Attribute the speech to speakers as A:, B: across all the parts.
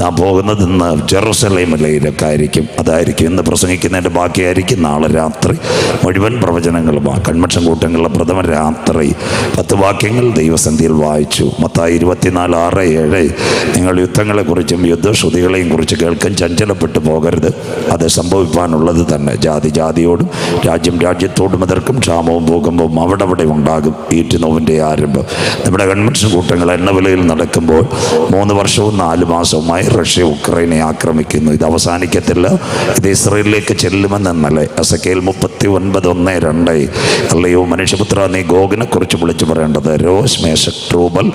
A: നാം പോകുന്നത് ഇന്ന് ജെറുസലേമിലേക്ക് ആയിരിക്കും. അതായിരിക്കും ഇന്ന് പ്രസംഗിക്കുന്നതിൻ്റെ ബാക്കിയായിരിക്കും നാളെ രാത്രി മുഴുവൻ പ്രവചനങ്ങളുമാണ്. കൺവെൻഷൻ കൂട്ടങ്ങളുടെ പ്രഥമ രാത്രി 10 വാക്യങ്ങൾ ദൈവസന്ധിയിൽ വായിച്ചു. മത്തായി 24:6-7 നിങ്ങൾ യുദ്ധങ്ങളെക്കുറിച്ചും യുദ്ധശ്രുതികളെയും കുറിച്ച് കേൾക്കാൻ ചഞ്ചലപ്പെട്ടു പോകരുത്. അത് സംഭവിക്കാനുള്ളത് തന്നെ. ജാതി ജാതിയോടും രാജ്യം രാജ്യത്തോടും എതിർക്കും. ക്ഷാമവും ഭൂകമ്പവും അവിടെ ഉണ്ടാകും. ഈറ്റുനോവിൻ്റെ ആരംഭം. നമ്മുടെ കൺവെൻഷൻ കൂട്ടങ്ങൾ എണ്ണവിലയിൽ നടക്കുമ്പോൾ 3 വർഷവും 4 മാസവുമായി റഷ്യ ഉക്രൈനെ ആക്രമിക്കുന്നു. ഇത് അവസാനിക്കത്തില്ല. ഇത് ഇസ്രയേലിലേക്ക് ചെല്ലുമെന്നല്ലേ എസെക്കിയേൽ 39:1-2. അല്ലയോ മനുഷ്യപുത്ര, നീ ഗോഗിനെ കുറിച്ച് വിളിച്ചു പറയേണ്ടത്, രോഷ്, മേശക്, ടൂബൽ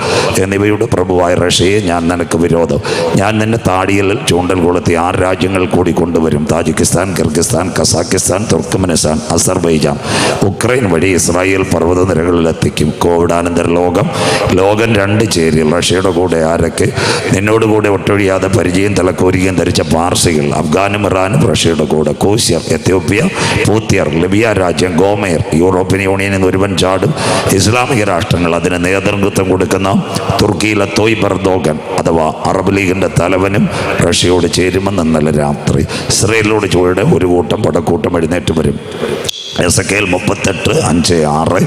A: എന്നിവയുടെ പ്രഭുവായ റഷ്യയെ ഞാൻ നിനക്ക് വിരോധം. ഞാൻ നിന്നെ താടിയിൽ ചൂണ്ടൽ കൊളുത്തി 6 രാജ്യങ്ങൾ കൂടി കൊണ്ടുവരും. Tajikistan, Kyrgyzstan, Kazakhstan, Turkmenistan, Azerbaijan, Ukraine വഴി ഇസ്രായേൽ പർവ്വതനിരകളിലെത്തിക്കും. കോവിഡാനന്തര ലോകം 2 ചേരി. റഷ്യയുടെ കൂടെ ആരൊക്കെ? നിന്നോടുകൂടെ ഒട്ടൊഴിയാതെ പരിചയം തലക്കോരിയും ധരിച്ച പാർസികൾ. അഫ്ഗാനും ഇറാനും റഷ്യയുടെ കൂടെ. കൂശ്യർ, എത്യോപ്യ, പൂത്യർ, ലിബിയ രാജ്യം, ഗോമേർ. യൂറോപ്യൻ യൂണിയനിൽ നിന്ന് ഒരുവൻ ചാടും. ഇസ്ലാമിക രാഷ്ട്രങ്ങൾ അതിന് നേതൃത്വം കൊടുക്കുന്ന തുർക്കിയിലെ തോയ് ബർദോഗൻ അഥവാ അറബ് ലീഗിൻ്റെ തലവനും റഷ്യയോട് ചേരുമെന്ന് ഇന്നലെ രാത്രി ഇസ്രയേലിനോട് ചോദിയുടെ ഒരു കൂട്ടം പടക്കൂട്ടം എഴുന്നേറ്റ് വരും. എസെക്കിയേൽ 38:5-6.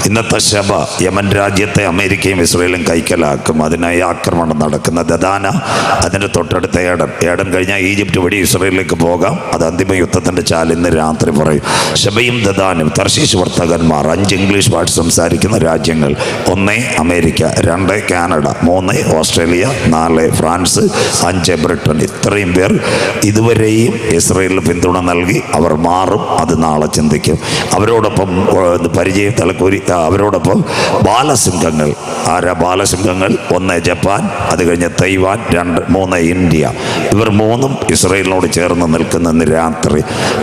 A: ഇന്നത്തെ ശബ യമൻ രാജ്യത്തെ അമേരിക്കയും ഇസ്രയേലും കൈക്കലാക്കും. അതിനായി ആക്രമണം നടക്കുന്ന ദദാന, അതിൻ്റെ തൊട്ടടുത്ത ഏടൻ കഴിഞ്ഞാൽ ഈജിപ്റ്റ് വഴി ഇസ്രയേലിലേക്ക് പോകാം. അത് അന്തിമ യുദ്ധത്തിൻ്റെ ചാൽ ഇന്ന് രാത്രി പറയും. ശബയും ദദാനും തർശീശ് വർത്തകന്മാർ. 5 ഇംഗ്ലീഷ് ഭാഷ സംസാരിക്കുന്ന രാജ്യങ്ങൾ. 1 America, 2 Canada, 3 Australia, 4 France, 5 Britain. ഇത്രയും പേർ ഇതുവരെയും ഇസ്രയേലിന് പിന്തുണ നൽകി. അവർ മാറും. അത് നാളെ ചിന്തിക്കും. അവരോടൊപ്പം പരിചയം തലക്കൂരി. അവരോടൊപ്പം ബാലസിംഹങ്ങൾ. ആരാ ബാലസിംഹങ്ങൾ? 1 ജപ്പാൻ, അത് കഴിഞ്ഞ് തൈവാൻ, 3 ഇന്ത്യ. ഇവർ 3ഉം ഇസ്രയേലിനോട് ചേർന്ന് നിൽക്കുന്ന രാത്രി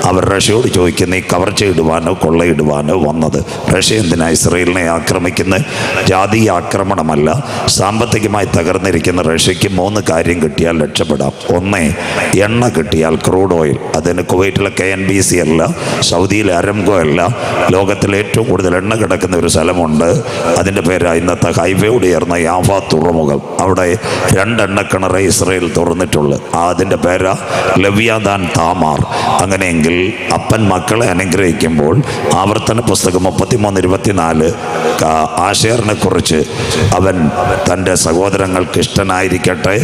A: അവർ റഷ്യയോട് ചോദിക്കുന്ന ഈ കവർച്ചയിടുവാനോ കൊള്ളയിടുവാനോ വന്നത്? റഷ്യ എന്തിനാ ഇസ്രയേലിനെ ആക്രമിക്കുന്നത്? ജാതീയ ആക്രമണമല്ല. സാമ്പത്തികമായി തകർന്നിരിക്കുന്ന റഷ്യയ്ക്ക് 3 കാര്യം കിട്ടിയാൽ രക്ഷപ്പെടാം. 1 എണ്ണ കിട്ടിയാൽ, ക്രൂഡ് ഓയിൽ. അതിന് കുവൈറ്റിലെ KNBC അല്ല, സൗദിയിലെ അരംകോ അല്ല, ലോകത്തിലെ ഏറ്റവും കൂടുതൽ എണ്ണ കിടക്കുന്ന ഒരു സ്ഥലമുണ്ട്. അതിൻ്റെ പേര് ഇന്നത്തെ ഹൈവേയോട് ചേർന്ന യാഫ തുറമുഖം. അവിടെ 2 എണ്ണക്കിണറെ ഇസ്രയേൽ തുറന്നിട്ടുള്ളു. അതിൻ്റെ പേര് ലവ്യാദാൻ താമാർ. അങ്ങനെയെങ്കിൽ അപ്പൻ മക്കളെ അനുഗ്രഹിക്കുമ്പോൾ ആവർത്തന പുസ്തകം 33:24 ആശേറിനെ കുറിച്ച്, അവൻ തൻ്റെ സഹോദരങ്ങൾക്ക് ഇഷ്ടനായിരിക്കട്ടെ,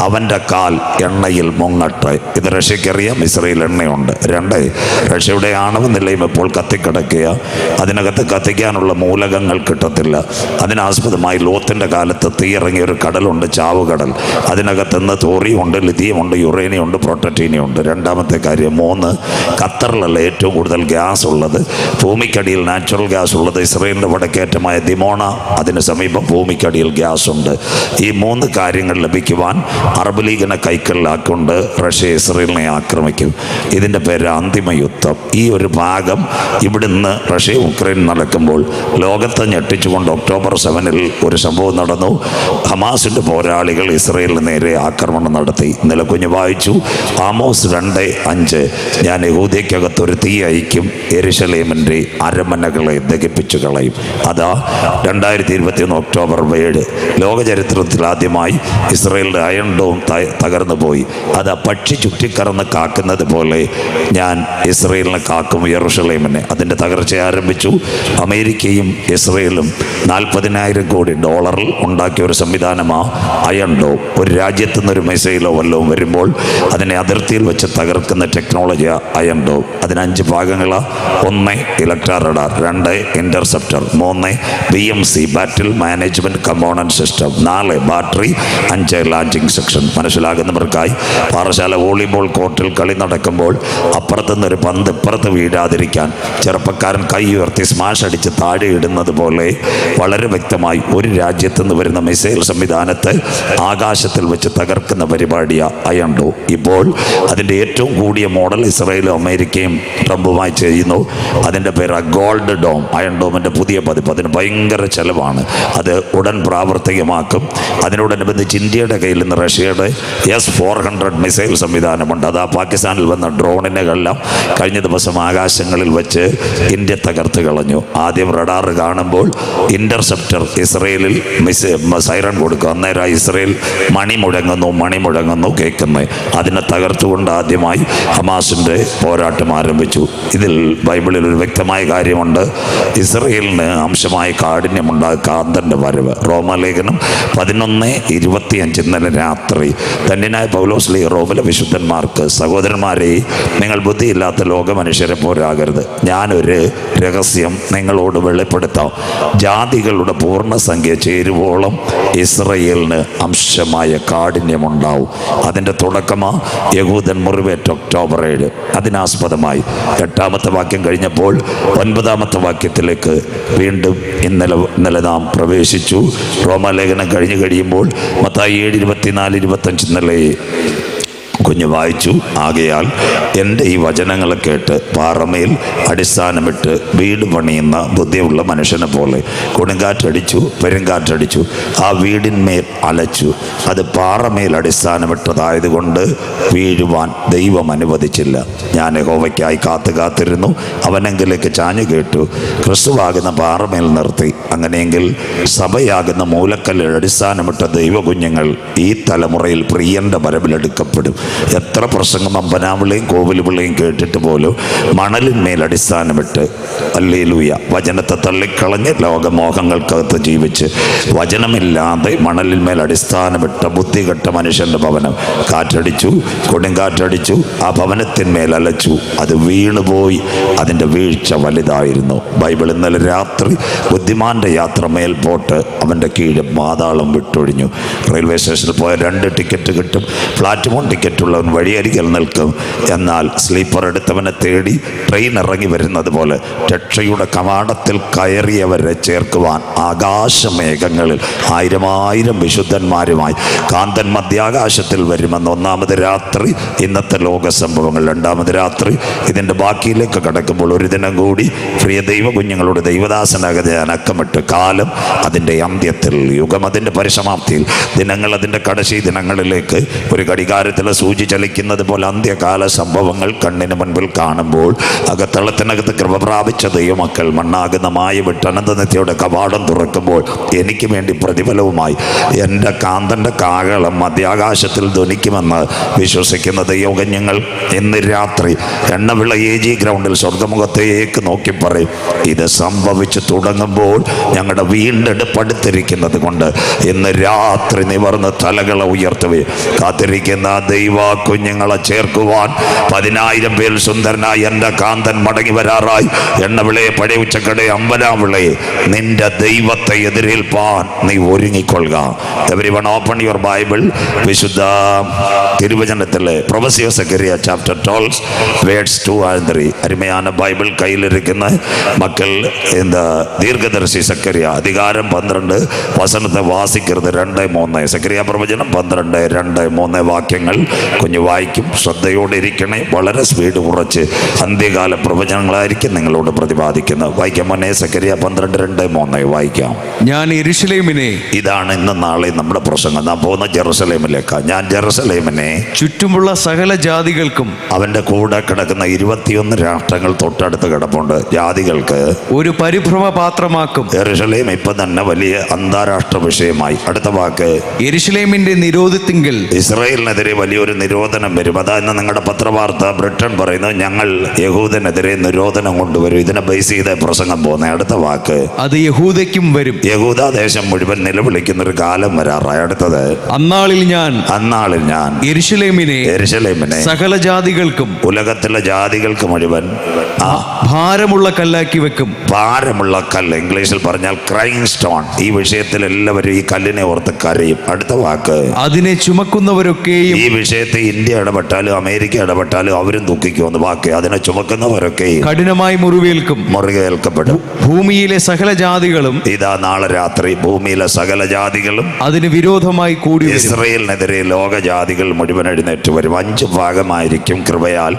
A: അവൻ്റെ കാൽ എണ്ണയിൽ മുങ്ങട്ടെ. ഇത് റഷ്യക്കറിയാം. ഇസ്രയേൽ എണ്ണയുണ്ട്. 2 റഷ്യയുടെ ആണവ നിലയം ഇപ്പോൾ കത്തിക്കിടക്കുക. അതിനകത്ത് കത്തിക്കാനുള്ള മൂലകങ്ങൾ കിട്ടത്തില്ല. അതിനാസ്പദമായി ലോത്തിൻ്റെ കാലത്ത് തീയിറങ്ങിയ ഒരു കടലുണ്ട്, ചാവുകടൽ. അതിനകത്തുനിന്ന് തോറിയുണ്ട്, ലിഥിയമുണ്ട്, യുറേനിയുണ്ട്, പ്രോട്ടറ്റീനിയുണ്ട്. 2ാമത്തെ കാര്യം, 3 ഖത്തറിലല്ല ഏറ്റവും കൂടുതൽ ഗ്യാസ് ഉള്ളത്. ഭൂമിക്കടിയിൽ നാച്ചുറൽ ഗ്യാസ് ഉള്ളത് ഇസ്രയേലിൻ്റെ വടക്കേറ്റമായ ദിമോണ. അതിന് സമീപം ഭൂമിക്കടിയിൽ ഗ്യാസ് ഉണ്ട്. ഈ 3 കാര്യങ്ങൾ ലഭിക്കുവാൻ അറബ് ലീഗിനെ കൈക്കലാക്കൊണ്ട് റഷ്യ ഇസ്രയേലിനെ ആക്രമിക്കും. ഇതിൻ്റെ പേര് അന്തിമ യുദ്ധം. ഈ ഒരു ഭാഗം ഇവിടുന്ന് റഷ്യ ഉക്രൈൻ നടക്കുമ്പോൾ ലോകത്തെ ഞെട്ടിച്ചുകൊണ്ട് ഒക്ടോബർ 7 ഒരു സംഭവം നടന്നു. ഹമാസിൻ്റെ പോരാളികൾ ഇസ്രയേലിന് നേരെ ആക്രമണം നടത്തി. ഇന്നലെ കുഞ്ഞ് വായിച്ചു ആമോസ് 2:5. ഞാൻ യഹൂദയ്ക്കകത്തൊരു തീ അയക്കും, യെരുശലേമിൻ്റെ അരമനകളെ ദഹിപ്പിച്ചു കളയും. അതാ 2021 ഒക്ടോബർ 7. ലോക ചരിത്രത്തിൽ ആദ്യമായി ഇസ്രയേലിൻ്റെ അയൺ ഡോം തകർന്നു പോയി. അത് പക്ഷി ചുറ്റിക്കറന്ന് കാക്കുന്നത് പോലെ ഞാൻ ഇസ്രയേലിനെ കാക്കും, യെരുശലേമിനെ. അതിൻ്റെ തകർച്ച ആരംഭിച്ചു. അമേരിക്കയും ഇസ്രയേലും $40,000 കോടി ഉണ്ടാക്കിയ ഒരു സംവിധാനമാണ് അയൺ ഡോം. ഒരു രാജ്യത്തു നിന്നൊരു മിസൈലോ വല്ലതും വരുമ്പോൾ അതിനെ അതിർത്തിയിൽ വെച്ച് തകർക്കുന്ന ടെക്നോളജിയാണ് അയൺ ഡോം. അതിന് 5 ഭാഗങ്ങളാണ്. 1 electra radar, 2 interceptor, 3 BMC battle management component system, 4 battery, 5 landing section. മനസ്സിലാകുന്നവർക്കായി പാറശാല വോളിബോൾ കോർട്ടിൽ കളി നടക്കുമ്പോൾ അപ്പുറത്തുനിന്നൊരു പന്ത് ഇപ്പുറത്ത് വീഴാതിരിക്കാൻ ചെറുപ്പക്കാരൻ കൈ ഉയർത്തി സ്മാഷ് അടിച്ച് താഴെ ഇടുന്നത് പോലെ വളരെ വ്യക്തമായി ഒരു രാജ്യത്തു നിന്ന് വരുന്ന മിസൈൽ സംവിധാനത്തെ ആകാശത്തിൽ വെച്ച് തകർക്കുന്ന പരിപാടിയാണ് അയൺ ഡോം. ഇപ്പോൾ അതിൻ്റെ ഏറ്റവും കൂടിയ മോഡൽ ഇസ്രയേലും അമേരിക്കയും ട്രംപുമായി ചെയ്യുന്നു. അതിൻ്റെ പേര് ഗോൾഡ് ഡോം. അയൺ ഡോമിൻ്റെ പുതിയ പതിപ്പ്. അതിന് ഭയങ്കര ചെലവാണ്. അത് ഉടൻ പ്രാവർത്തികമാക്കും. അതിനോടനുബന്ധിച്ച് ഇന്ത്യയുടെ കയ്യിൽ നിന്ന് റഷ്യയുടെ S-400 മിസൈൽ സംവിധാനമുണ്ട്. അത് പാകിസ്ഥാനിൽ വന്ന ഡ്രോണിനെല്ലാം കഴിഞ്ഞ ദിവസം ആകാശങ്ങളിൽ വെച്ച് ഇന്ത്യ തകർത്ത് കളഞ്ഞു. ആദ്യം റഡാർ കാണുമ്പോൾ ഇന്റർസെപ്റ്റർ ഇസ്രയേലിൽ സൈറൺ കൊടുക്കും. അന്നേരം ഇസ്രയേൽ മണി മുഴങ്ങുന്നു കേൾക്കുന്നത്. അതിനെ തകർത്തുകൊണ്ട് ആദ്യമായി ഹമാസിൻ്റെ പോരാട്ടം ആരംഭിച്ചു. ഇതിൽ ബൈബിളിൽ ഒരു വ്യക്തമായ കാര്യമുണ്ട്. ഇസ്രയേലിന് അംശമായ കാഠിന്യമുണ്ടാകും കാന്തൻ്റെ വരവ്. റോമാലേഖനം 11:25 ഇന്നലെ രാത്രി ധന്യനായ പൗലോസ് ലീഗ റോമിലെ വിശുദ്ധന്മാർക്ക്, സഹോദരന്മാരെ, നിങ്ങൾ ബുദ്ധിയില്ലാത്ത ലോക മനുഷ്യരെ പോരാകരുത്. ഞാനൊരു രഹസ്യം നിങ്ങളോട് വെളിപ്പെടുത്താം. ജാതികളുടെ പൂർണ്ണസംഖ്യ ചേരുവോളം ഇസ്രയേലിന് അംശമായ കാഠിന്യമുണ്ടാവും. അതിൻ്റെ തുടക്കമാ യഹൂദൻ മുറിവേറ്റ ഒക്ടോബർ 7. അതിനാസ്പദമായി 8ാമത്തെ വാക്യം കഴിഞ്ഞപ്പോൾ 9ാമത്തെ വാക്യത്തിലേക്ക് വീണ്ടും ഇന്നലെ നാം പ്രവേശിച്ചു. റോമാലേഖനം കഴിഞ്ഞു കഴിയുമ്പോൾ മത്തായി 7:24-25 ഇന്നലെ കുഞ്ഞ് വായിച്ചു. ആകയാൽ എൻ്റെ ഈ വചനങ്ങളെ കേട്ട് പാറമേൽ അടിസ്ഥാനമിട്ട് വീട് പണിയുന്ന ബുദ്ധിയുള്ള മനുഷ്യനെ പോലെ കൊടുങ്കാറ്റടിച്ചു, പെരുങ്കാറ്റടിച്ചു, ആ വീടിന്മേൽ അലച്ചു. അത് പാറമേൽ അടിസ്ഥാനമിട്ടതായതുകൊണ്ട് വീഴുവാൻ ദൈവം അനുവദിച്ചില്ല. ഞാൻ യഹോവയ്ക്കായി കാത്തിരുന്നു, അവനെങ്കിലേക്ക് ചാഞ്ഞു കേട്ടു, ക്രിസ്തുവാകുന്ന പാറമേൽ നിർത്തി. അങ്ങനെയെങ്കിൽ സഭയാകുന്ന മൂലക്കല്ലിൽ അടിസ്ഥാനമിട്ട ദൈവകുഞ്ഞുങ്ങൾ ഈ തലമുറയിൽ പ്രിയൻ്റെ വരവിലെടുക്കപ്പെടും. എത്ര പ്രസംഗം അമ്പനാവിളയും കോവിലുവിളയും കേട്ടിട്ട് പോലും മണലിന്മേൽ അടിസ്ഥാനമിട്ട്, ഹല്ലേലൂയ, വചനത്തെ തള്ളിക്കളഞ്ഞ് ലോകമോഹങ്ങൾക്കകത്ത് ജീവിച്ച് വചനമില്ലാതെ മണലിന്മേൽ അടിസ്ഥാനമിട്ട ബുദ്ധികെട്ട മനുഷ്യൻ്റെ ഭവനം കാറ്റടിച്ചു, കൊടുങ്കാറ്റടിച്ചു, ആ ഭവനത്തിന്മേൽ അലച്ചു, അത് വീണുപോയി. അതിൻ്റെ വീഴ്ച വലുതായിരുന്നു. ബൈബിൾ ഇന്നലെ രാത്രി ബുദ്ധിമാന്റെ യാത്ര മേൽപോട്ട്, അവൻ്റെ കീഴ് പാതാളം വിട്ടൊഴിഞ്ഞു. റെയിൽവേ സ്റ്റേഷനിൽ പോയ 2 ടിക്കറ്റ് കിട്ടും. പ്ലാറ്റ്ഫോം ടിക്കറ്റുള്ളവൻ വഴിയരികിൽ നിൽക്കും. എന്നാൽ സ്ലീപ്പർ എടുത്തവനെ തേടി ട്രെയിൻ ഇറങ്ങി വരുന്നത് പോലെ രക്ഷയുടെ കവാടത്തിൽ കയറിയവരെ ചേർക്കുവാൻ ആകാശമേഘങ്ങളിൽ 1000 വിശുദ്ധന്മാരുമായി കാന്തൻ മധ്യാകാശത്തിൽ വരുമെന്ന് 1ാമത് രാത്രി ഇന്നത്തെ ലോക സംഭവങ്ങൾ. 2ാമത് രാത്രി ഇതിൻ്റെ ബാക്കിയിലേക്ക് കടക്കുമ്പോൾ ഒരു ദിനം കൂടി പ്രിയ ദൈവ കുഞ്ഞുങ്ങളോട് ദൈവദാസനാകതെ അനക്കമിട്ട് കാലം അതിൻ്റെ അന്ത്യത്തിൽ, യുഗം അതിൻ്റെ പരിസമാപ്തിയിൽ, ദിനങ്ങൾ അതിൻ്റെ കടശി ദിനങ്ങളിലേക്ക് ഒരു ഘടികാരത്തിലെ സൂചി ചലിക്കുന്നത് പോലെ അന്ത്യകാല സംഭവങ്ങൾ കണ്ണിന് മുൻപിൽ കാണുമ്പോൾ അകത്തളത്തിനകത്ത് കൃപ പ്രാപിച്ച ദൈവമക്കൾ മണ്ണാകുന്ന മായ വിട്ട് അനന്തനിത്യയുടെ കവാടം തുറക്കുമ്പോൾ എനിക്ക് വേണ്ടി പ്രതിഫലവുമായി എൻ്റെ കാന്തൻ്റെ കാഹളം മധ്യാകാശത്തിൽ ധ്വനിക്കുമെന്ന് വിശ്വസിക്കുന്ന ദൈവകന്യങ്ങൾ ഇന്ന് രാത്രി എണ്ണവിള AG ഗ്രൗണ്ടിൽ സ്വർഗമുഖത്തേക്ക് നോക്കി പറയും, ഇത് സംഭവിച്ചു തുടങ്ങുമ്പോൾ ഞങ്ങളുടെ വീണ്ടെടുപ്പടുത്തിരിക്കുന്നത് കൊണ്ട് ഇന്ന് രാത്രി നിവർന്ന് തലകളെ ഉയർത്തുകയും കാത്തിരിക്കുന്ന ദൈവ കുഞ്ഞുങ്ങളെ ചേർക്കുവാൻ 10,000 പേർ സുന്ദരനായി എൻ്റെ കാന്തൻ മടങ്ങി വരാറായി. എണ്ണവിളയെ, പഴയ ഉച്ചക്കടെ, അമ്പലാവിളയെ, നിന്റെ ദൈവത്തെ എതിരേൽപ്പാൻ നീ ഒരുങ്ങിക്കൊള്ളുക. Everyone open your Bible. വിശുദ്ധ തിരുവചനത്തിലെ prophecy of Zechariah chapter 12 words 2 and 3. അരുമயான ബൈബിൾ കയ്യിലിരിക്കുന്ന മക്കൾ, എന്താ ദീർഘദർശി സെക്കറിയ അധികാരം 12 വചനത്തെ വാസിക്കരുത്. 2-3 സെക്കറിയ പ്രവചനം 12-2-3 വാക്യങ്ങൾ കുഞ്ഞു വായിക്കും. ശ്രദ്ധയോടെ ഇരിക്കണേ. വളരെ സ്പീഡ് കുറച്ച് അന്ത്യകാല പ്രവചനങ്ങളായിരിക്കും നിങ്ങളോട് പ്രതിപാദിക്കുന്നത്. വായിക്കാം മോനെ. സെക്കറിയ 12-2-3 വായിക്കാം.
B: ഞാൻ യെരൂശലേമിനെ,
A: ഇതാണ് ഇന്ന് നാളെ നമ്മുടെ പ്രസംഗം. നാം പോകുന്ന ജെറുസലേമിലേക്ക്. ഞാൻ ജെറുസലേമിനെ
B: ചുറ്റുമുള്ള സകല ജാതികൾക്കും,
A: അവന്റെ കൂടെ കിടക്കുന്ന 21 രാഷ്ട്രങ്ങൾ തൊട്ടടുത്ത് കിടപ്പുണ്ട്, ജാതികൾക്ക്
B: ഒരു പരിഭ്രമ പാത്രമാക്കും.
A: യെരൂശലേം ഇപ്പൊ തന്നെ വലിയ അന്താരാഷ്ട്ര വിഷയമായി. അടുത്ത വാക്ക്,
B: യെരൂശലേമിന്റെ നിരോധത്തിങ്കൽ
A: ഇസ്രായേലിനെതിരെ വലിയൊരു നിരോധനം വരും. അതാ ഇന്ന് നിങ്ങളുടെ പത്രവാർത്ത ബ്രിട്ടൻ പറയുന്നത്, ഞങ്ങൾ യഹൂദനെതിരെ നിരോധനം കൊണ്ടുവരും. ഇതിനെ ബേസ് ചെയ്ത പ്രസംഗം പോകുന്നത്. അടുത്ത വാക്ക്,
B: അത് യഹൂദയ്ക്കും വരും.
A: യഹൂദ ദേശം മുഴുവൻ നിലവിളിക്കുന്ന ഒരു കാലം വരാറായി. അടുത്തത്,
B: അന്നാളിൽ ഞാൻ യെരൂശലേമിനെ സകല ജാതികൾക്കും,
A: ഉലകത്തിലെ ജാതികൾക്ക് മുഴുവൻ
B: ഭാരമുള്ള കല്ലാക്കി വെക്കും.
A: ഭാരമുള്ള കല്ല്, ഇംഗ്ലീഷിൽ പറഞ്ഞാൽ ക്രൈങ് സ്റ്റോൺ. ഈ വിഷയത്തിൽ എല്ലാവരും ഈ കല്ലിനെ ഓർത്ത് കരയും. അടുത്ത വാക്ക്,
B: അതിനെ ചുമക്കുന്നവരൊക്കെയും.
A: ഈ വിഷയത്തിൽ ഇന്ത്യ ഇടപെട്ടാലും അമേരിക്ക ഇടപെട്ടാലും അവരും ദുഃഖിക്കുമെന്ന് വാക്ക്. അതിനെ ചുമക്കുന്നവരൊക്കെയും
B: കഠിനമായി
A: മുറിവേൽക്കപ്പെടും.
B: ഭൂമിയിലെ സകല ജാതികളും,
A: ഇതാ നാളെ രാത്രി ഭൂമിയിലെ സകല ജാതികളും
B: അതിന് വിരോധമായി കൂടി
A: ഇസ്രായേലിനെതിരെ ലോകജാതികൾ മുഴുവൻ എഴുന്നേറ്റ് വരും. 5 ഭാഗമായിരിക്കും കൃപയാൽ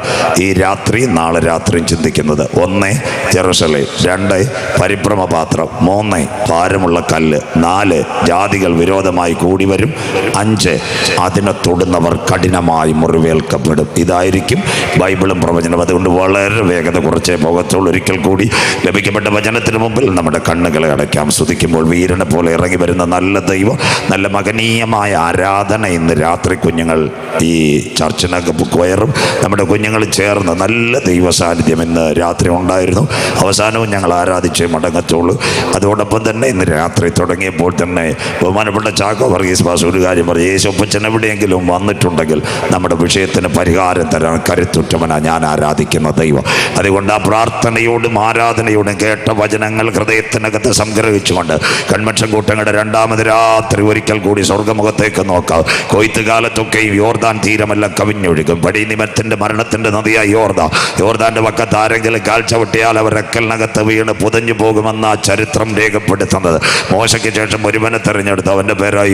A: ഈ രാത്രി നാളെ രാത്രിയും ചിന്തിക്കുന്നത്. 1 ജെറുസലേം, 2 പരിഭ്രമപാത്രം, 3 ഭാരമുള്ള കല്ല്, 4 ജാതികൾ വിരോധമായി കൂടി വരും, 5 അതിനെ തൊടുന്നവർ കഠിന കഠിനമായി മുറിവേൽക്കപ്പെടും. ഇതായിരിക്കും ബൈബിളും പ്രവചനം. അതുകൊണ്ട് വളരെ വേഗത കുറച്ചേ പോകത്തുള്ളൂ. ഒരിക്കൽ കൂടി ലഭിക്കപ്പെട്ട വചനത്തിന് മുമ്പിൽ നമ്മുടെ കണ്ണുകളെ അടയ്ക്കാം. സ്തുതിക്കുമ്പോൾ വീരനെ പോലെ ഇറങ്ങി വരുന്ന നല്ല ദൈവം, നല്ല മകനീയമായ ആരാധന ഇന്ന് രാത്രി കുഞ്ഞുങ്ങൾ ഈ ചർച്ചിനൊക്കെ കൊയറും നമ്മുടെ കുഞ്ഞുങ്ങൾ ചേർന്ന് നല്ല ദൈവ സാന്നിധ്യം ഇന്ന് രാത്രി ഉണ്ടായിരുന്നു. അവസാനവും ഞങ്ങൾ ആരാധിച്ചേ മടങ്ങത്തുള്ളൂ. അതോടൊപ്പം തന്നെ ഇന്ന് രാത്രി തുടങ്ങിയപ്പോൾ തന്നെ ബഹുമാനപ്പെട്ട ചാക്കോ വർഗീസ് പാസ് ഒരു കാര്യം പറയും, യേശുപ്പച്ചൻ എവിടെയെങ്കിലും വന്നിട്ടുണ്ടെങ്കിൽ നമ്മുടെ വിഷയത്തിന് പരിഹാരം തരാൻ കരുത്തുറ്റവനാണ് ഞാൻ ആരാധിക്കുന്ന ദൈവം. അതുകൊണ്ട് ആ പ്രാർത്ഥനയോടും ആരാധനയോടും കേട്ട വചനങ്ങൾ ഹൃദയത്തിനകത്ത് സംഗ്രഹിച്ചുകൊണ്ട് കൺവെൻഷൻ കൂട്ടങ്ങളുടെ രണ്ടാമത് രാത്രി ഒരിക്കൽ കൂടി സ്വർഗ്ഗമുഖത്തേക്ക് നോക്കാം. കൊയ്ത്ത് കാലത്തൊക്കെയും യോർദാൻ തീരമെല്ലാം കവിഞ്ഞൊഴുകും. പടീനിമത്തിന്റെ മരണത്തിന്റെ നദിയായി യോർദാന്റെ വക്കത്ത് ആരെങ്കിലും കാൽ ചവിട്ടിയാൽ അവർ റെക്കലിനകത്ത് വീണ് പുതഞ്ഞു പോകുമെന്ന ചരിത്രം രേഖപ്പെടുത്തുന്നത്. മോശയ്ക്ക് ശേഷം ഒരുവനെ തെരഞ്ഞെടുത്തു, അവൻ്റെ പേരായി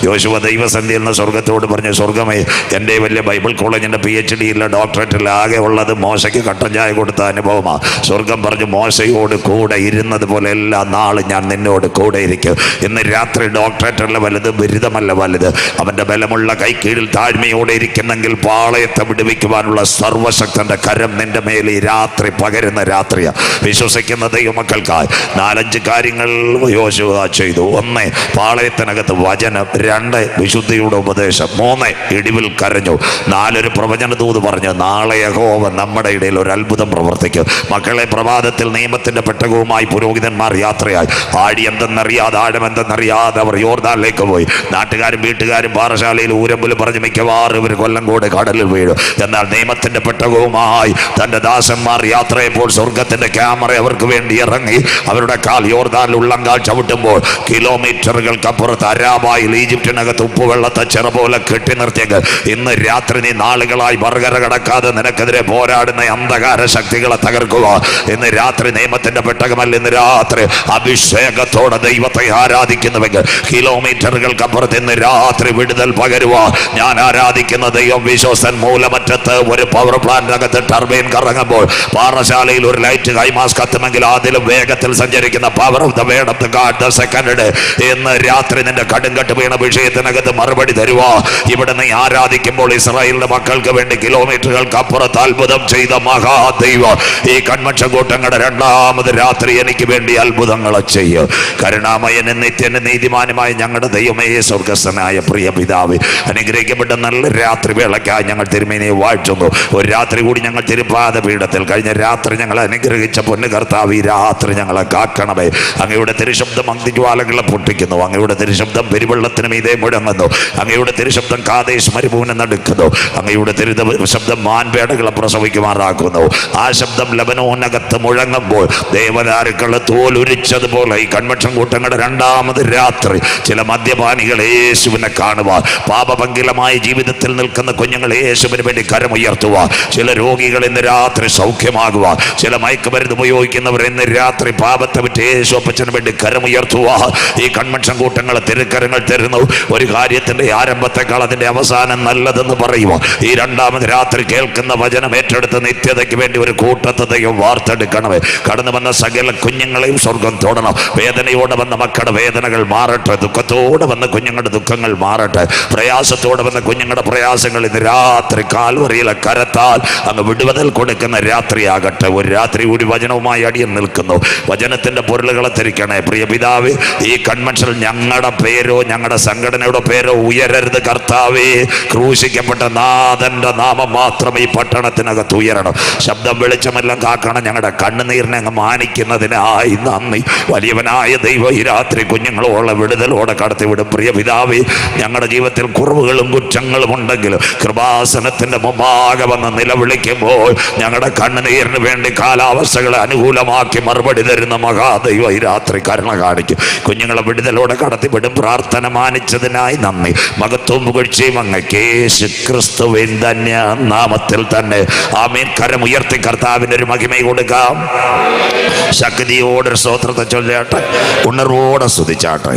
A: യോശുവ ദൈവസന്ധിയിൽ നിന്ന് സ്വർഗത്തോട് പറഞ്ഞു, സ്വർഗമേ, എൻ്റെ വലിയ ബൈബിൾ കോളേജിൻ്റെ PhD ഇല്ല, ഡോക്ടറേറ്റിൽ ആകെ ഉള്ളത് മോശയ്ക്ക് കട്ടൻ ചായ കൊടുത്ത അനുഭവമാണ്. സ്വർഗം പറഞ്ഞു, മോശയോട് കൂടെ ഇരുന്നത് പോലെ എല്ലാ നാളും ഞാൻ നിന്നോട് കൂടെ ഇരിക്കും. ഇന്ന് രാത്രി ഡോക്ടറേറ്റല്ല വലുത്, ബിരുദമല്ല വലുത്, അവൻ്റെ ബലമുള്ള കൈക്കീഴിൽ താഴ്മയോടെ ഇരിക്കുന്നെങ്കിൽ പാളയത്തെ വിടുവിക്കുവാനുള്ള സർവശക്തന്റെ കരം നിന്റെ മേൽ ഈ രാത്രി പകരുന്ന രാത്രിയാണ്. വിശ്വസിക്കുന്ന ദൈവമക്കൾക്കായി 4-5 കാര്യങ്ങൾ യോശുവ ചെയ്തു. 1, പാളയത്തിനകത്ത് വചനം. 2, വിശുദ്ധിയുടെ ഉപദേശം. 3, ഇടിവിൽ കരഞ്ഞു. 4, ഒരു പ്രവചന ദൂത് പറഞ്ഞു, നാളെ യഹോവ നമ്മുടെ ഇടയിൽ ഒരു അത്ഭുതം പ്രവർത്തിക്കും. മക്കളെ, പ്രഭാതത്തിൽ നിയമത്തിന്റെ പെട്ടകവുമായി പുരോഹിതന്മാർ യാത്രയായി. ആഴി എന്തെന്നറിയാതെ, ആഴമെന്തെന്നറിയാതെ അവർ യോർദാനിലേക്ക് പോയി. നാട്ടുകാരും വീട്ടുകാരും പാറശാലയിൽ ഊരമ്പുല് പറഞ്ഞ് മിക്കവാറും ഇവർ കൊല്ലങ്കോട് കടലിൽ വീഴും. എന്നാൽ നിയമത്തിന്റെ പെട്ടകവുമായി തന്റെ ദാസന്മാർ യാത്രയപ്പോൾ സ്വർഗത്തിന്റെ ക്യാമറ അവർക്ക് വേണ്ടി ഇറങ്ങി. അവരുടെ കാൽ യോർദാനിൽ ഉള്ളങ്കാൽ ചവിട്ടുമ്പോൾ കിലോമീറ്ററുകൾക്കപ്പുറത്ത് അരാബായിൽ ഈജിപ്തിനകത്ത് ഉപ്പുവെള്ളത്തെ ചെറ പോലെ കെട്ടി നിർത്തിയത്. ഇന്ന് രാത്രി നീ നാളുകളായി മറുകര കടക്കാതെ നിനക്കെതിരെ പോരാടുന്ന അന്ധകാര ശക്തികളെ തകർക്കുക. ഇന്ന് രാത്രി നിയമത്തിന്റെ പെട്ടകമല്ല, ഇന്ന് രാത്രി അഭിഷേകത്തോടെ ദൈവത്തെ ആരാധിക്കുന്നുവെങ്കിൽ കിലോമീറ്ററുകൾക്കപ്പുറത്ത് ഇന്ന് രാത്രി വിടുതൽ പകരുക. ഞാൻ ആരാധിക്കുന്ന ദൈവം വിശ്വസൻ. മൂലമറ്റത്ത് ഒരു പവർ പ്ലാന്റിനകത്ത് ടർബൈൻ കറങ്ങുമ്പോൾ പാറശാലയിൽ ഒരു ലൈറ്റ് ഹൈമാസ് കത്തുമെങ്കിൽ അതിലും വേഗത്തിൽ സഞ്ചരിക്കുന്ന power of the word of the God the second. ഇന്ന് രാത്രി നിന്റെ കടുങ്കട്ട് വീണ വിഷയത്തിനകത്ത് മറുപടി തരുക. ഇവിടെ നീ ആരാധിക്കുമ്പോൾ ഇസ്രായേലിന്റെ മക്കൾക്ക് വേണ്ടി കിലോമീറ്ററുകൾക്ക് അപ്പുറത്ത് അത്ഭുതം ചെയ്ത മഹാദൈവം ഈ കൺവെൻഷൻ കൂട്ടങ്ങളുടെ രണ്ടാമത് രാത്രി എനിക്ക് വേണ്ടി അത്ഭുതങ്ങൾ ചെയ്യും. കരുണാമയനും നിത്യനും നീതിമാനുമായ ഞങ്ങളുടെ ദൈവമേ, സ്വർഗസ്ഥനായ പ്രിയ പിതാവേ, അനുഗ്രഹിക്കപ്പെട്ട നല്ല രാത്രി വേളയ്ക്കായി ഞങ്ങൾ തിരുമേനിയെ വാഴ്ത്തുന്നു. ഒരു രാത്രി കൂടി ഞങ്ങൾ തിരുപ്പാത പീഠത്തിൽ കഴിഞ്ഞ രാത്രി ഞങ്ങൾ അനുഗ്രഹിച്ച പൊന്നു കർത്താവ്, ഈ രാത്രി ഞങ്ങളെ കാക്കണമേ. അങ്ങയുടെ തിരുശബ്ദം അഗ്നിജ്വാലകളെ പൊട്ടിക്കുന്നു. അങ്ങയുടെ തിരുശബ്ദം പെരുവെള്ളത്തിന് മീതെ മുഴങ്ങുന്നു. അങ്ങയുടെ തിരുശബ്ദം കാദേശ് മരുഭൂമിനെ നടുക്കുന്നു. അങ്ങയുടെ ശബ്ദം മാൻപേടകളെ പ്രസവിക്കുമാറാക്കുന്നു. ആ ശബ്ദം ലബനോനകത്ത് മുഴങ്ങുമ്പോൾ ദേവദാരുക്കളെ തോലുരിച്ചതുപോലെ ഈ കൺവെൻഷൻ കൂട്ടങ്ങളുടെ രണ്ടാമത് രാത്രി ചില മദ്യപാനികൾ യേശുവിനെ കാണുക. പാപപങ്കിലമായ ജീവിതത്തിൽ നിൽക്കുന്ന കുഞ്ഞുങ്ങൾ യേശുവിന് വേണ്ടി കരമുയർത്തുക. ചില രോഗികൾ ഇന്ന് രാത്രി സൗഖ്യമാകുക. ചില മയക്കുമരുന്ന് ഉപയോഗിക്കുന്നവർ ഇന്ന് രാത്രി പാപത്തെ വിട്ട് യേശു അപ്പച്ചന് വേണ്ടി കരമുയർത്തുക. ഈ കൺവെൻഷൻ കൂട്ടങ്ങൾ തിരുക്കരങ്ങൾ തരുന്നു. ഒരു കാര്യത്തിന്റെ ആരംഭത്തെക്കാൾ അതിന്റെ അവസാനം നല്ലതെന്ന് പറയുക. ഈ രണ്ടാമത് രാത്രി കേൾക്കുന്ന വചനം ഏറ്റെടുത്ത് നിത്യതയ്ക്ക് വേണ്ടി ഒരു കൂട്ടത്തെയും വാർത്തെടുക്കണമേ. കടന്നു വന്ന സകല കുഞ്ഞുങ്ങളെയും സ്വർഗം തൊടണം. വേദനയോടെ വന്ന മക്കളുടെ വേദനകൾ മാറട്ടെ. ദുഃഖത്തോടെ വന്ന കുഞ്ഞുങ്ങളുടെ ദുഃഖങ്ങൾ മാറട്ടെ. പ്രയാസത്തോടെ വന്ന കുഞ്ഞുങ്ങളുടെ പ്രയാസങ്ങൾ ഇന്ന് രാത്രി കാൽവറിയിലെ കരത്താൽ അങ്ങ് വിടുതൽ കൊടുക്കുന്ന രാത്രിയാകട്ടെ. ഒരു രാത്രി കൂടി വചനവുമായി അടിയൻ നിൽക്കുന്നു. വചനത്തിന്റെ പൊരുളുകളെ ധരിക്കണേ. പ്രിയ പിതാവേ, ഈ കൺവെൻഷനിൽ ഞങ്ങളുടെ പേരോ ഞങ്ങളുടെ സംഘടനയുടെ പേരോ ഉയരരുത് കർത്താവേ. ക്രൂശിക്കപ്പെട്ട നാഥന്റെ നാമം മാത്രം ഈ പട്ടണത്തിനകത്ത് ഉയരണം. ശബ്ദം വെളിച്ചമെല്ലാം കാക്കണം. ഞങ്ങളുടെ കണ്ണുനീരിനെ അങ്ങ് മാനിക്കുന്നതിനായി നന്ദി. വലിയവനായ ദൈവം ഈ രാത്രി കുഞ്ഞുങ്ങളോളം വിടുതലോടെ കടത്തിവിടും. പ്രിയ പിതാവേ, ഞങ്ങളുടെ ജീവിതത്തിൽ കുറവുകളും കുറ്റങ്ങളും ഉണ്ടെങ്കിലും കൃപാസനത്തിന്റെ മുമ്പാകെ വന്ന് നിലവിളിക്കുമ്പോൾ ഞങ്ങളുടെ കണ്ണുനീരിന് വേണ്ടി കാലാവസ്ഥകളെ അനുകൂലമാക്കി മറുപടി തരുന്ന മഹാദൈവം ഈ രാത്രി കരുണ കാണിക്കും. കുഞ്ഞുങ്ങളെ വിടുതലോടെ കടത്തിവിടും. പ്രാർത്ഥന മാനിച്ചതിനായി നന്ദി. മഹത്വവും പുകഴ്ചയും അങ്ങേക്ക് യേശു ക്രിസ്തുവിൻ ധന്യ നാമത്തിൽ തന്നെ ആമേൻ. കരമുയർത്തി കർത്താവിൻ്റെ ഒരു മഹിമ കൊടുക്കാം. ശക്തിയോടെ സ്തോത്രത്തെ ചൊല്ലാട്ടെ. ഉണർവോടെ സ്തുതിച്ചാട്ടെ.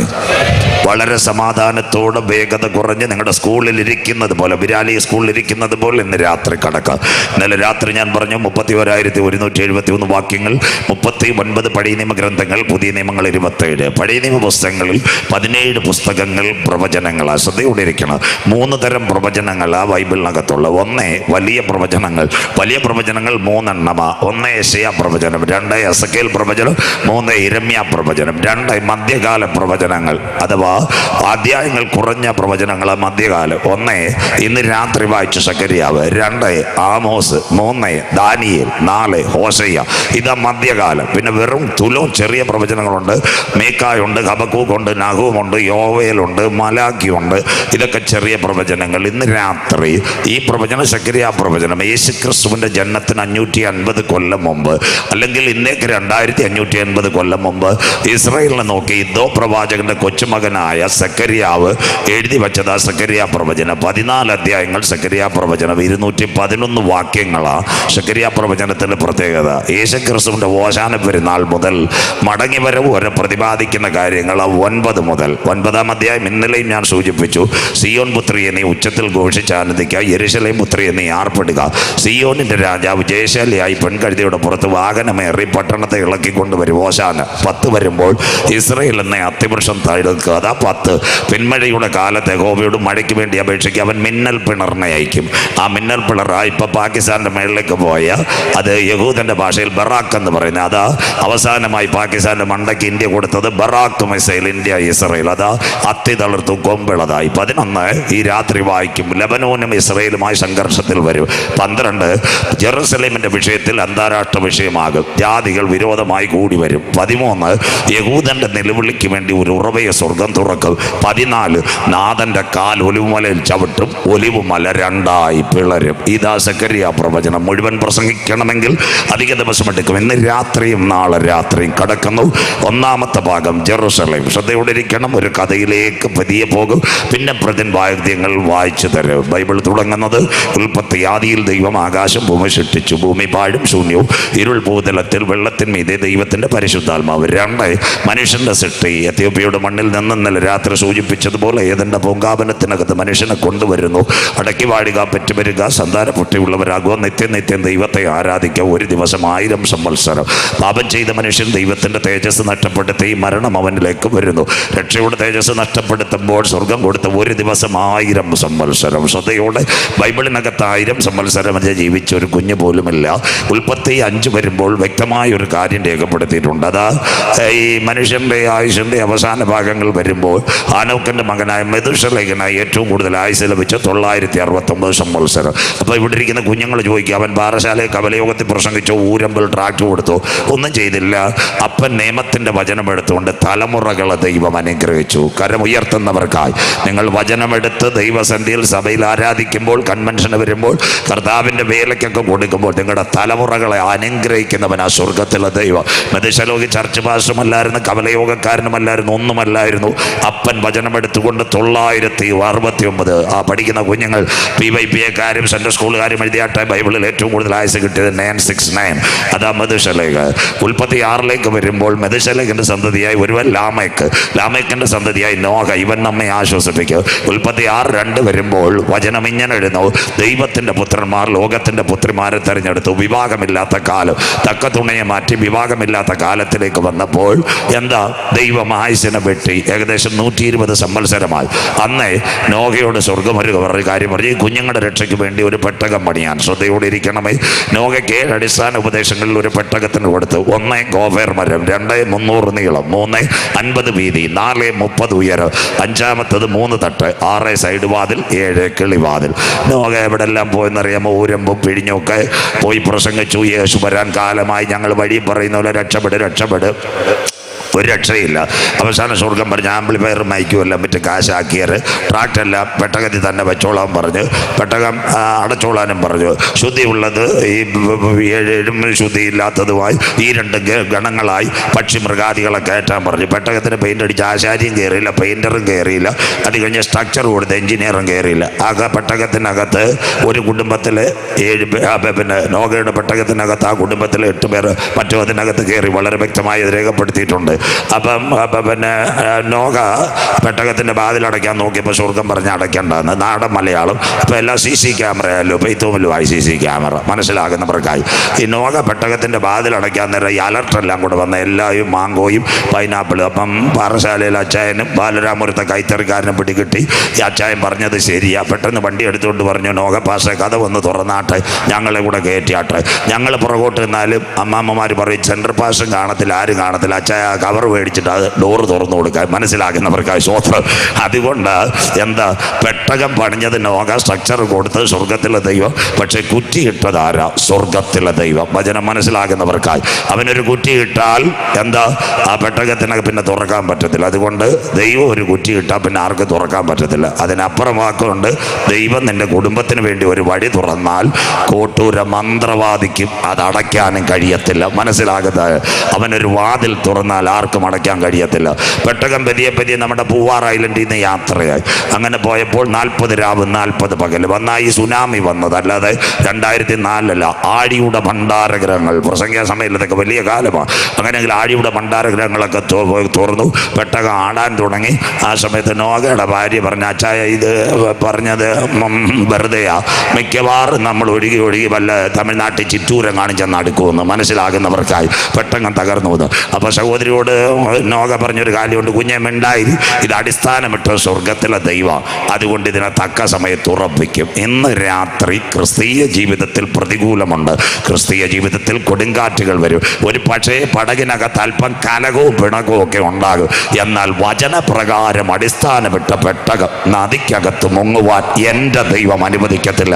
A: വളരെ സമാധാനത്തോടെ വേഗത കുറഞ്ഞ് നിങ്ങളുടെ സ്കൂളിൽ ഇരിക്കുന്നത് പോലെ, വിരാലി സ്കൂളിൽ ഇരിക്കുന്നത് പോലെ ഇന്ന് രാത്രി കടക്കാം. ഇന്നലെ രാത്രി ഞാൻ പറഞ്ഞു 31,171 വാക്യങ്ങൾ, 39 പഴയ നിയമ ഗ്രന്ഥങ്ങൾ, പുതിയ നിയമങ്ങൾ 27. പഴയ നിയമ പുസ്തകങ്ങളിൽ 17 പുസ്തകങ്ങൾ പ്രവചനങ്ങളാണ്. ശ്രദ്ധയോടെ ഇരിക്കണം. 3 തരം പ്രവചനങ്ങൾ ആ ബൈബിളിനകത്തുള്ള. ഒന്ന് വലിയ പ്രവചനങ്ങൾ. വലിയ പ്രവചനങ്ങൾ 3 എണ്ണമാ. 1 യെശയ്യാ പ്രവചനം, 2 എസെക്കിയേൽ പ്രവചനം, 3 യിരെമ്യാ പ്രവചനം, 2 മധ്യകാല പ്രവചനങ്ങൾ അഥവാ അധ്യായങ്ങൾ കുറഞ്ഞ പ്രവചനങ്ങൾ മധ്യകാലം. 1 ഇന്ന് രാത്രി വായിച്ച സക്കറിയാവ്, 2 ആമോസ്, 3 ദാനിയേൽ, 4 ഹോശയ്യ. ഇതാ മധ്യകാലം. പിന്നെ വെറും തുലോം ചെറിയ പ്രവചനങ്ങളുണ്ട്. മീഖായുണ്ട്, ഹബക്കൂക്കുണ്ട്, നഹൂമുണ്ട്, യോവേലുണ്ട്, മലാഖിയുണ്ട്. ഇതൊക്കെ ചെറിയ പ്രവചനങ്ങൾ. ഇന്ന് രാത്രി ഈ പ്രവചന സക്കറിയാ പ്രവചനം യേശു ക്രിസ്തുവിൻ്റെ ജനനത്തിന് 550 കൊല്ലം മുമ്പ്, അല്ലെങ്കിൽ ഇന്നേക്ക് 2550 കൊല്ലം മുമ്പ് ഇസ്രായേലിനെ നോക്കി ഇദ്ദോ പ്രവാചകന്റെ കൊച്ചുമകനായ സക്കറിയാവ് എഴുതി വെച്ചത് ആ സക്കറിയാ പ്രവചനം. 14 അധ്യായങ്ങൾ സക്കറിയാ പ്രവചനം, 211 വാക്യങ്ങളാണ് സക്കറിയാ പ്രവചനത്തിൻ്റെ പ്രത്യേകത. യേശു ക്രിസ്തുവിൻ്റെ ഓശാന പെരുന്നാൾ മുതൽ മടങ്ങിവരവ് വരെ പ്രതിപാദിക്കുന്ന കാര്യങ്ങൾ 9 മുതൽ 9-ാം അധ്യായം ഇന്നലെയും ഞാൻ സൂചിപ്പിച്ചു. സിയോൻ പുത്രിയെ നീ ഉച്ചത്തിൽ ഘോഷിച്ചാനന്ദിക്കുക, യെരൂശലേം പുത്രിയെ നീ ആർപ്പെടുക. സിയോനിൻ്റെ രാജാവ് ജയശാലിയായി പെൺകഴുതയുടെ പുറത്ത് വാഹനമേറി പട്ടണത്തെ ഇളക്കിക്കൊണ്ടുവരും. ഓശാന 10 വരുമ്പോൾ ഇസ്രായേൽ എന്ന അത്തിവൃക്ഷം തഴുക്കുക. അതാ 10 പിന്മഴയുടെ കാലത്ത് യഹോവയോട് മഴയ്ക്ക് വേണ്ടി അപേക്ഷിക്കുക. അവൻ മിന്നൽ പിണറിനെ അയക്കും. ആ മിന്നൽ പിണർ ഇപ്പം പാകിസ്ഥാൻ്റെ മേളിലേക്ക് പോയ അത് യഹൂദൻ്റെ ഭാഷയിൽ ബറാക്ക് എന്ന് പറയുന്നത്. അതാ അവസാനമായി പാകിസ്ഥാൻ്റെ മണ്ടയ്ക്ക് ഇന്ത്യ കൊടുത്തത് ബറാക്ക് മിസൈൽ. ഇന്ത്യ ഇസ്രായേൽ അതാ അത്തി തളിർത്തു കൊമ്പിളതായി. 11 ഈ രാത്രി വായിക്കും. ലെബനോനും ഇസ്രായേലുമായി സംഘർഷത്തിൽ വരും. 12 ജെറുസലേമിൻ്റെ വിഷയത്തിൽ അന്താരാഷ്ട്ര വിഷയമാകും. ജാതികൾ വിരോധമായി കൂടി വരും. 13 യഹൂദൻ്റെ നിലവിളിക്ക് വേണ്ടി ഒരു ഉറവയെ സ്വർഗം തുറക്കും. 14 നാഥൻ്റെ കാൽ ഒലിവുമലയിൽ ചവിട്ടും, ഒലിവുമല 2ആയി പിളരും. ഇതാ സക്കറിയാ പ്രവചനം. മുഴുവൻ പ്രസംഗിക്കണമെങ്കിൽ അധിക ദിവസമെടുക്കും. ഇന്ന് രാത്രിയും നാളെ രാത്രിയും കടക്കുന്നു. 1-ാമത്തെ ഭാഗം ജെറുസലേം. ശ്രദ്ധയോടെ ഇരിക്കണം. ഒരു കഥയിലേക്ക് പതിയെ പോകും. പിന്നെ പ്രതിവാദ്യങ്ങൾ വായിച്ചു തരും. ബൈബിൾ തുടങ്ങുന്നത് ഉൽപ്പത്തി. ആദിയിൽ ദൈവം ആകാശം ഭൂമി സൃഷ്ടിച്ചു. ഭൂമി പാഴും ശൂന്യവും ഇരുൾ ഭൂതലത്തിൽ വെള്ളത്തിന്മീതെ ദൈവത്തിൻ്റെ പരിശുദ്ധാത്മാവ്. 2 മനുഷ്യൻ്റെ സൃഷ്ടി. എത്യോപ്യയുടെ മണ്ണിൽ നിന്ന് ഇന്നലെ രാത്രി സൂചിപ്പിച്ചതുപോലെ ഏതെൻ്റെ പൂങ്കാവനത്തിനകത്ത് മനുഷ്യനെ കൊണ്ടുവരുന്നു. അടക്കി വാഴുക, പെറ്റുവരിക, സന്താന പുഷ്ടിയുള്ളവരാകുക, നിത്യം ദൈവത്തെ ആരാധിക്കുക. ഒരു ദിവസം 1000 സംവത്സരം. പാപം ചെയ്ത മനുഷ്യൻ ദൈവത്തിൻ്റെ തേജസ് നഷ്ടപ്പെടുത്തി മരണം അവനിലേക്ക് വരുന്നു. രക്ഷയുടെ തേജസ് നഷ്ടപ്പെടുത്തുമ്പോൾ സ്വർഗം കൊടുത്ത ഒരു ദിവസം 1000 സംവത്സരം. ശ്രദ്ധയോടെ ബൈബിളിനകത്ത് 1000 സംവത്സരം ജീവിച്ച ഒരു കുഞ്ഞ് പോലുമില്ല. ഉൽപ്പത്തി 5 വരുമ്പോൾ വ്യക്തമായ ഒരു കാര്യം രേഖപ്പെടുത്തിയിട്ടുണ്ട്. അതാ ഈ മനുഷ്യൻ്റെ ആയുഷിൻ്റെ അവസാന ഭാഗങ്ങൾ വരുമ്പോൾ ഹാനോക്കിൻ്റെ മകനായ മെഥൂശലഹനായി ഏറ്റവും കൂടുതൽ ആയുസ് ലഭിച്ച 969 സംവത്സരം. അപ്പോൾ ഇവിടെ ഇരിക്കുന്ന കുഞ്ഞുങ്ങൾ ചോദിക്കുക, അവൻ പാറശാലയെ കവലയോഗത്തിൽ പ്രസംഗിച്ചോ, ഊരമ്പിൽ ട്രാക്ട് കൊടുത്തോ? ഒന്നും ചെയ്തില്ല. അപ്പൻ നിയമത്തിൻ്റെ വചനമെടുത്തുകൊണ്ട് തലമുറകളെ ദൈവം അനുഗ്രഹിച്ചു. കരമുയർത്തുന്നവർക്കായി നിങ്ങൾ വചനമെടുത്ത് ദൈവസന്ധിയിൽ സഭയിൽ ആരാധിക്കുമ്പോൾ, കൺവെൻഷന് വരുമ്പോൾ, കർത്താവിൻ്റെ വേലയ്ക്കൊക്കെ കൊടുക്കുമ്പോൾ നിങ്ങളുടെ തലമുറകളെ അനുഗ്രഹിക്കുന്നവൻ ആ സ്വർഗത്തിലെ ദൈവം. Methuselah church പാസ്റ്ററുമല്ലായിരുന്നു, കവലയോഗക്കാരനുമല്ലായിരുന്നു, ഒന്നുമല്ലായിരുന്നു. അപ്പൻ വചനമെടുത്തുകൊണ്ട് 969 ആ പഠിക്കുന്ന കുഞ്ഞുങ്ങൾ PYPAക്കാരും സെൻട്രൽ സ്കൂളുകാരും എഴുതിയാട്ടെ ബൈബിളിൽ ഏറ്റവും കൂടുതൽ ആയുസ് കിട്ടിയത് 969. അതാ മെഥൂശലഹ്. ഉൽപ്പത്തി 6 വരുമ്പോൾ മെഥൂശലഹിൻ്റെ സന്തതിയായി ഒരുവൻ ലാമേക്കിൻ്റെ സന്തതിയായി നോഹ. ഇവൻ നമ്മെ ആശ്വസിപ്പിക്കും. ഉൽപ്പത്തി 6:2 വരുമ്പോൾ വചനം ഇങ്ങനെ എഴുതുന്നു, ദൈവത്തിൻ്റെ പുത്രന്മാർ ലോകത്തിൻ്റെ പുത്രിമാരെ തെരഞ്ഞെടുത്തു. വിവാഹമില്ലാത്ത കാലം, തക്ക തുണയെ മാറ്റി വിവാഹമില്ലാത്ത കാലത്തിലേക്ക് വന്നപ്പോൾ എന്താ ദൈവം ആയുസിനെ വെട്ടി ഏകദേശം 120 സംവത്സരമായി. അന്നേ നോഹയോട് സ്വർഗം ഒരു കാര്യം പറഞ്ഞു, ഈ കുഞ്ഞുങ്ങളുടെ രക്ഷയ്ക്ക് വേണ്ടി ഒരു പെട്ടകം പണിയാൻ. ശ്രദ്ധയോടെ ഇരിക്കണമേ. നോഹയ്ക്ക് 7 അടിസ്ഥാന ഉപദേശങ്ങളിൽ ഒരു പെട്ടകത്തിന് കൊടുത്തു. 1 ഗോഫേർ മരം, 2 300 നീളം, 3 50 വീതി, 4 30 ഉയരം, 5-ാമത്തത് 3 തട്ട്, 6 സൈഡ് വാതിൽ, 7 കിളിവാതിൽ. നോഹ എവിടെല്ലാം പോയെന്നറിയാമോ? ഊരമ്പും പിഴിഞ്ഞൊക്കെ പോയി പ്രസംഗിച്ചു. യേശു വരാൻ കാലമായി, ഞങ്ങൾ വഴി പറയുന്ന പോലെ രക്ഷപ്പെട്. ഒരു രക്ഷയില്ല. അവസാന സ്വർഗം പറഞ്ഞ് ആംപ്ലിഫയർ മൈക്കും എല്ലാം പറ്റി കാശാക്കിയത് ട്രാക്റ്റെല്ലാം പെട്ടകത്തിൽ തന്നെ വെച്ചോളാൻ പറഞ്ഞ്, പെട്ടകം അടച്ചോളാനും പറഞ്ഞു. ശുദ്ധിയുള്ളത് ഈ 7 ശുദ്ധിയില്ലാത്തതുമായി ഈ 2 ഗണങ്ങളായി പക്ഷി മൃഗാദികളെ കയറ്റാൻ പറഞ്ഞു. പെട്ടകത്തിന് പെയിൻ്റ് അടിച്ച് ആശാരിയും കയറിയില്ല, പെയിൻറ്ററും കയറിയില്ല, അത് കഴിഞ്ഞ് സ്ട്രക്ചർ കൊടുത്ത് എഞ്ചിനീയറും കയറിയില്ല. പെട്ടകത്തിനകത്ത് ഒരു കുടുംബത്തിൽ 7 പിന്നെ നോഹയുടെ പെട്ടകത്തിനകത്ത് ആ കുടുംബത്തിൽ 8 പേർ മറ്റോ അതിനകത്ത് കയറി. വളരെ വ്യക്തമായി അത് രേഖപ്പെടുത്തിയിട്ടുണ്ട്. അപ്പം പിന്നെ നോക പെട്ടകത്തിൻ്റെ വാതിലടയ്ക്കാൻ നോക്കിയപ്പോൾ സ്വർഗം പറഞ്ഞ് അടയ്ക്കേണ്ടെന്ന്. നാടൻ മലയാളം. ഇപ്പം എല്ലാം CC ക്യാമറയല്ലോ, പെയ്ത്തോമിലുമായി CC ക്യാമറ, മനസ്സിലാകുന്നവർക്കായി. ഈ നോക പെട്ടകത്തിൻ്റെ വാതിലടയ്ക്കാൻ നേരം ഈ അലർട്ടെല്ലാം കൂടെ വന്ന എല്ലാവരും മാങ്കോയും പൈനാപ്പിളും. അപ്പം പാറശാലയിൽ അച്ചായനും ബാലരാമപുരത്തെ കൈത്തറിക്കാരനും പിടികിട്ടി. ഈ അച്ചായൻ പറഞ്ഞത് ശരിയാ. പെട്ടെന്ന് വണ്ടി എടുത്തുകൊണ്ട് പറഞ്ഞു, നോക പാഷ കഥ വന്ന് തുറന്നാട്ടെ, ഞങ്ങളെ കൂടെ കയറ്റിയാട്ടെ. ഞങ്ങൾ പുറകോട്ട് നിന്നാലും അമ്മാമ്മമാർ പറയും സെൻട്രൽ പാഷൻ കാണത്തില്ല, ആരും കാണത്തില്ല. അച്ചായ കവർ മേടിച്ചിട്ട് അത് ഡോറ് തുറന്നു കൊടുക്കാൻ, മനസ്സിലാക്കുന്നവർക്കായി സ്വത്രം. അതുകൊണ്ട് എന്താ, പെട്ടകം പണിഞ്ഞത് നോക, സ്ട്രക്ചർ കൊടുത്ത് സ്വർഗത്തിലെ ദൈവം. പക്ഷെ കുറ്റിയിട്ടതാരാ? സ്വർഗത്തിലെ ദൈവം. വചനം മനസ്സിലാകുന്നവർക്കായി. അവനൊരു കുറ്റിയിട്ടാൽ എന്താ, ആ പെട്ടകത്തിനൊക്കെ പിന്നെ തുറക്കാൻ പറ്റത്തില്ല. അതുകൊണ്ട് ദൈവം ഒരു കുറ്റിയിട്ടാൽ പിന്നെ ആർക്കും തുറക്കാൻ പറ്റത്തില്ല. അതിനപ്പുറം വാക്കുകൊണ്ട്, ദൈവം നിന്റെ കുടുംബത്തിന് വേണ്ടി ഒരു വഴി തുറന്നാൽ കോട്ടൂര മന്ത്രവാദിക്കും അത് അടയ്ക്കാനും കഴിയത്തില്ല. മനസ്സിലാകുന്നത്, അവനൊരു വാതിൽ തുറന്നാൽ ആർക്കും അടയ്ക്കാൻ കഴിയത്തില്ല. പെട്ടകം പതിയെ പതിയെ നമ്മുടെ പൂവാർ ഐലൻഡിൽ നിന്ന് യാത്രയായി. അങ്ങനെ പോയപ്പോൾ 40 രാവ് 40 പകൽ വന്ന ഈ സുനാമി വന്നത്. അല്ലാതെ 2004 ആഴിയുടെ ഭണ്ഡാരഗ്രഹങ്ങൾ, പ്രസംഗ സമയത്ത് ഇതൊക്കെ വലിയ കാലമാണ്. അങ്ങനെയെങ്കിൽ ആഴിയുടെ ഭണ്ഡാരഗ്രഹങ്ങളൊക്കെ തുറന്നു, പെട്ടകം ആടാൻ തുടങ്ങി. ആ സമയത്ത് നോഗയുടെ ഭാര്യ പറഞ്ഞ, അച്ചായ ഇത് പറഞ്ഞത് വെറുതെയാ, മിക്കവാറും നമ്മൾ ഒഴുകി വല്ല തമിഴ്നാട്ടിൽ ചിറ്റൂരം കാണിച്ചെന്ന് അടുക്കുമെന്ന്. മനസ്സിലാകുന്നവർക്കായി. പെട്ടകം തകർന്നു വന്നു. അപ്പോൾ സഹോദരിയോട് നോഗ പറഞ്ഞൊരു കാര്യമുണ്ട്, കുഞ്ഞെ മിണ്ടായി, ഇത് അടിസ്ഥാനമിട്ട് സ്വർഗത്തിലെ ദൈവം, അതുകൊണ്ട് ഇതിനെ തക്ക സമയത്ത് ഉറപ്പിക്കും. ഇന്ന് രാത്രി ക്രിസ്തീയ ജീവിതത്തിൽ പ്രതികൂലമുണ്ട്. ക്രിസ്തീയ ജീവിതത്തിൽ കൊടുങ്കാറ്റുകൾ വരും. ഒരു പക്ഷേ പടകിനകത്ത് അല്പം കലകവും പിണകവും ഒക്കെ ഉണ്ടാകും. എന്നാൽ വചനപ്രകാരം അടിസ്ഥാനമിട്ട പെട്ടകം നദിക്കകത്ത് മുങ്ങുവാൻ എൻ്റെ ദൈവം അനുവദിക്കത്തില്ല.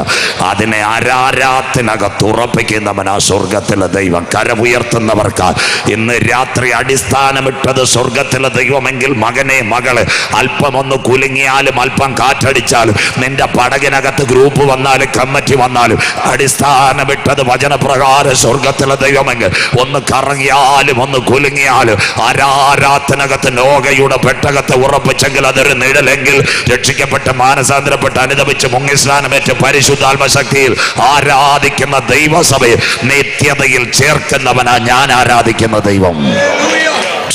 A: അതിനെ ആരാരത്തിനകത്ത് ഉറപ്പിക്കുന്നവനാ സ്വർഗത്തിലെ ദൈവം. കരമുയർത്തുന്നവർക്ക് ഇന്ന് രാത്രി അടിസ്ഥാനമിട്ടത് സ്വർഗത്തിലെ ദൈവമെങ്കിൽ, മകനെ മകളെ, അല്പമൊന്ന് കുലുങ്ങിയാലും അല്പം കാറ്റടിച്ചാലും, നിന്റെ പടകിനകത്ത് ഗ്രൂപ്പ് വന്നാലും കമ്മിറ്റി വന്നാലും, അടിസ്ഥാനമിട്ടത് വചനപ്രകാരം സ്വർഗത്തിലെ ദൈവമെങ്കിൽ, ഒന്ന് കറങ്ങിയാലും ഒന്ന് കുലുങ്ങിയാലും, ആരാരത്തിനകത്ത് നോഗയുടെ പെട്ടകത്തെ ഉറപ്പിച്ചെങ്കിൽ അതൊരു നിഴലെങ്കിൽ, രക്ഷിക്കപ്പെട്ട് മാനസാന്തരപ്പെട്ട് അനുദപിച്ച് മുങ്ങിസ്നാനമേറ്റ് പരിശുദ്ധാത്മ ശക്തിയിൽ ആരാധിക്കുന്ന ദൈവസഭയെ നിത്യതയിൽ ചേർക്കുന്നവനാ ഞാൻ ആരാധിക്കുന്ന ദൈവം.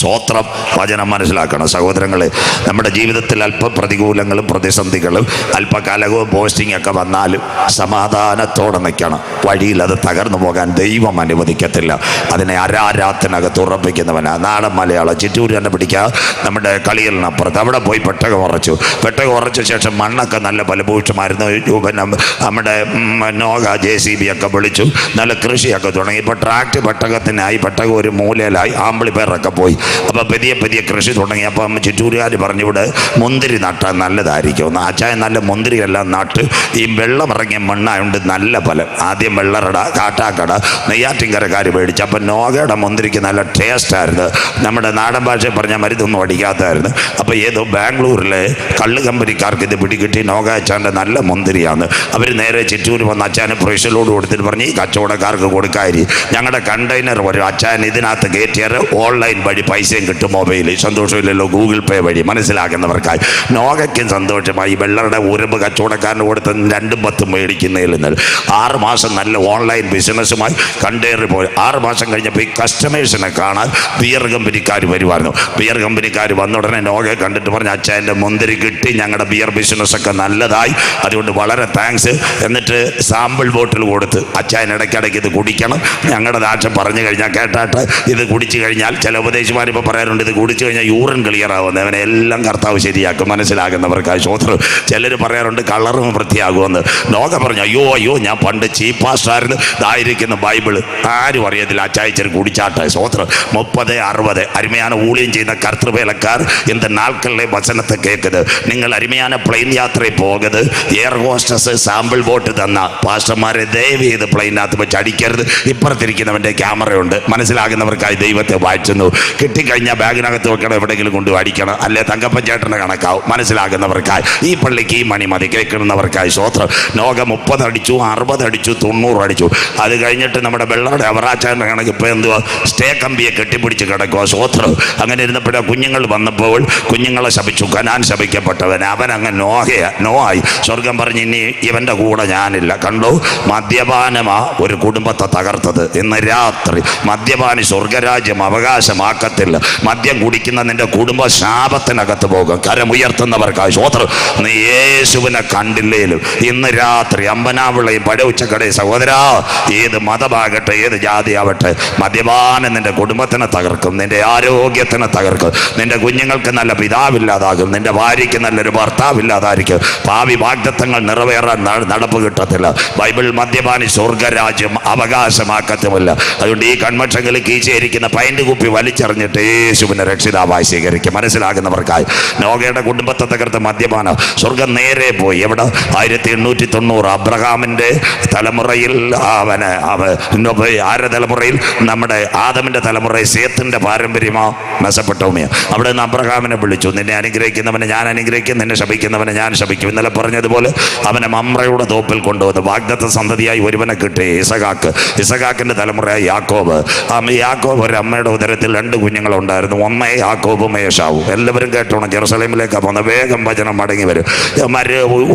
A: സ്തോത്രം. വചനം മനസ്സിലാക്കണം സഹോദരങ്ങളെ. നമ്മുടെ ജീവിതത്തിൽ അല്പ പ്രതികൂലങ്ങളും പ്രതിസന്ധികളും അല്പകാലവും പോസ്റ്റിംഗ് ഒക്കെ വന്നാലും സമാധാനത്തോടെ നിൽക്കണം. വഴിയിൽ അത് തകർന്നു പോകാൻ ദൈവം അനുവദിക്കത്തില്ല. അതിനെ ആരാരത്തിനകത്ത് ഉറപ്പിക്കുന്നവനാ. നാടൻ മലയാളം ചിറ്റൂർ തന്നെ പിടിക്കുക, നമ്മുടെ കളിയലിനപ്പുറത്ത് അവിടെ പോയി പെട്ടകം ഉറച്ചു. പെട്ടകം ഉറച്ച ശേഷം മണ്ണൊക്കെ നല്ല ഫലഭൂഷ്ടമായിരുന്നു. നമ്മുടെ നോഗ JCB ഒക്കെ വിളിച്ചു, നല്ല കൃഷിയൊക്കെ തുടങ്ങി. ഇപ്പോൾ ട്രാക്ട് പെട്ടകത്തിനായി, പെട്ടകം ഒരു മൂലയിലായി, ആമ്പിളിപ്പേറൊക്കെ പോയി. അപ്പം പതിയെ കൃഷി തുടങ്ങി. അപ്പം ചിറ്റൂരുകാർ പറഞ്ഞു, ഇവിടെ മുന്തിരി നട്ടാൽ നല്ലതായിരിക്കും. അച്ചായ നല്ല മുന്തിരിയെല്ലാം നട്ട് ഈ വെള്ളം ഇറങ്ങിയ മണ്ണായതുകൊണ്ട് നല്ല ഫലം. ആദ്യം വെള്ളറട, കാട്ടാക്കട, നെയ്യാറ്റിൻകരക്കാർ മേടിച്ചു. അപ്പം നോഗയുടെ മുന്തിരിക്ക് നല്ല ടേസ്റ്റായിരുന്നു. നമ്മുടെ നാടൻ ഭാഷയിൽ പറഞ്ഞാൽ മരുന്നൊന്നും അടിക്കാത്തായിരുന്നു. അപ്പോൾ ഏതോ ബാംഗ്ലൂരിലെ കള്ള് കമ്പനിക്കാർക്ക് ഇത് പിടികിട്ടി, നോഗ അച്ചാൻ്റെ നല്ല മുന്തിരിയാണ്. അവർ നേരെ ചിറ്റൂർ വന്ന് അച്ചാന് പ്രൊഫഷലോട് കൊടുത്തിട്ട് പറഞ്ഞ്, ഈ കച്ചവടക്കാർക്ക് കൊടുക്കാരി, ഞങ്ങളുടെ കണ്ടെയ്നർ വരും, അച്ചാൻ ഇതിനകത്ത് കയറ്റിയാൽ ഓൺലൈൻ വഴി പൈസയും കിട്ടും. മൊബൈലിൽ സന്തോഷമില്ലല്ലോ, ഗൂഗിൾ പേ വഴി. മനസ്സിലാക്കുന്നവർക്കായി. നോഗയ്ക്കും സന്തോഷമായി. വെള്ളരുടെ ഉരമ്പ് കച്ചവടക്കാരന് കൊടുത്ത് 2-10 മേടിക്കുന്നതിൽ നിന്ന് 6 മാസം നല്ല ഓൺലൈൻ ബിസിനസ്സുമായി കണ്ടെയ്നർ പോയി. 6 മാസം കഴിഞ്ഞപ്പോൾ ഈ കസ്റ്റമേഴ്സിനെ കാണാൻ ബിയർ കമ്പനിക്കാർ വരുമായിരുന്നു. ബിയർ കമ്പനിക്കാർ വന്ന ഉടനെ നോഗയെ കണ്ടിട്ട് പറഞ്ഞു, അച്ഛൻ്റെ മുന്തിരി കിട്ടി, ഞങ്ങളുടെ ബിയർ ബിസിനസ്സൊക്കെ നല്ലതായി, അതുകൊണ്ട് വളരെ താങ്ക്സ്. എന്നിട്ട് സാമ്പിൾ ബോട്ടിൽ കൊടുത്ത്, അച്ഛൻ ഇടയ്ക്കിടയ്ക്ക് ഇത് കുടിക്കണം, ഞങ്ങളുടെ നാട്ടിൽ പറഞ്ഞു കഴിഞ്ഞാൽ കേട്ടാട്ട് ഇത് കുടിച്ചു കഴിഞ്ഞാൽ, ചില ഉപദേശിമാർ ഇപ്പോൾ പറയാറുണ്ട്, ഇത് കുടിച്ചു കഴിഞ്ഞാൽ യൂറിൻ ക്ലിയർ ആവുന്നത്, അവനെ എല്ലാം കർത്താവ് ശരിയാക്കും. മനസ്സിലാകുന്നവർക്കായി സ്വത്രം. ചിലർ പറയാറുണ്ട് കളറും വൃത്തിയാകുമെന്ന്. നോഗ പറഞ്ഞു, അയ്യോ ഞാൻ പണ്ട് ചീഫ് പാസ്റ്ററായിരുന്നു, ഇതായിരിക്കുന്ന ബൈബിള് ആരും അറിയത്തില്ല, അച്ചായച്ചർ കുടിച്ചാട്ടെ. സ്വത്രം. 30-60 അരുമயான ஊழியம் ചെയ്യുന്ന കർത്തൃവേലക്കാർ இந்த நாட்களிலே வசனத்தை கேட்குது. നിങ്ങൾ അരുമயான പ്ലെയിൻ യാത്രയിൽ പോകരുത്. എയർ ഹോസ്റ്റസ് സാമ്പിൾ ബോട്ട് തന്ന പാസ്റ്റർമാരെ ദയവ് ചെയ്ത് പ്ലെയിനകത്ത് വെച്ച് അടിക്കരുത്. ഇപ്പുറത്തിരിക്കുന്നവൻ്റെ ക്യാമറയുണ്ട്. മനസ്സിലാകുന്നവർക്കായി ദൈവത്തെ വായിച്ചുന്നു. കിട്ടിക്കഴിഞ്ഞാൽ ബാഗിനകത്ത് വെക്കണം, എവിടെയെങ്കിലും കൊണ്ട് അടിക്കണം, അല്ലെ തങ്കപ്പൻ ചേട്ടൻ്റെ കണക്കാവും. മനസ്സിലാകുന്നവർക്കായി. ഈ പള്ളിക്ക് ഈ മണി മതി കേൾക്കുന്നവർക്കായി. സ്വത്രം. നോഗ 30 അടിച്ചു, 60 അടിച്ചു, 90 അടിച്ചു. അത് കഴിഞ്ഞിട്ട് നമ്മുടെ വെള്ളയുടെ അവറാച്ചാൻ്റെ കണക്ക് ഇപ്പോൾ എന്തുവാ, സ്റ്റേ കമ്പിയെ കെട്ടിപ്പിടിച്ച് കിടക്കുക. സ്വത്രം. അങ്ങനെ ഇരുന്നപ്പോഴേ കുഞ്ഞുങ്ങൾ വന്നപ്പോൾ കുഞ്ഞുങ്ങളെ ശപിച്ചു. കനാൻ ശപിക്കപ്പെട്ടവൻ, അവൻ അങ്ങ് നോയായി. സ്വർഗം പറഞ്ഞ്, ഇനി ഇവൻ്റെ കൂടെ ഞാനില്ല. കണ്ടു, മദ്യപാനമാ ഒരു കുടുംബത്തെ തകർത്തത്. ഇന്ന് രാത്രി മദ്യപാനി സ്വർഗരാജ്യം അവകാശമാക്കത്തില്ല. പോകത്തില്ല. മദ്യം കുടിക്കുന്ന നിന്റെ കുടുംബ ശാപത്തിനകത്ത് പോകും. കരമുയർത്തുന്നവർക്കായി സ്വോത്രം. നീ യേശുവിനെ കണ്ടില്ലേലും ഇന്ന് രാത്രി അമ്പനാവിളയും പഴവുച്ചക്കടയും സഹോദരാ, ഏത് മതമാകട്ടെ ഏത് ജാതി ആവട്ടെ, മദ്യപാനം നിന്റെ കുടുംബത്തിനെ തകർക്കും, നിന്റെ ആരോഗ്യത്തിനെ തകർക്കും, നിന്റെ കുഞ്ഞുങ്ങൾക്ക് നല്ല പിതാവില്ലാതാകും, നിന്റെ ഭാര്യയ്ക്ക് നല്ലൊരു ഭർത്താവില്ലാതായിരിക്കും, ഭാവി വാഗ്ദത്തങ്ങൾ നിറവേറാൻ നടപ്പ് കിട്ടത്തില്ല. ബൈബിൾ മദ്യപാനി സ്വർഗരാജ്യം അവകാശമാക്കത്തുമില്ല. അതുകൊണ്ട് ഈ കൺവെൻഷനിൽ കീശേരിക്കുന്ന പൈൻ്റ് കുപ്പി വലിച്ചെറിഞ്ഞിട്ട് യേശുവിനെ രക്ഷിതാവായി സ്വീകരിക്കും. മനസ്സിലാകുന്നവർക്കായി നോഹയുടെ കുടുംബത്തെ തകർത്ത് മദ്യപാനം സ്വർഗം നേരെ പോയി. എവിടെ? 1890 അബ്രഹാമിൻ്റെ തലമുറയിൽ ആരുടെ തലമുറയിൽ? നമ്മുടെ ആദമിൻ്റെ തലമുറയിൽ സേത്തിൻ്റെ പാരമ്പര്യമോ മെസൊപ്പൊട്ടേമിയ. അവിടെ നിന്ന് അബ്രഹാമിനെ വിളിച്ചു, നിന്നെ അനുഗ്രഹിക്കുന്നവനെ ഞാൻ അനുഗ്രഹിക്കും, നിന്നെ ശപിക്കുന്നവനെ ഞാൻ ശപിക്കും. ഇന്നലെ പറഞ്ഞതുപോലെ അവനെ മമ്രയുടെ തോപ്പിൽ കൊണ്ടുവന്ന് വാഗ്ദത്ത സന്തതിയായി ഒരുവനെ കിട്ടി, ഇസഹാക്കിൻ്റെ തലമുറയായി യാക്കോബ്. യാക്കോബ് ഒരു അമ്മയുടെ ഉദരത്തിൽ 2 കുഞ്ഞുങ്ങളുണ്ടായിരുന്നു, ഒന്നേ യാക്കോബും ഏശാവും. എല്ലാവരും കേട്ടോണം, ജെറുസലേമിലേക്കാണ് പോകുന്നത്, വേഗം വചനം മടങ്ങി വരും.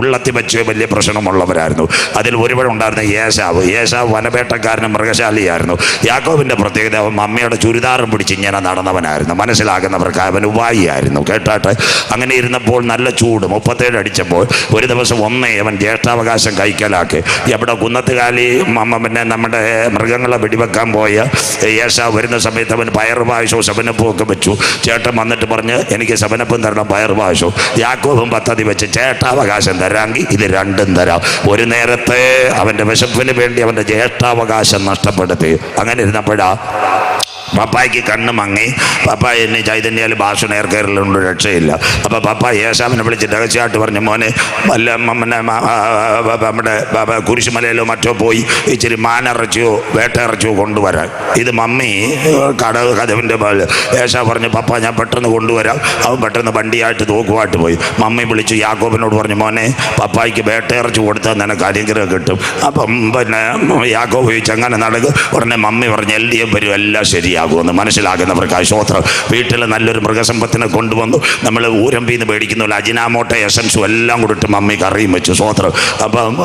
A: ഉള്ളത്തി വെച്ച് വലിയ പ്രശ്നമുള്ളവരായിരുന്നു. അതിൽ ഒരുവനുണ്ടായിരുന്ന ഏശാവ് വനവേട്ടക്കാരനും മൃഗശാലിയായിരുന്നു. യാക്കോബിൻ്റെ പ്രത്യേകത, അവൻ അമ്മയുടെ ചുരിദാറും പിടിച്ച് ഇങ്ങനെ നടന്നവനായിരുന്നു. മനസ്സിലാകുന്നവർക്ക് അവൻ ഉപായിയായിരുന്നു. കേട്ടാട്ടെ. അങ്ങനെ ഇരുന്നപ്പോൾ നല്ല ചൂട് 37 അടിച്ചപ്പോൾ ഒരു ദിവസം അവൻ ജ്യേഷ്ഠാവകാശം കൈക്കലാക്കി. എവിടെ? കുന്നത്തുകാലി പിന്നെ നമ്മുടെ മൃഗങ്ങളെ വെടിവെക്കാൻ പോയ ഏശാവ് വരുന്ന സമയത്ത് അവൻ പയറുപായസവും ശബനപ്പും ഒക്കെ വെച്ചു. ചേട്ടൻ വന്നിട്ട് പറഞ്ഞ്, എനിക്ക് ശബനപ്പും തരണം, പയറുപായസവും. യാക്കോബും പദ്ധതി വെച്ച്, ചേഷ്ടാവകാശം തരാമെങ്കിൽ ഇത് 2ഉം തരാം. ഒരു നേരത്തെ അവൻ്റെ വിശപ്പിന് വേണ്ടി അവൻ്റെ ജ്യേഷ്ഠാവകാശം നഷ്ടപ്പെടുത്തി. അങ്ങനെ ഇരുന്നപ്പോഴാ പപ്പായ്ക്ക് കണ്ണ് മങ്ങി. പപ്പ എന്നെ ചൈതന്യാൽ ഭാഷ നേർക്കയറിലുണ്ട്, രക്ഷയില്ല. അപ്പോൾ പപ്പ ഏശാവിനെ വിളിച്ച് രഹസ്യമായിട്ട് പറഞ്ഞു, മോനെ വല്ല നമ്മുടെ കുരിശുമലയിലോ മറ്റോ പോയി ഇച്ചിരി മാനിറച്ചിയോ വേട്ടയിറച്ചിയോ കൊണ്ടുവരാൻ. ഇത് മമ്മി കഥവിൻ്റെ ഏശാവ് പറഞ്ഞു, പപ്പ ഞാൻ പെട്ടെന്ന് കൊണ്ടുവരാം. അവൻ പെട്ടെന്ന് വണ്ടിയായിട്ട് തോക്കുമായിട്ട് പോയി. മമ്മി വിളിച്ചു യാക്കോബിനോട് പറഞ്ഞു, മോനെ പപ്പായ്ക്ക് വേട്ടയിറച്ചി കൊടുത്താൽ നിനക്ക് അനുഗ്രഹം കിട്ടും. അപ്പം പിന്നെ യാക്കോബ് ചോദിച്ചു, അങ്ങനെ നടക്കും. ഉടനെ മമ്മി പറഞ്ഞു, LDF വരും, എല്ലാം ശരിയാകുമെന്ന്. മനസ്സിലാകുന്നവർക്കായി സ്വോത്രം. വീട്ടിൽ നല്ലൊരു മൃഗസമ്പത്തിനെ കൊണ്ടുവന്നു. നമ്മൾ ഊരമ്പീന്ന് മേടിക്കുന്ന അജിനാമോട്ട എസൻസും എല്ലാം കൂടിട്ട് മമ്മി കറിയും വെച്ചു. സ്വോത്രം. അപ്പം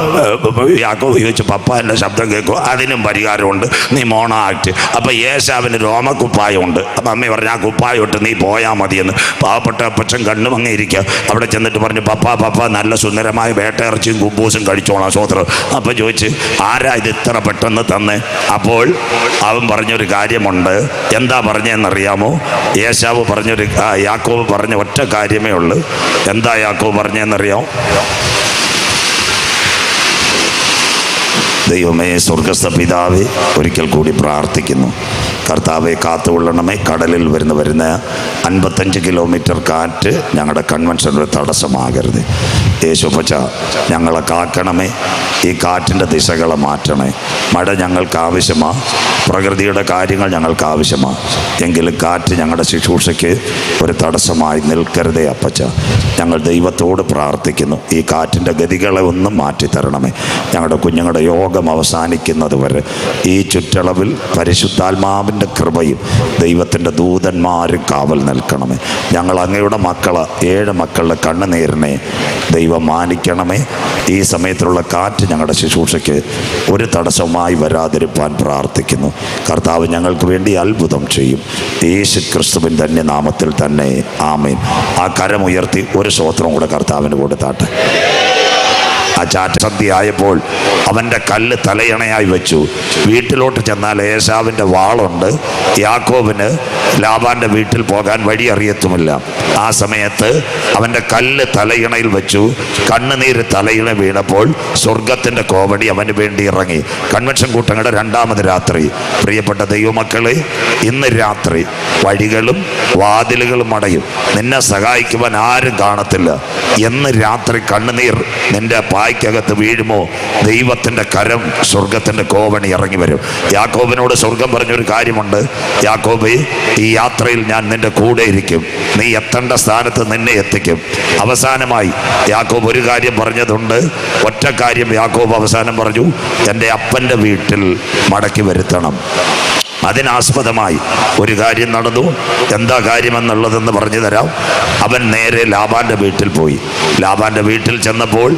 A: യാക്കോബ് ചോദിച്ചു, പപ്പ എൻ്റെ ശബ്ദം കേൾക്കും, അതിനും പരിഹാരമുണ്ട്, നീ മോണോ ആക്ട്. അപ്പം ഏശാവിന് രോമക്കുപ്പായമുണ്ട്. അപ്പം അമ്മ പറഞ്ഞു, ആ കുപ്പായം ഇട്ട് നീ പോയാൽ മതിയെന്ന്. പാവപ്പെട്ട അപ്പച്ചൻ കണ്ണു മങ്ങിയിരിക്കുക. അവിടെ ചെന്നിട്ട് പറഞ്ഞു, പപ്പ നല്ല സുന്ദരമായ വേട്ടയിറച്ചിയും കുബൂസും കഴിച്ചോളാം. സ്വോത്രം. അപ്പം ചോദിച്ച്, ആരാ ഇത് ഇത്ര പെട്ടെന്ന് തന്നെ? അപ്പോൾ അവൻ പറഞ്ഞൊരു കാര്യമുണ്ട്. എന്താ പറഞ്ഞതെന്നറിയാമോ? യാക്കോബ് പറഞ്ഞ ഒറ്റ കാര്യമേ ഉള്ളൂ. എന്താ യാക്കോബ് പറഞ്ഞതെന്നറിയാമോ? ദൈവമേ, സ്വർഗസ്ഥ പിതാവേ, ഒരിക്കൽ കൂടി പ്രാർത്ഥിക്കുന്നു. കർത്താവെ, കാത്തുകൊള്ളണമേ. കടലിൽ വരുന്ന 55 കിലോമീറ്റർ കാറ്റ് ഞങ്ങളുടെ കൺവെൻഷനൊരു തടസ്സമാകരുത്. യേശുപ്പച്ച, ഞങ്ങളെ കാക്കണമേ. ഈ കാറ്റിൻ്റെ ദിശകളെ മാറ്റണേ. മഴ ഞങ്ങൾക്ക് ആവശ്യമാണ്, പ്രകൃതിയുടെ കാര്യങ്ങൾ ഞങ്ങൾക്ക് ആവശ്യമാണ്. എങ്കിലും കാറ്റ് ഞങ്ങളുടെ ശുശ്രൂഷയ്ക്ക് ഒരു തടസ്സമായി നിൽക്കരുതേ അപ്പച്ച. ഞങ്ങൾ ദൈവത്തോട് പ്രാർത്ഥിക്കുന്നു, ഈ കാറ്റിൻ്റെ ഗതികളെ ഒന്നും മാറ്റിത്തരണമേ. ഞങ്ങളുടെ കുഞ്ഞുങ്ങളുടെ യോഗം അവസാനിക്കുന്നത് വരെ ഈ ചുറ്റളവിൽ പരിശുദ്ധാത്മാവിൻ്റെ കൃപയും ദൈവത്തിൻ്റെ ദൂതന്മാരും കാവൽ നിൽക്കണമേ. ഞങ്ങൾ അങ്ങയുടെ 7 മക്കളുടെ കണ്ണുനീരിനെ ദൈവം മാനിക്കണമേ. ഈ സമയത്തുള്ള കാറ്റ് ഞങ്ങളുടെ ശുശ്രൂഷയ്ക്ക് ഒരു തടസ്സമായി വരാതിരിപ്പാൻ പ്രാർത്ഥിക്കുന്നു. കർത്താവ് ഞങ്ങൾക്ക് വേണ്ടി അത്ഭുതം ചെയ്യും. യേശു ക്രിസ്തുവിൻ ധന്യനാമത്തിൽ തന്നെ ആമേൻ. ആ കരമുയർത്തി ഒരു സ്തോത്രം കൂടെ കർത്താവിന് കൊടുത്താട്ടെ. ആ ചാറ്റസന്ധ്യ ആയപ്പോൾ അവൻ്റെ കല്ല് തലയണയായി വെച്ചു. വീട്ടിലോട്ട് ചെന്നാൽ ഏശാവിൻ്റെ വാളുണ്ട്. യാക്കോബിന് ലാബാൻ്റെ വീട്ടിൽ പോകാൻ വഴി അറിയത്തുമില്ല. ആ സമയത്ത് അവൻ്റെ കല്ല് തലയിണയിൽ വെച്ചു. കണ്ണുനീര് തലയിണ വീണപ്പോൾ സ്വർഗത്തിൻ്റെ കോവടി അവന് വേണ്ടി ഇറങ്ങി. കൺവെൻഷൻ കൂട്ടങ്ങളുടെ 2ാമത് രാത്രി. പ്രിയപ്പെട്ട ദൈവമക്കളെ, ഇന്ന് രാത്രി വഴികളും വാതിലുകളും അടയും. നിന്നെ സഹായിക്കുവാൻ ആരും കാണത്തില്ല. എന്ന് രാത്രി കണ്ണുനീർ നിന്റെ പായ്ക്കകത്ത് വീഴുമോ, ദൈവത്തിൻ്റെ കരം, സ്വർഗത്തിൻ്റെ കോവണി ഇറങ്ങി വരും. യാക്കോബിനോട് സ്വർഗം പറഞ്ഞൊരു കാര്യമുണ്ട്, യാക്കോബേ, ഈ യാത്രയിൽ ഞാൻ നിന്റെ കൂടെ ഇരിക്കും, നീ എത്തേണ്ട സ്ഥാനത്ത് നിന്നെ എത്തിക്കും. അവസാനമായി യാക്കോബ് ഒരു കാര്യം പറഞ്ഞതുണ്ട്. ഒറ്റ കാര്യം യാക്കോബ് അവസാനം പറഞ്ഞു, എൻ്റെ അപ്പൻ്റെ വീട്ടിൽ മടക്കി വരുത്തണം. അതിനാസ്പദമായി ഒരു കാര്യം നടന്നു. എന്താ കാര്യമെന്നുള്ളതെന്ന് പറഞ്ഞു തരാം. അവൻ നേരെ ലാബാന്റെ വീട്ടിൽ പോയി. ലാബാന്റെ വീട്ടിൽ ചെന്നപ്പോൾ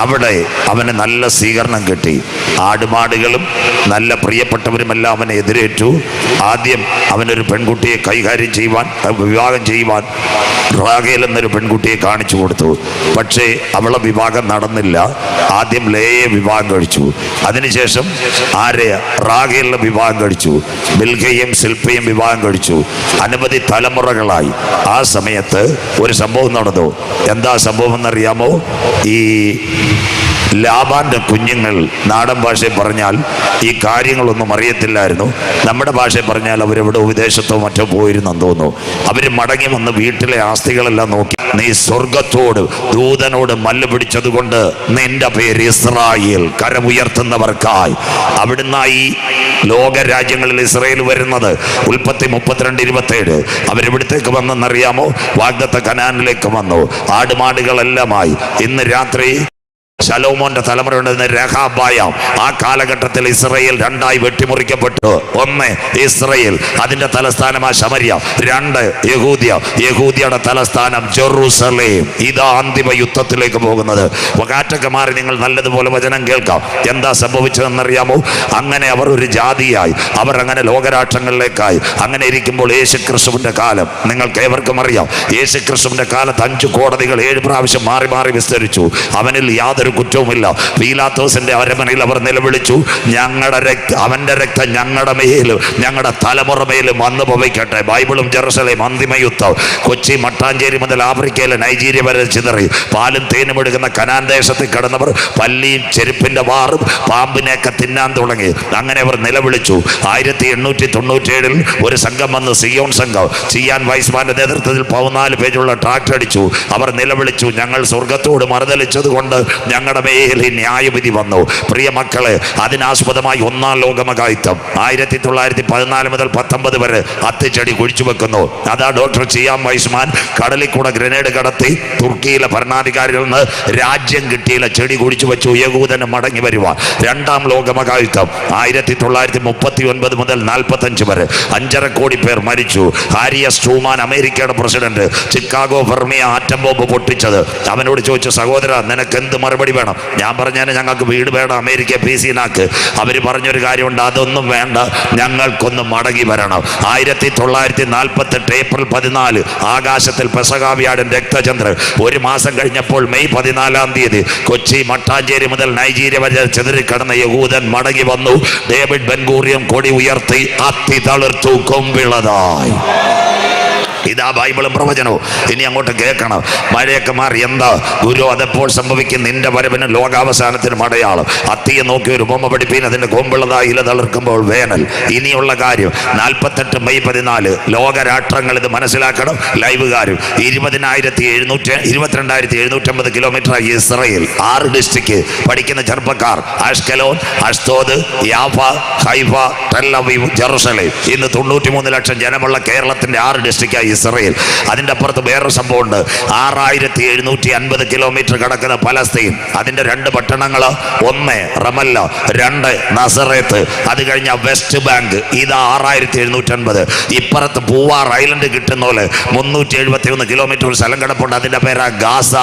A: അവിടെ അവന് നല്ല സ്വീകരണം കിട്ടി. ആടുമാടുകളും നല്ല പ്രിയപ്പെട്ടവരുമെല്ലാം അവനെ എതിരേറ്റു. ആദ്യം അവനൊരു പെൺകുട്ടിയെ കൈകാര്യം ചെയ്യുവാൻ, വിവാഹം ചെയ്യുവാൻ റാഗേൽ എന്നൊരു പെൺകുട്ടിയെ കാണിച്ചു കൊടുത്തു. പക്ഷേ അവളെ വിവാഹം നടന്നില്ല. ആദ്യം ലേയെ വിവാഹം കഴിച്ചു. അതിനുശേഷം റാഗേലിനെ വിവാഹം കഴിച്ചു. ബിൽഗയും സിൽപ്പയും വിവാഹം കഴിച്ചു. അനവധി തലമുറകളായി. ആ സമയത്ത് ഒരു സംഭവം നടന്നു. എന്താ സംഭവം എന്നറിയാമോ? ഈ ലാബാന്റെ കുഞ്ഞുങ്ങൾ, നാടൻ ഭാഷയിൽ പറഞ്ഞാൽ ഈ കാര്യങ്ങളൊന്നും അറിയത്തില്ലായിരുന്നു. നമ്മുടെ ഭാഷയിൽ പറഞ്ഞാൽ അവരെവിടെ വിദേശത്തോ മറ്റോ പോയിരുന്നെന്ന് തോന്നുന്നു. അവർ മടങ്ങി വന്ന് വീട്ടിലെ ആസ്തികളെല്ലാം നോക്കി. നീ സ്വർഗത്തോട് ദൂതനോട് മല്ല് പിടിച്ചതുകൊണ്ട് നിന്റെ പേര് ഇസ്രായേൽ, കരമുയർത്തുന്നവർക്കായി. അവിടുന്ന് ഈ ലോകരാജ്യങ്ങളിൽ ഇസ്രായേൽ വരുന്നത്. ഉൽപ്പത്തി 32:27. അവരെവിടത്തേക്ക് വന്നെന്നറിയാമോ? വാഗ്ദത്ത കനാനിലേക്ക് വന്നു. ആടുമാടുകളെല്ലാമായി. ഇന്ന് രാത്രി ശലോമോന്റെ തലമുറയുണ്ടെന്ന് രഹാബായ. ആ കാലഘട്ടത്തിൽ ഇസ്രായേൽ രണ്ടായി വെട്ടിമുറിക്കപ്പെട്ടു. ഒന്ന് ഇസ്രായേൽ, അതിന്റെ തലസ്ഥാനമായ ശമര്യ. രണ്ട് യഹൂദ്യ, യഹൂദ്യയുടെ തലസ്ഥാനം ജെറൂസലേം. ഇതാ അന്തിമ യുദ്ധത്തിലേക്ക് പോകുന്നത്. കാറ്റൊക്കെ മാറി നിങ്ങൾ നല്ലതുപോലെ വചനം കേൾക്കാം. എന്താ സംഭവിച്ചതെന്നറിയാമോ? അങ്ങനെ അവർ ഒരു ജാതിയായി, അവർ അങ്ങനെ ലോകരാഷ്ട്രങ്ങളിലേക്കായി. അങ്ങനെ ഇരിക്കുമ്പോൾ യേശുക്രിസ്തുവിന്റെ കാലം നിങ്ങൾക്ക് ഏവർക്കും അറിയാം. യേശുക്രിസ്തുവിന്റെ കാലത്ത് 5 കോടതികൾ 7 പ്രാവശ്യം മാറി മാറി വിസ്തരിച്ചു. അവനിൽ യാതൊരു കുറ്റവുമില്ല. പീലാത്തോസിന്റെ അരമനയിൽ അവർ നിലവിളിച്ചു, അവന്റെ രക്തം ഞങ്ങളുടെ മേലും ഞങ്ങളുടെ തലമുറ മേലും വന്നു ഭവിക്കട്ടെ. ബൈബിളും ജെറുസലേം അന്തിമ യുദ്ധം. കൊച്ചി മട്ടാഞ്ചേരി മുതൽ ആഫ്രിക്കയിലെ നൈജീരിയ വരെ ചിതറി. പാലും തേനും എടുക്കുന്ന കനാൻ ദേശത്തിൽ കിടന്നവർ പല്ലിയും ചെരുപ്പിന്റെ വാറും പാമ്പിനെയൊക്കെ തിന്നാൻ തുടങ്ങി. അങ്ങനെ അവർ നിലവിളിച്ചു. 1897 ഒരു സംഘം വന്ന്, സിയോൺ സംഘം, സിയാൻ വൈസ്മാന്റെ നേതൃത്വത്തിൽ 14 പേജുള്ള ട്രാക്ട് അടിച്ചു. അവർ നിലവിളിച്ചു, ഞങ്ങൾ സ്വർഗത്തോട് മറുതലിച്ചത് കൊണ്ട് ഞങ്ങളുടെ മേൽ ന്യായവിധി വന്നു. പ്രിയ മക്കളെ, അതിനാസ്പദമായി 1-ാം ലോകമഹായുദ്ധം 1914 മുതൽ 19 വരെ അത്തിച്ചെടി കുഴിച്ചു വെക്കുന്നു. അതാ ഡോക്ടർ സിയാം വൈസ്മാൻ കടലിൽ കൂടെ ഗ്രനേഡ് കടത്തി തുർക്കിയിലെ ഭരണാധികാരികളിൽ നിന്ന് രാജ്യം കിട്ടിയില്ല, ചെടി കുഴിച്ചു വെച്ചു. യഹൂദന് മടങ്ങി വരുവാൻ. 2-ാം ലോകമഹായുദ്ധം 1939 മുതൽ 45 വരെ 5.5 കോടി പേർ മരിച്ചു. ഹാരിയസ് ട്രൂമാൻ, അമേരിക്കയുടെ പ്രസിഡന്റ്, ചിക്കാഗോ ഫെർമിയ ആറ്റം ബോംബ് പൊട്ടിച്ചത്. അവനോട് ചോദിച്ചു, സഹോദര നിനക്ക് എന്ത് മറുപടി വേണം? ഞാൻ പറഞ്ഞാൽ ഞങ്ങൾക്ക് വീട് വേണം, അമേരിക്ക പീസിനാക്ക്. അവർ പറഞ്ഞൊരു കാര്യമുണ്ട്, അതൊന്നും വേണ്ട, ഞങ്ങൾക്കൊന്ന് മടങ്ങി വരണം. 1948 ഏപ്രിൽ 14 ആകാശത്തിൽ പെസഹാവ്യാഴൻ രക്തചന്ദ്രൻ. 1 മാസം കഴിഞ്ഞപ്പോൾ മെയ് 14-ാം തീയതി കൊച്ചി മട്ടാഞ്ചേരി മുതൽ നൈജീരിയ വരെ ചിതറിക്കടന്ന യഹൂദൻ മടങ്ങി വന്നു. ഡേവിഡ് ബെൻഗൂറിയൻ കൊടി ഉയർത്തി, അത്തി തളിർത്തു, കൊമ്പിളതായി. ഇതാ ബൈബിളും പ്രവചനവും. ഇനി അങ്ങോട്ട് കേൾക്കണം. മഴയൊക്കെ മാറി. എന്താ ഗുരു അതെപ്പോൾ സംഭവിക്കും? നിന്റെ വരവിന് ലോകാവസാനത്തിനും അടയാളം. അത്തിയെ നോക്കി ഒരു ഉപമ പഠിപ്പീൻ, അതിന്റെ കൊമ്പുള്ളതായി ഇല തളിർക്കുമ്പോൾ വേനൽ. ഇനിയുള്ള കാര്യം 48 മെയ് 14 ലോകരാഷ്ട്രങ്ങൾ ഇത് മനസ്സിലാക്കണം. ലൈവുകാരും 22,750 കിലോമീറ്റർ ഇസ്രായേൽ. 6 ഡിസ്ട്രിക്ട് പഠിക്കുന്ന ചെറുപ്പക്കാർ: Ashkelon, Ashdod, Jaffa, Haifa, Tel Aviv, Jerusalem. ഇന്ന് 93 ലക്ഷം ജനമുള്ള കേരളത്തിന്റെ 6 ഡിസ്ട്രിക്റ്റായി ഇസ്രായേൽ. അതിൻ്റെ അപ്പുറത്ത് വേറൊരു സംഭവമുണ്ട്. 6,750 കിലോമീറ്റർ കിടക്കുന്ന പലസ്തീൻ. അതിൻ്റെ 2 പട്ടണങ്ങൾ: 1 റമല്ല, 2 നസറേത്ത്. അത് കഴിഞ്ഞ വെസ്റ്റ് ബാങ്ക്. ഇത് 6,750. ഇപ്പുറത്ത് പൂവാർ ഐലൻഡ് കിട്ടുന്ന പോലെ 371 കിലോമീറ്റർ ഒരു സ്ഥലം കിടപ്പുണ്ട്. അതിൻ്റെ പേരാ ഗാസ.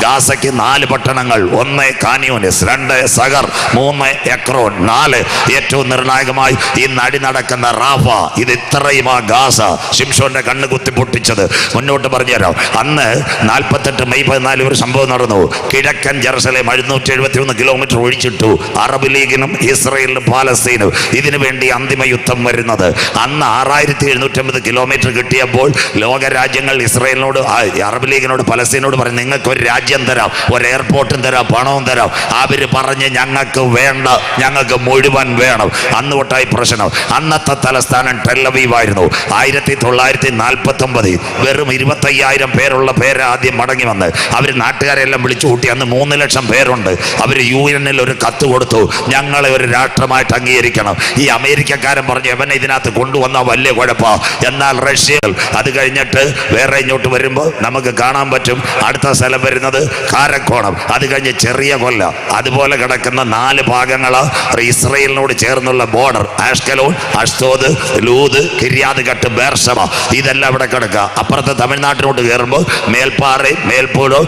A: ഗാസയ്ക്ക് 4 പട്ടണങ്ങൾ: 1 കാനിയോനിസ്, 2 സഗർ, 3 എക്രോൺ, 4 ഏറ്റവും നിർണായകമായി ഈ നടി നടക്കുന്ന റാഫ. ഇത് ഇത്രയുമാ ഗാസ. ശിംഷോന്റെ കണ്ണ് കുത്തി പൊട്ടിച്ചത്. മുന്നോട്ട് പറഞ്ഞുതരാം. അന്ന് 48 മെയ് 14 ഒരു സംഭവം നടന്നു. കിഴക്കൻ ജെറുസലേം 771 കിലോമീറ്റർ ഒഴിച്ചിട്ടു. അറബ് ലീഗിനും ഇസ്രായേലിനും പാലസ്തീനും ഇതിനു വേണ്ടി അന്തിമ യുദ്ധം വരുന്നത്. അന്ന് 6,750 കിലോമീറ്റർ കിട്ടിയപ്പോൾ ലോകരാജ്യങ്ങൾ ഇസ്രായേലിനോട്, അറബ് ലീഗിനോട്, പലസ്തീനോട് പറഞ്ഞു, നിങ്ങൾക്ക് ഒരു രാജ്യം തരാം, ഒരു എയർപോർട്ടും തരാം, പണവും തരാം. അവര് പറഞ്ഞ് ഞങ്ങൾക്ക് വേണ്ട, ഞങ്ങൾക്ക് മുഴുവൻ വേണം. അന്ന് തൊട്ടായി പ്രശ്നം. അന്നത്തെ തലസ്ഥാനം ടെൽ അവീവ് ആയിരുന്നു. 1941 19 വെറും 25,000 പേരുള്ള പേര് ആദ്യം മടങ്ങി വന്ന് അവർ നാട്ടുകാരെല്ലാം വിളിച്ചു കൂട്ടി. അന്ന് 3 ലക്ഷം പേരുണ്ട്. അവർ UN ഒരു കത്ത് കൊടുത്തു, ഞങ്ങളെ ഒരു രാഷ്ട്രമായിട്ട് അംഗീകരിക്കണം. ഈ അമേരിക്കക്കാരൻ പറഞ്ഞു എവനെ ഇതിനകത്ത് കൊണ്ടുവന്ന വലിയ കുഴപ്പമാണ്. എന്നാൽ റഷ്യ അത് കഴിഞ്ഞിട്ട് വേറെ ഇങ്ങോട്ട് വരുമ്പോൾ നമുക്ക് കാണാൻ പറ്റും. അടുത്ത സ്ഥലം വരുന്നത് കാരക്കോണം, അത് കഴിഞ്ഞ് ചെറിയ കൊല്ല, അതുപോലെ കിടക്കുന്ന 4 ഭാഗങ്ങൾ ഇസ്രയേലിനോട് ചേർന്നുള്ള ബോർഡർ. ആഷ്കലോൺ, അഷ്തോദ്, ലൂദ്, കിര്യാത് ഗട്ട്, ബേർശബ, ഇതെല്ലാം ഇവിടെ കിടക്കുക. അപ്പുറത്ത് തമിഴ്നാട്ടിലോട്ട് കയറുമ്പോൾ മേൽപ്പാറ, മേൽപ്പൂടോ,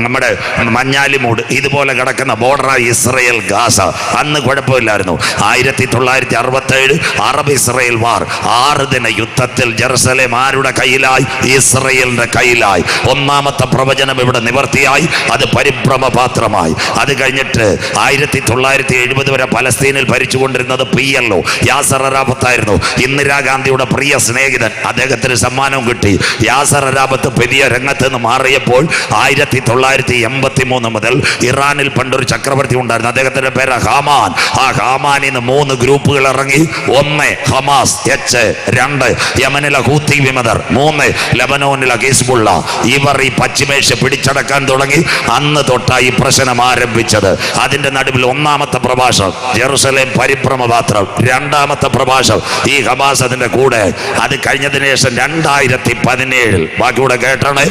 A: നമ്മുടെ മഞ്ഞാലിമൂട്, ഇതുപോലെ കിടക്കുന്ന ബോർഡറായി ഇസ്രയേൽ ഗാസ. അന്ന് കുഴപ്പമില്ലായിരുന്നു. 1967 അറബ് ഇസ്രയേൽ വാർ, 6 ദിന യുദ്ധത്തിൽ ജെറുസലേം ആരുടെ കയ്യിലായി? ഇസ്രയേലിന്റെ കയ്യിലായി. ഒന്നാമത്തെ പ്രവചനം ഇവിടെ നിവർത്തിയായി, അത് പരിഭ്രമപാത്രമായി. അത് കഴിഞ്ഞിട്ട് 1970 വരെ പലസ്തീനിൽ ഭരിച്ചുകൊണ്ടിരുന്നത് PLO യാസർ അറാഫത്തായിരുന്നു. ഇന്ദിരാഗാന്ധിയുടെ പ്രിയ സ്നേഹിതൻ, അദ്ദേഹത്തിന് സമ്മാനവും കിട്ടി. യാസർ അറാഫത്ത് പെരിയ രംഗത്ത് നിന്ന് മാറിയപ്പോൾ 1983 മുതൽ ഇറാനിൽ പണ്ടൊരു ചക്രവർത്തി ഉണ്ടായിരുന്നു, അദ്ദേഹത്തിന്റെ പേര് ഹാമാൻ. ആ ഹാമാനിൽ നിന്ന് 3 ഗ്രൂപ്പുകൾ ഇറങ്ങി. 1 ഹമാസ് H, 2 യമനിലെ ഹൂത്തി വിമതർ, 3 ലെബനോനിലെ ഹിസ്ബുള്ള. ഇവർ ഈ പശ്ചിമേഷ്യ പിടിച്ചടക്കാൻ തുടങ്ങി. അന്ന് തൊട്ടായി ഈ പ്രശ്നം ആരംഭിച്ചത്. അതിന്റെ നടുവിൽ ഒന്നാമത്തെ പ്രഭാഷണം ജെറുസലേം പരിഭ്രമപാത്രം, രണ്ടാമത്തെ പ്രഭാഷണം ഈ ഹമാസ് അതിന്റെ കൂടെ. അത് കഴിഞ്ഞതിന് ശേഷം 2017 ബാക്കിയൂടെ കേട്ടാണ്.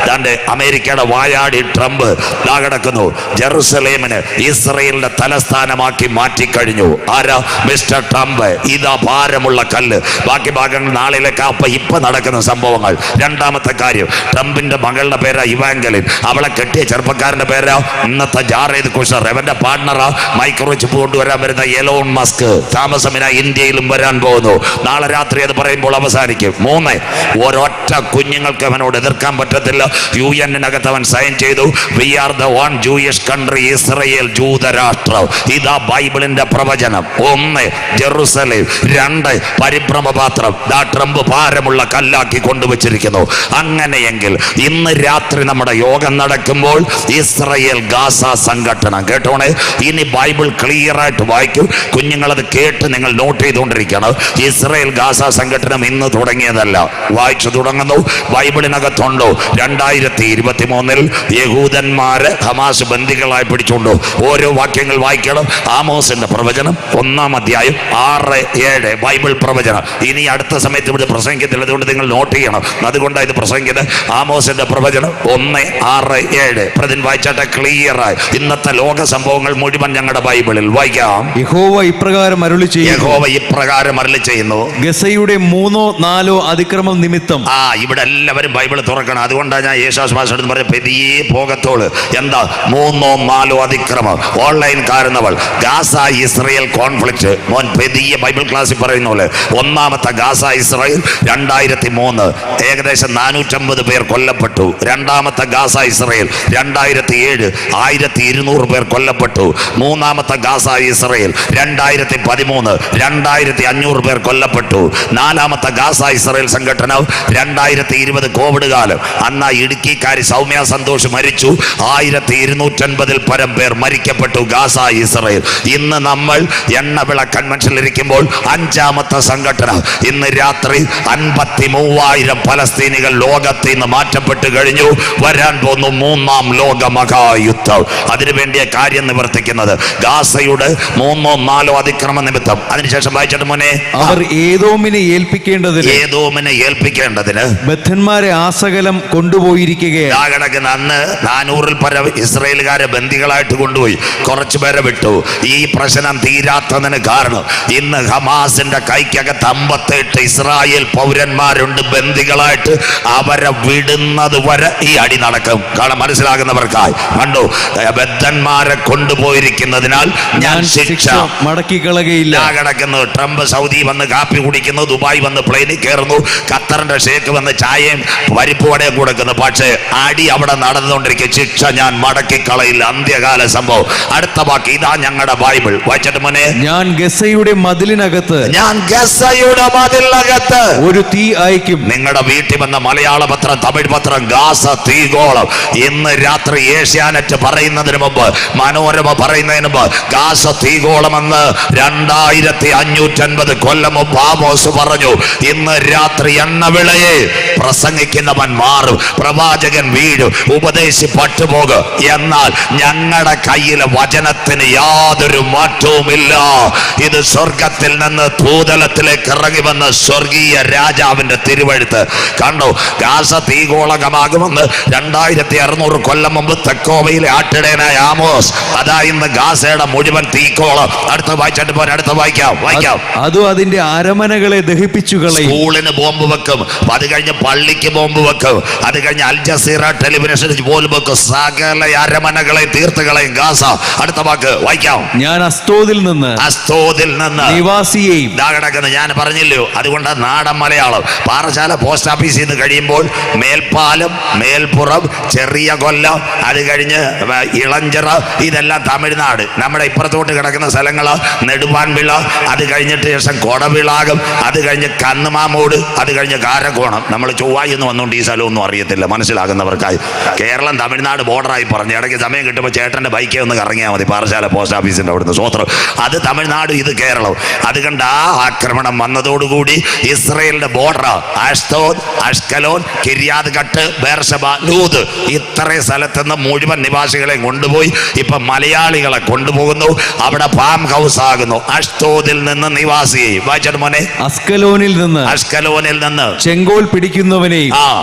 A: ദാണ്ട് അമേരിക്കയുടെ വായാടി ട്രംപ് ദാ കിടക്കുന്നു. ജെറുസലേമിന് ഇസ്രയേലിന്റെ തലസ്ഥാനമാക്കി മാറ്റിക്കഴിഞ്ഞു. ആരാ? Mister Trump. ഇതാ ഭാരമുള്ള കല്ല്. ബാക്കി ഭാഗങ്ങൾ നാളിലേക്ക്. അപ്പൊ ഇപ്പൊ നടക്കുന്ന സംഭവങ്ങൾ. രണ്ടാമത്തെ കാര്യം, ട്രംപിന്റെ മകളുടെ പേരാ ഇവാഞ്ചലിൻ. അവളെ കെട്ടിയ ചെറുപ്പക്കാരന്റെ പേരാ ഇന്നത്തെ ജാറേദ് കുഷർ. അവന്റെ പാർട്ണറാ മൈക്രോ ചിപ്പ് കൊണ്ടുവരാൻ വരുന്ന എലോൺ മസ്ക്. താമസമിന ഇന്ത്യയിലും വരാൻ പോകുന്നു. നാളെ രാത്രി അത് പറയുമ്പോൾ അവസാനിക്കും. 3 ഒരൊറ്റ കുഞ്ഞുങ്ങൾക്ക് അവനോട് എതിർക്കാൻ പറ്റത്തില്ല. UN-നകത്ത് അവൻ സൈൻ ചെയ്തു. We are the one Jewish country, Israel ജൂതരാഷ്ട്രം. ഇതാ ബൈബിളിന്റെ പ്രവചനം. 1 ജെറുസലേം, 2 പരിഭ്രമപാത്രം. ദാ ട്രംപ് ഭാരമുള്ള കല്ലാക്കി കൊണ്ടുവച്ചിരിക്കുന്നു. അങ്ങനെയെങ്കിൽ ഇന്ന് രാത്രി നമ്മുടെ യോഗം നടക്കുമ്പോൾ ഇസ്രയേൽ ഗാസ സംഘടന കേട്ടോണേ. ഇനി ബൈബിൾ ക്ലിയർ ആയിട്ട് വായിക്കും. കുഞ്ഞുങ്ങളത് കേട്ട് നിങ്ങൾ നോട്ട് ചെയ്തുകൊണ്ടിരിക്കണം. ഇസ്രയേൽ ഗാസ സംഘടന ഇന്ന് തുടങ്ങിയതല്ല, വായിച്ചു തുടങ്ങുന്നു. ബൈബിളിനകത്തുണ്ടോ? 2023 യഹൂദന്മാരെ ഹമാസ് ബന്ദികളായി പിടിച്ചുകൊണ്ടു. ഓരോ വാക്യങ്ങൾ വായിക്കണം. ആമോസിന്റെ പ്രവചനം 1-ാം അധ്യായം 6-7 ബൈബിൾ പ്രവചനം. ഇനി അടുത്ത സമയത്ത് ഇവിടെ പ്രസംഗിക്കത്തില്ല, അതുകൊണ്ട് നിങ്ങൾ നോട്ട് ചെയ്യണം. അതുകൊണ്ടാണ് ഇത് പ്രസംഗിക്കുന്നത്. ആമോസിന്റെ പ്രവചനം 1-6-7 പ്രതിൻ വായിച്ചാട്ടെ ക്ലിയറായി. ഇന്നത്തെ ലോക സംഭവങ്ങൾ മുഴുവൻ ഞങ്ങളുടെ ബൈബിളിൽ വായിക്കാം.
B: യഹോവ ഇപ്രകാരം അരുളി
A: ചെയ്യുന്നു.
B: ഗസയുടെ 3-4 അതിക്രമം നിമിത്തം.
A: ഇവിടെ എല്ലാവരും ബൈബിൾ തുറക്കണം. അതുകൊണ്ടാണ് ഞാൻ യേശുദാസ് പാസ്റ്റർ പറഞ്ഞ പെരിയേ പോകത്തോള്. എന്താ 3-4 അതിക്രമം? ഓൺലൈൻ കാരണവൾ ഗാസ ഇസ്രയേൽ കോൺഫ്ലിക്റ്റ്. മോൻ പെരിയ ബൈബിൾ ക്ലാസ്സിൽ പറയുന്ന പോലെ 1-ാമത്തെ ഗാസ ഇസ്രയേൽ 2003 ഏകദേശം 450 പേർ കൊല്ലപ്പെട്ടു. 2-ാമത്തെ ഗാസ ഇസ്രയേൽ 2007 1200 പേർ കൊല്ലപ്പെട്ടു. 3-ാമത്തെ ഗാസ ഇസ്രയേൽ 2013 2500 പേർ കൊല്ലപ്പെട്ടു. 4-ാമത്തെ ഗാസ ഇസ്രയേൽ സംഘടന 2020 കോവിഡ് കാലം. അന്ന് ഇടുക്കിക്കാരി സൗമ്യ സന്തോഷ് മരിച്ചു. 1250 പരം പേർ മരിക്കപ്പെട്ടു ഗാസ ഇസ്രയേൽ. ഇന്ന് നമ്മൾ എണ്ണവിള കൺവെൻഷനിൽ ഇരിക്കുമ്പോൾ 5-ാമത്തെ സംഘടന. ഇന്ന് രാത്രി 53,000 പലസ്തീനികൾ ലോകത്തിൽ നിന്ന് മാറ്റപ്പെട്ടു കഴിഞ്ഞു. വരാൻ പോകുന്നു 3-ാം ലോക മഹായുദ്ധം. അതിനുവേണ്ടിയ കാര്യം നിവർത്തിക്കുന്നത് ഗാസയുടെ 3-4 അതിക്രമ നിമിത്തം. അതിനുശേഷം വായിച്ചിട്ട് മോനെ,
B: അവർ ഏദോമിനെ ഏൽപ്പിക്കേണ്ടതിന്
A: ബദ്ധന്മാരെ
B: ആസകലം കൊണ്ടുപോയിരിക്കുകയാണ്.
A: അന്ന് 400 പരം ഇസ്രയേലുകാരെ ബന്ദികളായിട്ട് കൊണ്ടുപോയി. കുറച്ചു പേരെ വിട്ടു. ഈ പ്രശ്നം തീരാത്തതിന് കാരണം ഇന്ന് ഹമാസിന്റെ കൈക്കകത്ത് 58 ഇസ്രായേൽ പൗരന്മാരുണ്ട് ബന്ദികളായിട്ട്. അവരെ വിടുന്നത് വരെ ഈ അടി നടക്കും. കാരണം മനസ്സിലാകുന്നവർക്കായി കണ്ടു. ബദ്ധന്മാരെ കൊണ്ടുപോയിരിക്കുന്നതിനാൽ ഞാൻ ശിക്ഷ
B: മടക്കിക്കളകയില്ല.
A: കിടക്കുന്നു. ട്രംപ് സൗദി വന്ന് കാപ്പി കുടിക്കുന്നു, ദുബായ് വന്ന് പ്ലെയിനിൽ കയറുന്നു, ഖത്തറിന്റെ ഷേക്ക് വന്ന് ചായയും പരിപ്പ് വടയും കൊടുക്കുന്നു. പക്ഷേ അടി അവിടെ നടന്നുകൊണ്ടിരിക്കും. ശിക്ഷ ഞാൻ മടക്കിക്കളയില്ല. അന്ത്യകാല സംഭവം. അടുത്ത വാക്ക് ഇതാ ഞങ്ങളുടെ ബൈബിൾ വായിച്ചിട്ട് മോനെ,
B: ഞാൻ ഗസയുടെ മതിലിനകത്ത് ഒരു തീ അയക്കും.
A: നിങ്ങളുടെ വീട്ടിൽ വന്ന മലയാള പത്രം, തമിഴ് പത്രം ഗാസ തീഗോളം. ഇന്ന് രാത്രി ഏഷ്യാനെറ്റ് പറയുന്നതിന് മുമ്പ്, മനോരമ പറയുന്നതിന് മുമ്പ് ഗാസ തീഗോളമെന്ന് 2550 കൊല്ലം മുമ്പ് ആമോസ് പറഞ്ഞു. ഇന്ന് രാത്രി എണ്ണവിളയെ പ്രസംഗിക്കുന്നവൻ മാറും, പ്രവാചകൻ വീഴും, ഉപദേശി പട്ടുപോകും. എന്നാൽ ഞങ്ങളുടെ കയ്യിലെ വചനത്തിന് യാതൊരു മാറ്റവുമില്ല. ഇത് സ്വർഗത്തിൽ നിന്ന് ഭൂതലത്തിലേക്ക് ഇറങ്ങി വന്ന സ്വർഗീയ രാജാവിന്റെ തിരുവഴുത്ത്. കണ്ടു, ഗാസ തീഗോളകമാകുമെന്ന് 2600 കൊല്ലം മുമ്പ് തെക്കോവയിലെ ആട്ടിടയനായ ആമോസ്. അതാ ഇന്ന് ഗാസയുടെ മുഴുവൻ തീക്കോളം. അടുത്ത വായിച്ചിട്ട് പോരാ, അടുത്ത വായിക്കാം.
B: അതും അതിന്റെ അരമനകളെ ദഹിപ്പിച്ചു കളയും.
A: സ്കൂളിന് ബോംബ് വെക്കും, അത് കഴിഞ്ഞ് പള്ളിക്ക് ബോംബ് വെക്കും, അത് കഴിഞ്ഞ് അൽ ജസീറ ടെലിവിഷൻ പോലും വെക്കും. സകല അരമനകളെ തീർത്തുകളെയും ഗാസ. അടുത്ത വാക്ക് വായിക്കാം.
B: ഞാൻ അസ്തോദിൽ നിന്ന്
A: നിവാസിയെയും കിടക്കുന്നത് ഞാൻ പറഞ്ഞില്ലയോ. അതുകൊണ്ട് നാടൻ മലയാളം. പാറശാല പോസ്റ്റ് ഓഫീസിൽ നിന്ന് കഴിയുമ്പോൾ മേൽപ്പാലം, മേൽപ്പുറം, ചെറിയ കൊല്ലം, അത് കഴിഞ്ഞ് ഇളഞ്ചിറ, ഇതെല്ലാം തമിഴ്നാട്. നമ്മുടെ ഇപ്പുറത്തോട്ട് കിടക്കുന്ന സ്ഥലങ്ങൾ നെടുവാൻപിള്ള, അത് കഴിഞ്ഞിട്ട് ശേഷം കൊടവിളാകം, അത് കഴിഞ്ഞ് കന്നുമാമൂട്, അത് കഴിഞ്ഞ് കാരക്കോണം. നമ്മൾ ചൊവ്വായി എന്ന് വന്നുകൊണ്ട് ഈ സ്ഥലമൊന്നും അറിയത്തില്ല, മനസ്സിലാകുന്നവർക്കായി. കേരളം തമിഴ്നാട് ബോർഡറായി പറഞ്ഞു. ഇടയ്ക്ക് സമയം കിട്ടുമ്പോൾ ചേട്ടൻ്റെ ബൈക്കേ ഒന്ന് കറങ്ങിയാൽ മതി, പാറശാല പോസ്റ്റ് ഓഫീസിൻ്റെ അവിടുന്ന്. സ്വോത്രം. അത് തമിഴ്നാട്, ഇത് കേരളം. അതുകൊണ്ട് ആ ആക്രമണം വന്നതോടുകൂടി ഇസ്രയേലിന്റെ ബോർഡർ അഷ്തോദ്, അഷ്കലോൻ, കിര്യാത് ഗട്ട്, ബേർഷബ, ലൂദ്, ഇത്രയും സ്ഥലത്തുനിന്ന് മുഴുവൻ നിവാസികളെ കൊണ്ടുപോയി ഇപ്പൊ മലയാളികളെ കൊണ്ടുപോകുന്നു. അവിടെ ഫാം ഹൗസ് ആകുന്നു. അഷ്തോദിൽ നിന്ന് നിവാസിയെ വായിച്ചിട്ട് മോനെ.
B: അഷ്കലോനിൽ നിന്ന് ചെങ്കോൽ പിടിക്കുന്നവനെയും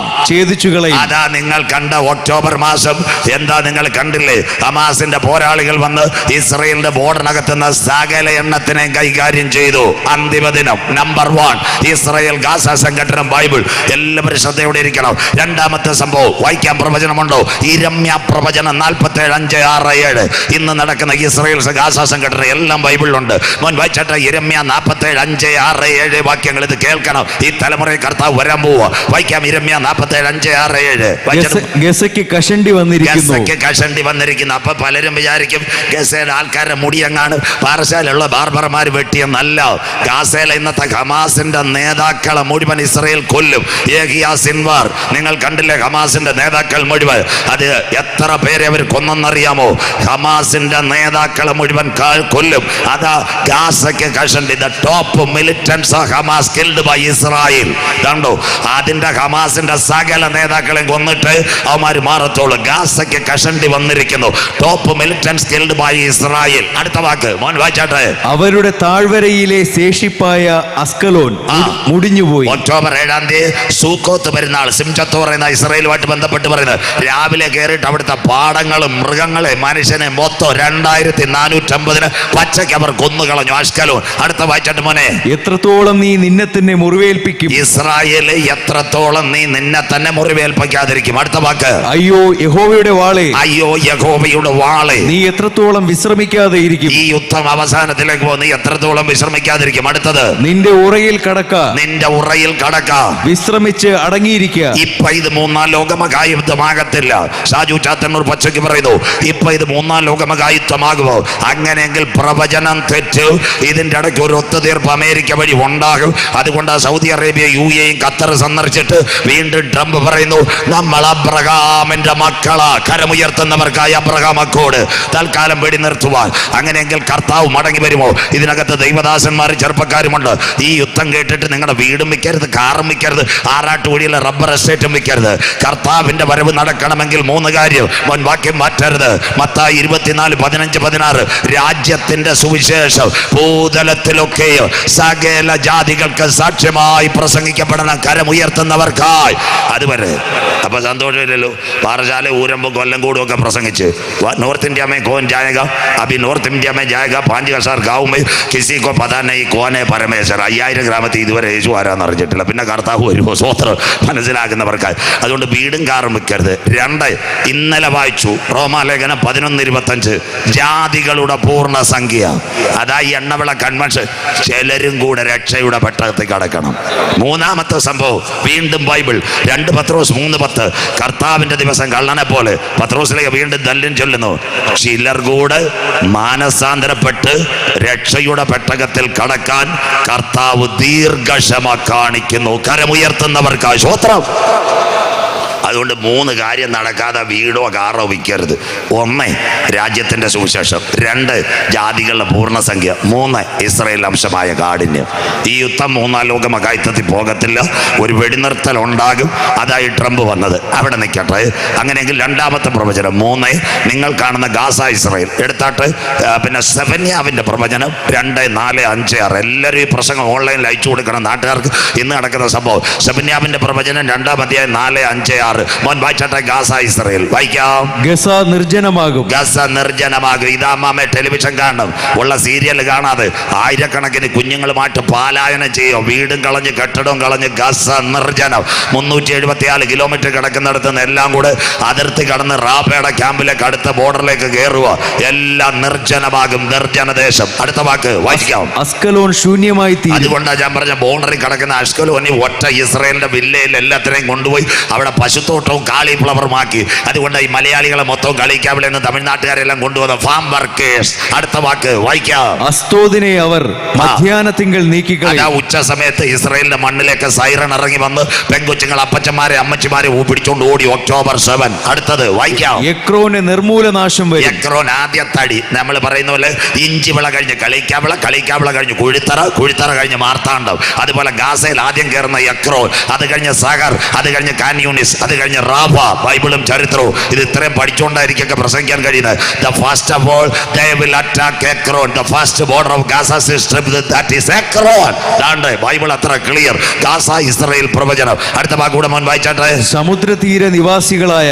B: ഛേദിച്ചു കളയും. അതാ
A: നിങ്ങൾ കണ്ട ഒക്ടോബർ മാസം എന്താ നിങ്ങൾ കണ്ടില്ലേ? ഹമാസിന്റെ പോരാളികൾ വന്ന് ഇസ്രയേലിന്റെ ബോർഡറിനകത്തുന്ന സകല എണ്ണത്തിനെ കൈകാര്യം ചെയ്തു. അന്തിമ ദിനം നമ്പർ 1 ഇസ്രയേൽ ഗാസ സംഘടന. ബൈബിൾ എല്ലാവരും ശ്രദ്ധയോടെ ഇരിക്കണം. രണ്ടാമത്തെ സംഭവം വായിക്കാൻ പ്രവചനമുണ്ടോ? ഇരമ്യ പ്രവചനം 47:5-6-7. ഇന്ന് നടക്കുന്ന ഇസ്രയേൽ ഗാസ സംഘടന എല്ലാം ബൈബിളിലുണ്ട്. മോൻ വായിച്ചട്ടെ. ഇരമ്യ 47:5-6-7 വാക്യങ്ങൾ. ഇത് കേൾക്കണം. ഈ തലമുറയെ കർത്താവ് വരാൻ പോവുക. വായിക്കാം. ഇരമ്യ 47:5-6-7.
B: ഗസയ്ക്ക് കഷണ്ടി
A: വന്നിരിക്കുന്നു. അപ്പൊ പലരും വിചാരിക്കും ഗസയുടെ ആൾക്കാരുടെ മുടിയങ്ങാണ് പാറശാലുള്ള ബാർബർമാർ വെട്ടിയെന്നല്ല. ഗാസയിലെ ഇന്നത്തെ ഹമാസിന്റെ നേതാക്കളെ മുഴുവൻ ഇസ്രയേൽ കൊല്ലും. ഏഹിയ സിൻവാർ, നിങ്ങൾ കണ്ടില്ലേ ഹമാസിന്റെ നേതാക്കൾ മുഴുവൻ? അത് എത്ര പേരെ അവർ കൊന്നെന്നറിയാമോ? ഹമാസിന്റെ നേതാക്കളെ മുഴുവൻ കൊല്ലും. അതാ ഗാസയ്ക്ക് കഷണ്ടി. The top militants of Hamas killed by Israel. കണ്ടോ? അതിന്റെ ഹമാസിന്റെ സകല നേതാക്കളെ കൊന്നിട്ട് അവന്മാർ മാറത്തോളൂ. ഗാസയ്ക്ക് കഷണ്ടി വന്നിരിക്കുന്നു. Top militants killed by Israel. അടുത്ത വാക്ക് മോൻ വായിച്ചാട്ടെ.
B: അവരുടെ താഴ്വരയിലെ ശേഷിപ്പായ അസ്കലോൻ മുടിഞ്ഞുപോയി.
A: ഒക്ടോബർ 7-ാം തീയതി സൂക്കോത്ത് പെരുന്നാൾ, സിംചത്തോർ എന്ന ഇസ്രായേലുമായിട്ട് ബന്ധപ്പെട്ട് പറയുന്നത്. രാവിലെ കയറിയിട്ട് അവിടുത്തെ പാടങ്ങളും മൃഗങ്ങളെ മനുഷ്യനെ മൊത്തം 2450 പച്ചയ്ക്ക് അവർ കൊന്നുകളഞ്ഞു. അസ്കലോൻ. അടുത്ത വായിച്ചിട്ട് മോനെ.
B: എത്രത്തോളം നീ നിന്നെ തന്നെ മുറിവേൽപ്പിക്കും?
A: ഇസ്രായേല് എത്രത്തോളം നീ നിന്നെ തന്നെ മുറിവേൽപ്പിക്കാതിരിക്കും? അടുത്ത വാക്ക്.
B: അയ്യോ യഹോവയുടെ വാളേ,
A: അയ്യോ യഹോവയുടെ വാളേ,
B: നീ എത്രത്തോളം വിശ്രമിക്കാതെ ഇരിക്കും?
A: ഈ യുദ്ധം അവസാനത്തിലേക്ക് പോകും. നീ എത്രത്തോളം വിശ്രമിക്കാതിരിക്കും? അടുത്തത്.
B: നിന്റെ ഉറയിൽ കടക്ക, വിശ്രമിച്ച് അടങ്ങിയിരിക്കുക.
A: ഇപ്പൊ ഇത് 3-ാം ലോകമഹായുദ്ധമാകത്തില്ല. ഷാജു ചാത്തന്നൂർ പച്ചയ്ക്ക് പറയുന്നു, ഇപ്പൊ ഇത് 3-ാം ലോകമഹായുദ്ധമാകുമോ? അങ്ങനെയെങ്കിൽ പ്രവചനം തെറ്റ്. ഇതിന്റെ ഇടയ്ക്ക് ഒരു ഒത്തുതീർപ്പ് അമേരിക്ക വഴി ഉണ്ടാകും. അതുകൊണ്ട് സൗദി അറേബ്യ, UAE, ഖത്തർ സന്ദർശിച്ചിട്ട് വീണ്ടും ട്രംപ് പറയുന്നു, നമ്മൾ അബ്രഹാമിന്റെ മക്കളാ. കരമുയർത്തുന്നവർക്കായി അബ്രഹാം അക്കോട് തൽക്കാലം വെടി നിർത്തുവാൻ. അങ്ങനെയെങ്കിൽ കർത്താവ് മടങ്ങി വരുമോ? ഇതിനകത്ത് ദൈവദാസന്മാർ ചെറുപ്പക്കാരുമുണ്ട്. ഈ യുദ്ധം കേട്ടിട്ട് നിങ്ങളുടെ വീടും വിൽക്കരുത്, കാറും വിൽക്കരുത്, ആറാട്ടുവഴിയിലെ റബ്ബർ എസ്റ്റേറ്റും വിൽക്കരുത്. കർത്താവിന്റെ വരവ് നടക്കണമെങ്കിൽ 3 കാര്യം. വാക്യം മാറ്റരുത്. മത്തായി 24:15-16. രാജ്യത്തിന്റെ സുവിശേഷം ഭൂതലത്തിലൊക്കെ സകല ജാതികൾക്ക് സാക്ഷ്യമായി പ്രസംഗിക്കപ്പെടണം, കരമുയർത്തുന്നവർക്കായി. അതുവരെ അപ്പൊ സന്തോഷമില്ലല്ലോ. പാറശാല, ഊരമ്പും, കൊല്ലംകൂടും ഒക്കെ പ്രസംഗിച്ച് നോർത്ത് ഇന്ത്യ में कौन जाएगा, अभी नॉर्थ इंडिया में जाएगा 5000 गाँव में, किसी को पता नहीं कौन है परमेश्वर. 5000 ഗ്രാമത്തിൽ ഇതുവരെ യേശു ആരാന്ന് അറിഞ്ഞിട്ടില്ല. പിന്നെ കർത്താവ് വരുമോ? സ്വോത്രം. മനസ്സിലാക്കുന്നവർക്കായി. അതുകൊണ്ട് വീടും കാറും വെക്കരുത്. 2, ഇന്നലെ വായിച്ചു റോമാലേഖനം 11:25. ജാതികളുടെ പൂർണ്ണ സംഖ്യ. അതാ ഈ എണ്ണവിള കൺവെൻഷൻ. ചിലരും കൂടെ രക്ഷയുടെ പെട്ടകത്തിൽ കടക്കണം. 3-ാമത്തെ സംഭവം വീണ്ടും ബൈബിൾ 2 പത്രോസ് 3:10. കർത്താവിന്റെ ദിവസം കള്ളനെ പോലെ പത്രോസിലേക്ക് വീണ്ടും ദല്യം ചൊല്ലുന്നു. ചിലർ കൂടെ മാനസാന്തരപ്പെട്ട് രക്ഷയുടെ പെട്ടകത്തിൽ കടക്കാൻ കർത്താവ് ദീർഘക്ഷമ കാണിക്കുന്നു. കരമുയർത്തുന്നവർക്കായി. സ്വോത്രം. അതുകൊണ്ട് 3 കാര്യം നടക്കാതെ വീടോ കാറോ വിൽക്കരുത്. 1, രാജ്യത്തിൻ്റെ സുവിശേഷം. 2, ജാതികളുടെ പൂർണ്ണസംഖ്യ. 3, ഇസ്രായേൽ അംശമായ കാഠിന്യം. ഈ യുദ്ധം 3-ാം ലോക മഹായുദ്ധത്തിൽ പോകത്തില്ല. ഒരു വെടിനിർത്തൽ ഉണ്ടാകും. അതായി ട്രംപ് വന്നത്. അവിടെ നിൽക്കട്ടെ. അങ്ങനെയെങ്കിൽ 2-ാമത്തെ പ്രവചനം 3, നിങ്ങൾ കാണുന്ന ഗാസ ഇസ്രായേൽ എടുത്താട്ട്. പിന്നെ സെഫന്യാവിൻ്റെ പ്രവചനം 2, 4, 5, 6. എല്ലാവരും ഈ പ്രസംഗം ഓൺലൈനിൽ അയച്ചു കൊടുക്കണം നാട്ടുകാർക്ക്. ഇന്ന് നടക്കുന്ന സംഭവം സെഫന്യാവിൻ്റെ പ്രവചനം 2-ാം അധ്യായം 4, 5, 6. മോൻ വായിച്ചാട്ടെ. ഗാസ ഇസ്രായേൽ വായിക്കാം.
B: ഗസ നിർജ്ജനമാകും.
A: ഗസ നിർജ്ജനമാകും. ഇതാമാമെ ടെലിവിഷൻ കാണണം, ഉള്ള സീരിയൽ കാണാതെ ആയിരക്കണക്കിന് കുഞ്ഞുങ്ങളുമായിട്ട് പാലായനം ചെയ്യും. വീടും കളഞ്ഞ് കെട്ടിടവും കളഞ്ഞ് ഗസ നിർജ്ജനം. 374 കിലോമീറ്റർ കിടക്കുന്നിടത്ത് നിന്ന് എല്ലാം കൂടെ അതിർത്തി കടന്ന് റാഫയുടെ ക്യാമ്പിലേക്ക് അടുത്ത ബോർഡറിലേക്ക് കയറുക. എല്ലാം നിർജ്ജനമാകും. നിർജ്ജനദേശം. അടുത്ത വാക്ക് വായിക്കാം.
B: അസ്കലോൺ ശൂന്യമായി തീരും.
A: അതുകൊണ്ടാണ് ഞാൻ പറഞ്ഞ ബോർഡറിൽ കിടക്കുന്ന അഷ്കലോനി ഒറ്റ ഇസ്രായേലിന്റെ വില്ലയിൽ എല്ലാത്തിനെയും കൊണ്ടുപോയി അവിടെ പശുത്തോട്ടവും കാളിഫ്ലവറുമാക്കി. അതുകൊണ്ട് ഈ മലയാളികളെ മൊത്തം കളിക്കാവില്ല എന്ന് തമിഴ്നാട്ടുകാരെല്ലാം കൊണ്ടുവന്ന ഫാം വർക്കേഴ്സ്. അടുത്ത വാക്ക് വായിക്കാം.
B: അസ്തോദിനെ അവർ മധ്യാഹ്നത്തിങ്കൽ നീക്കിക്കളയും.
A: ഉച്ച സമയത്ത് ഇസ്രായേലിന്റെ മണ്ണിലേക്ക് സൈറൺ ഇറങ്ങി വന്ന് പെൺകൊച്ചുങ്ങൾ അപ്പച്ചന്മാരെ അമ്മച്ചിമാരെ പിടിച്ചോണ്ട് ഓടി. ഒക്ടോബർ 7. അടുത്തത് വായിക്കാം.
B: എക്രോന് നിർമൂലനാശം വരും.
A: എക്രോൻ ആദ്യത്തടി. നമ്മൾ പറയുന്ന പോലെ ഇഞ്ചി വിള കഴിഞ്ഞ് കളിക്കാവിള, കളിക്കാവിള കഴിഞ്ഞ് കുഴിത്തറ, കുഴിത്തറ കഴിഞ്ഞ് മാർത്താണ്ഡം. അതുപോലെ ഗാസയിൽ ആദ്യം കയറുന്ന എക്രോൻ, അത് കഴിഞ്ഞ് സഗർ, അത് കഴിഞ്ഞ് കാൻ യൂണിസ്, അത് കഴിഞ്ഞ് റാഫ. ബൈബിളും ചരിത്രവും ഇത് ഇത്രയും പഠിച്ചുകൊണ്ടായിരിക്കും പ്രസംഗിക്കാൻ കഴിയുന്നത്. The first of all they will attack Ekron. The first border of Gaza system, that is Ekron. Bible അത്ര ക്ലിയർ. ഗാസ ഇസ്രായേൽ പ്രവചനം. അടുത്ത ഭാഗം മോൻ വായിച്ചാട്ടെ.
B: സമുദ്രതീര നിവാസികളായ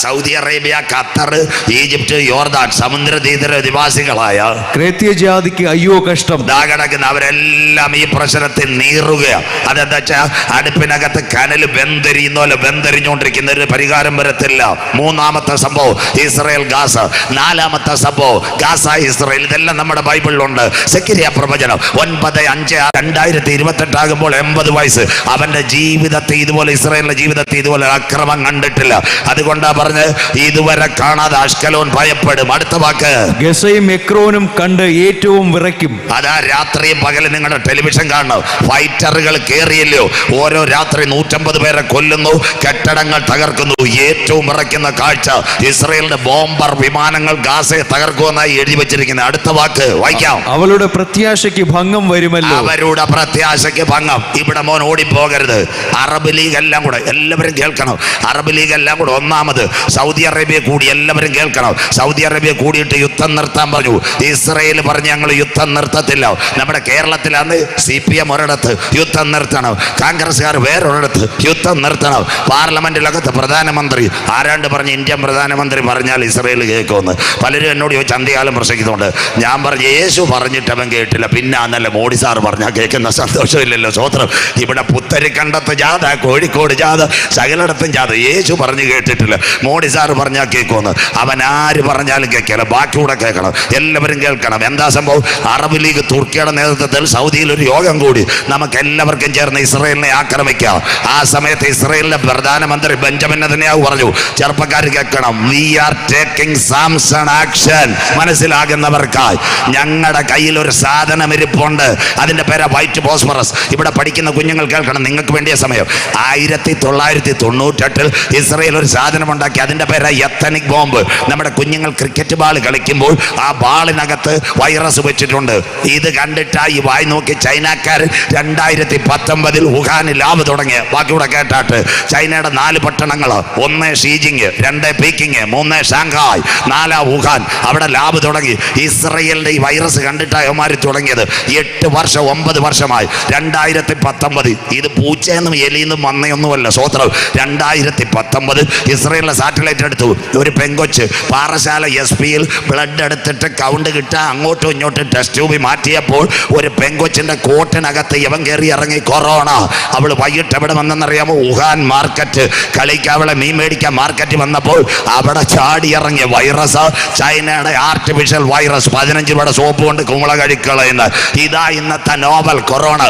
A: സൗദി അറേബ്യ, ഖത്തർ, ഈജിപ്റ്റ്, യോർദാൻ സമുദ്രതീര നിവാസികളായ
B: ക്രേത്യ ജാതിക്ക് അയ്യോ കഷ്ടം.
A: കിടക്കുന്ന അവരെല്ലാം ഈ പ്രശ്നത്തിൽ നീറുകയാണ്. അതെന്താ വെച്ചാൽ അടുപ്പിനകത്ത് കനൽ വെന്തെരിയുന്ന പോലെ വെന്തെരിഞ്ഞുകൊണ്ടിരിക്കുന്ന ഒരു പരിഹാരം വരത്തില്ല. 3-ാമത്തെ സംഭവം ഇസ്രായേൽ ഗാസ. 4-ാമത്തെ സംഭവം ഗാസ ഇസ്രായേൽ. ഇതെല്ലാം നമ്മുടെ ബൈബിളിലുണ്ട്. സെക്കരിയ പ്രവചനം 9:5 ആകുമ്പോൾ 80 വയസ്സ്. അവന്റെ ജീവിതത്തിൽ ഇതുപോലെ, ഇസ്രായേലിന്റെ ജീവിതത്തിൽ ഇതുപോലെ അക്രമം കണ്ടിട്ടില്ല. അതുകൊണ്ടാ പറഞ്ഞ് ഇതുവരെ കാണാതെ അഷ്കലോൻ ഭയപ്പെടും. അടുത്ത വാക്ക്.
B: ഗസയും എക്രോനും കണ്ട് ഏറ്റവും വിറയ്ക്കും.
A: അതാ രാത്രിയും പകലും നിങ്ങളുടെ ടെലിവിഷൻ കാണണം. ഫൈറ്ററുകൾ കയറിയല്ലോ. ഓരോ രാത്രി 150 പേരെ കൊല്ലുന്നു, കെട്ടിടങ്ങൾ തകർക്കുന്നു. ഏറ്റവും വിറയ്ക്കുന്ന കാഴ്ച. ഇസ്രായേലിന്റെ ബോംബർ വിമാനങ്ങൾ ഗാസയെ തകർക്കുമെന്നായി എഴുതി വെച്ചിരിക്കുന്നത്. അടുത്ത വാക്ക് വായിക്കാം.
B: അവളുടെ പ്രത്യാശയ്ക്ക് ഭംഗം വരുമല്ലോ.
A: അവരുടെ പ്രത്യാശയ്ക്ക് ഭംഗം. ഇവിടെ മോൻ ഓടിപ്പോകരുത്. അറബ് ലീഗ് എല്ലാം കൂടെ എല്ലാവരും കേൾക്കണം. അറബ് ലീഗ് എല്ലാം കൂടെ 1-ാമത് സൗദി അറേബ്യ കൂടി. എല്ലാവരും കേൾക്കണം. സൗദി അറേബ്യ കൂടിയിട്ട് യുദ്ധം നിർത്താൻ പറഞ്ഞു. ഇസ്രായേൽ പറഞ്ഞ് ഞങ്ങൾ യുദ്ധം നിർത്തത്തില്ല. നമ്മുടെ കേരളത്തിലാണ് CPM ഒരിടത്ത് യുദ്ധം നിർത്തണം, കോൺഗ്രസ്സുകാർ വേറൊരിടത്ത് യുദ്ധം നിർത്തണം. പാർലമെന്റിലകത്ത് പ്രധാനമന്ത്രി ആരാണ്ട് പറഞ്ഞ് ഇന്ത്യൻ പ്രധാനമന്ത്രി പറഞ്ഞാൽ ഇസ്രായേൽ കേൾക്കുമെന്ന്. പലരും എന്നോട് ചോദിച്ചു അന്ത്യകാലം പ്രസംഗിക്കുന്നുണ്ട്. ഞാൻ പറഞ്ഞു യേശു പറഞ്ഞിട്ട് അവൻ കേട്ടില്ല, പിന്നെ അന്നല്ല മോഡി സാർ പറഞ്ഞാൽ കേൾക്കുന്ന സന്തോഷമില്ലല്ലോ. സ്വോത്രം. ഇവിടെ പുത്തരിക്കണ്ടത്ത് ജാഥ, കോഴിക്കോട് ജാഥ, സകലയിടത്തും ജാഥ. യേശു പറഞ്ഞു കേട്ടിട്ടില്ല, മോഡി സാർ പറഞ്ഞാൽ കേൾക്കുമെന്ന്. അവൻ ആര് പറഞ്ഞാലും കേൾക്കില്ല, ബാക്കിയൂടെ കേൾക്കണം. എല്ലാവരും കേൾക്കണം. എന്താ സംഭവം? അറബ് ലീഗ് തുർക്കിയുടെ നേതൃത്വത്തിൽ സൗദിയിൽ ഒരു യോഗം കൂടി. നമുക്ക് എല്ലാവർക്കും ചേർന്ന് ഇസ്രായേലിനെ ആക്രമിക്കാം. ആ സമയത്ത് ഇസ്രായേലിന്റെ പ്രധാനമന്ത്രി ബെഞ്ചമിൻ നെതന്യാഹു പറഞ്ഞു, ചെറുപ്പക്കാർ കേൾക്കണം, we are taking Samson action. മനസ്സിലാകുന്നവർക്കായി ഞങ്ങളുടെ കയ്യിൽ ഒരു സാധനം ഇരിപ്പുണ്ട്. അതിന്റെ പേരാ വൈറ്റ് ഫോസ്ഫറസ്. ഇവിടെ പഠിക്കുന്ന കുഞ്ഞുങ്ങൾ കേൾക്കണം, നിങ്ങൾക്ക് വേണ്ടിയ സമയം. 1998 ഇസ്രായേൽ ഒരു സാധനം ഉണ്ടാക്കി. അതിന്റെ പേരാ എത്തനിക് ബോംബ്. നമ്മുടെ കുഞ്ഞുങ്ങൾ ക്രിക്കറ്റ് ബാൾ കളിക്കുമ്പോൾ ആ ബാളിനകത്ത് വൈറസ് വെച്ചിട്ടുണ്ട്. ഇത് കണ്ടിട്ടായി വായി നോക്കി ചൈനക്കാർ 2019 വുഹാനിൽ ലാബ് തുടങ്ങിയ. ബാക്കിയൂടെ കേട്ടാട്ട്. ചൈനയുടെ 4 പട്ടണങ്ങൾ: 1 ഷീജിങ്, 2 പീക്കിങ്, 3 ഷാങ്ഹായ്, 4 വുഹാൻ. അവിടെ ലാബ് തുടങ്ങി. ഇസ്രായേലിന്റെ ഈ വൈറസ് കണ്ടിട്ടായമാര് തുടങ്ങിയത്. 8 വർഷം 9 വർഷമായി. 2019 ഇത് പൂച്ചയെന്നും എലിയെന്നും വന്നയൊന്നുമല്ല. സ്വോത്രം. 2019 ഇസ്രായേലിലെ സാറ്റലൈറ്റ് എടുത്തു. ഒരു പെങ്കൊച്ച് പാറശാല SP-യിൽ ബ്ലഡ് എടുത്തിട്ട് കൗണ്ട് കിട്ടാൻ അങ്ങോട്ടും ഇങ്ങോട്ടും ടെസ്റ്റ് ട്യൂബിൽ മാറ്റിയപ്പോൾ ഒരു പെങ്കൊച്ചിന്റെ കോട്ടിനകത്ത് ഇവൻ കയറി ഇറങ്ങി കൊറോണ. അവൾ വൈകിട്ട് എവിടെ വന്നെന്നറിയാമോ? Wuhan market. കളിക്കാവളെ മീൻ മേടിക്കാൻ മാർക്കറ്റ് വന്നപ്പോൾ അവിടെ ചാടി ഇറങ്ങിയ വൈറസ്. ചൈനയുടെ ആർട്ടിഫിഷ്യൽ വൈറസ്. 15 രൂപയുടെ സോപ്പ് കൊണ്ട് കുമ്പള കഴിക്കളയുന്ന. ഇതാ ഇന്നത്തെ നോവൽ കൊറോണ.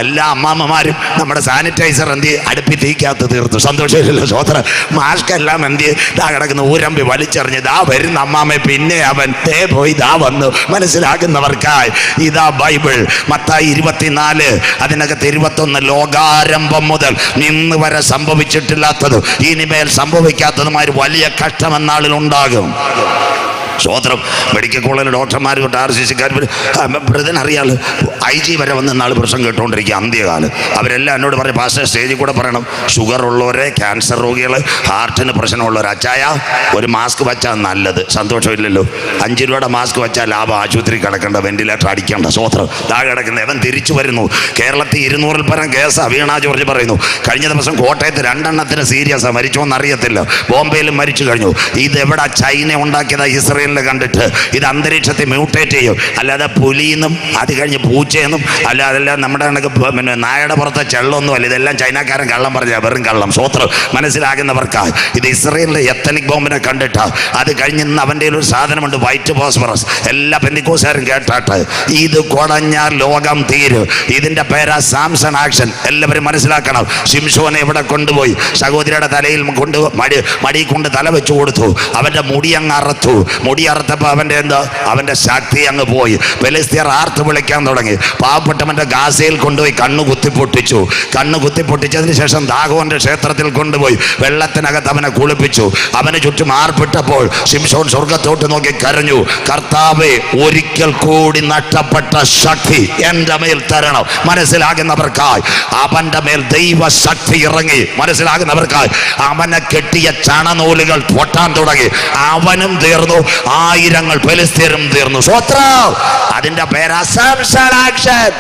A: എല്ലാ അമ്മാമ്മമാരും നമ്മുടെ സാനിറ്റൈസർ എന്ത് അടുപ്പി തീക്കാത്ത തീർത്തു. സന്തോഷമില്ലല്ലോ. സ്വോത്രം. മാസ്ക് എല്ലാം എന്ത് ഇതാ കിടക്കുന്ന ഊരമ്പി വലിച്ചെറിഞ്ഞ് ഇതാ വരുന്ന അമ്മാമ്മ. പിന്നെ അവൻ തേ പോയി ഇതാ വന്നു. മനസ്സിലാകുന്നവർക്കായി ഇതാ ബൈബിൾ. മത്തായി 24 അതിനകത്ത് 21 ലോകാരംഭം മുതൽ ഇന്ന് വരെ സംഭവിച്ചിട്ടില്ലാത്ത സംഭവിക്കാത്തതും ഇനിമേൽ സംഭവിക്കാത്തതുമായ ഒരു വലിയ കഷ്ടം എന്നാളിൽ ഉണ്ടാകും. സ്വോത്രം. മെഡിക്കൽ കോളേജിലെ ഡോക്ടർമാർ തൊട്ട് RCC-ക്കാർ അറിയാലോ, IG വരെ വന്ന് നാൾ പ്രശ്നം കേട്ടുകൊണ്ടിരിക്കുക അന്ത്യകാലം. അവരെല്ലാം എന്നോട് പറയും, പാസ്റ്റർ സ്റ്റേജിൽ കൂടെ പറയണം, ഷുഗർ ഉള്ളവരെ, ക്യാൻസർ രോഗികൾ, ഹാർട്ടിന് പ്രശ്നമുള്ളവർ, അച്ചായ ഒരു മാസ്ക് വെച്ചാൽ നല്ലത്. സന്തോഷമില്ലല്ലോ, 5 രൂപയുടെ മാസ്ക് വെച്ചാൽ ലാഭം. ആശുപത്രി കിടക്കേണ്ട, വെന്റിലേറ്റർ അടിക്കേണ്ട. സ്വോത്രം. താഴെ കിടക്കുന്ന അവൻ തിരിച്ചു വരുന്നു. കേരളത്തിൽ 200-ൽ പരം കേസാണ്. വീണ ജോർജ് പറയുന്നു, കഴിഞ്ഞ ദിവസം കോട്ടയത്ത് 2 എണ്ണത്തിന് സീരിയസാണ്, മരിച്ചോന്ന് അറിയത്തില്ല. ബോംബെയിലും മരിച്ചു കഴിഞ്ഞു. ഇതെവിടെ? ചൈന ഉണ്ടാക്കിയതാ, ഇസ്രയേൽ കണ്ടിട്ട്. ഇത് അന്തരീക്ഷത്തെ മ്യൂട്ടേറ്റ് ചെയ്യും. അല്ലാതെ പുലിയെന്നും അത് കഴിഞ്ഞ് പൂച്ചയെന്നും അല്ലാതെല്ലാം നമ്മുടെ കണക്ക് പിന്നെ നായയുടെ പുറത്തെ ചെള്ളൊന്നും അല്ല. ഇതെല്ലാം ചൈനക്കാരൻ കള്ളം പറഞ്ഞ വെറും കള്ളം. സ്വോത്രം. മനസ്സിലാകുന്നവർക്കായി ഇത് ഇസ്രയേലിലെ എത്തനിക് ബോംബിനെ കണ്ടിട്ട് അത് കഴിഞ്ഞ് ഇന്ന് അവൻ്റെ ഒരു സാധനമുണ്ട്, വൈറ്റ് ഫോസ്ഫറസ്. എല്ലാ പെന്തിക്കോസുകാരും കേട്ടാട്ട് ഇത് കുടഞ്ഞാൽ ലോകം തീരും. ഇതിൻ്റെ പേരാ സാംസൺ ആക്ഷൻ. എല്ലാവരും മനസ്സിലാക്കണം. ശിംശോനെ ഇവിടെ കൊണ്ടുപോയി സഹോദരിയുടെ തലയിൽ മടി കൊണ്ട് തല വെച്ചു കൊടുത്തു. അവൻ്റെ മുടി അങ്ങ് അറുത്തു. മുടി അറുത്തപ്പോൾ അവൻ്റെ ശക്തി അങ്ങ് പോയി. ഫെലിസ്ത്യർ ആർത്ത് വിളിക്കാൻ തുടങ്ങി. പാവപ്പെട്ടവൻ്റെ ഗാസയിൽ കൊണ്ടുപോയി കണ്ണു കുത്തിപ്പൊട്ടിച്ചു. കണ്ണു കുത്തിപ്പൊട്ടിച്ചതിന് ശേഷം ദാഗോന്റെ ക്ഷേത്രത്തിൽ കൊണ്ടുപോയി വെള്ളത്തിനകത്ത് അവനെ കുളിപ്പിച്ചു. അവന് ചുറ്റും ആർപ്പിട്ടപ്പോൾ ശിംശോൻ സ്വർഗത്തോട്ട് നോക്കി കരഞ്ഞു, കർത്താവേ, ഒരിക്കൽ കൂടി നഷ്ടപ്പെട്ട ശക്തി എൻ്റെ മേൽ തരണം. മനസ്സിലാകുന്നവർക്കായി അവൻ്റെ മേൽ ദൈവശക്തി ഇറങ്ങി. മനസ്സിലാകുന്നവർക്കായി അവനെ കെട്ടിയ ചണനൂലുകൾ പൊട്ടാൻ തുടങ്ങി. അവനും തീർന്നു, 1000 ഫെലിസ്ത്യരും തീർന്നു. സ്വോത്രം. അതിന്റെ പേരാ സാംസൺ ആക്ഷൻ.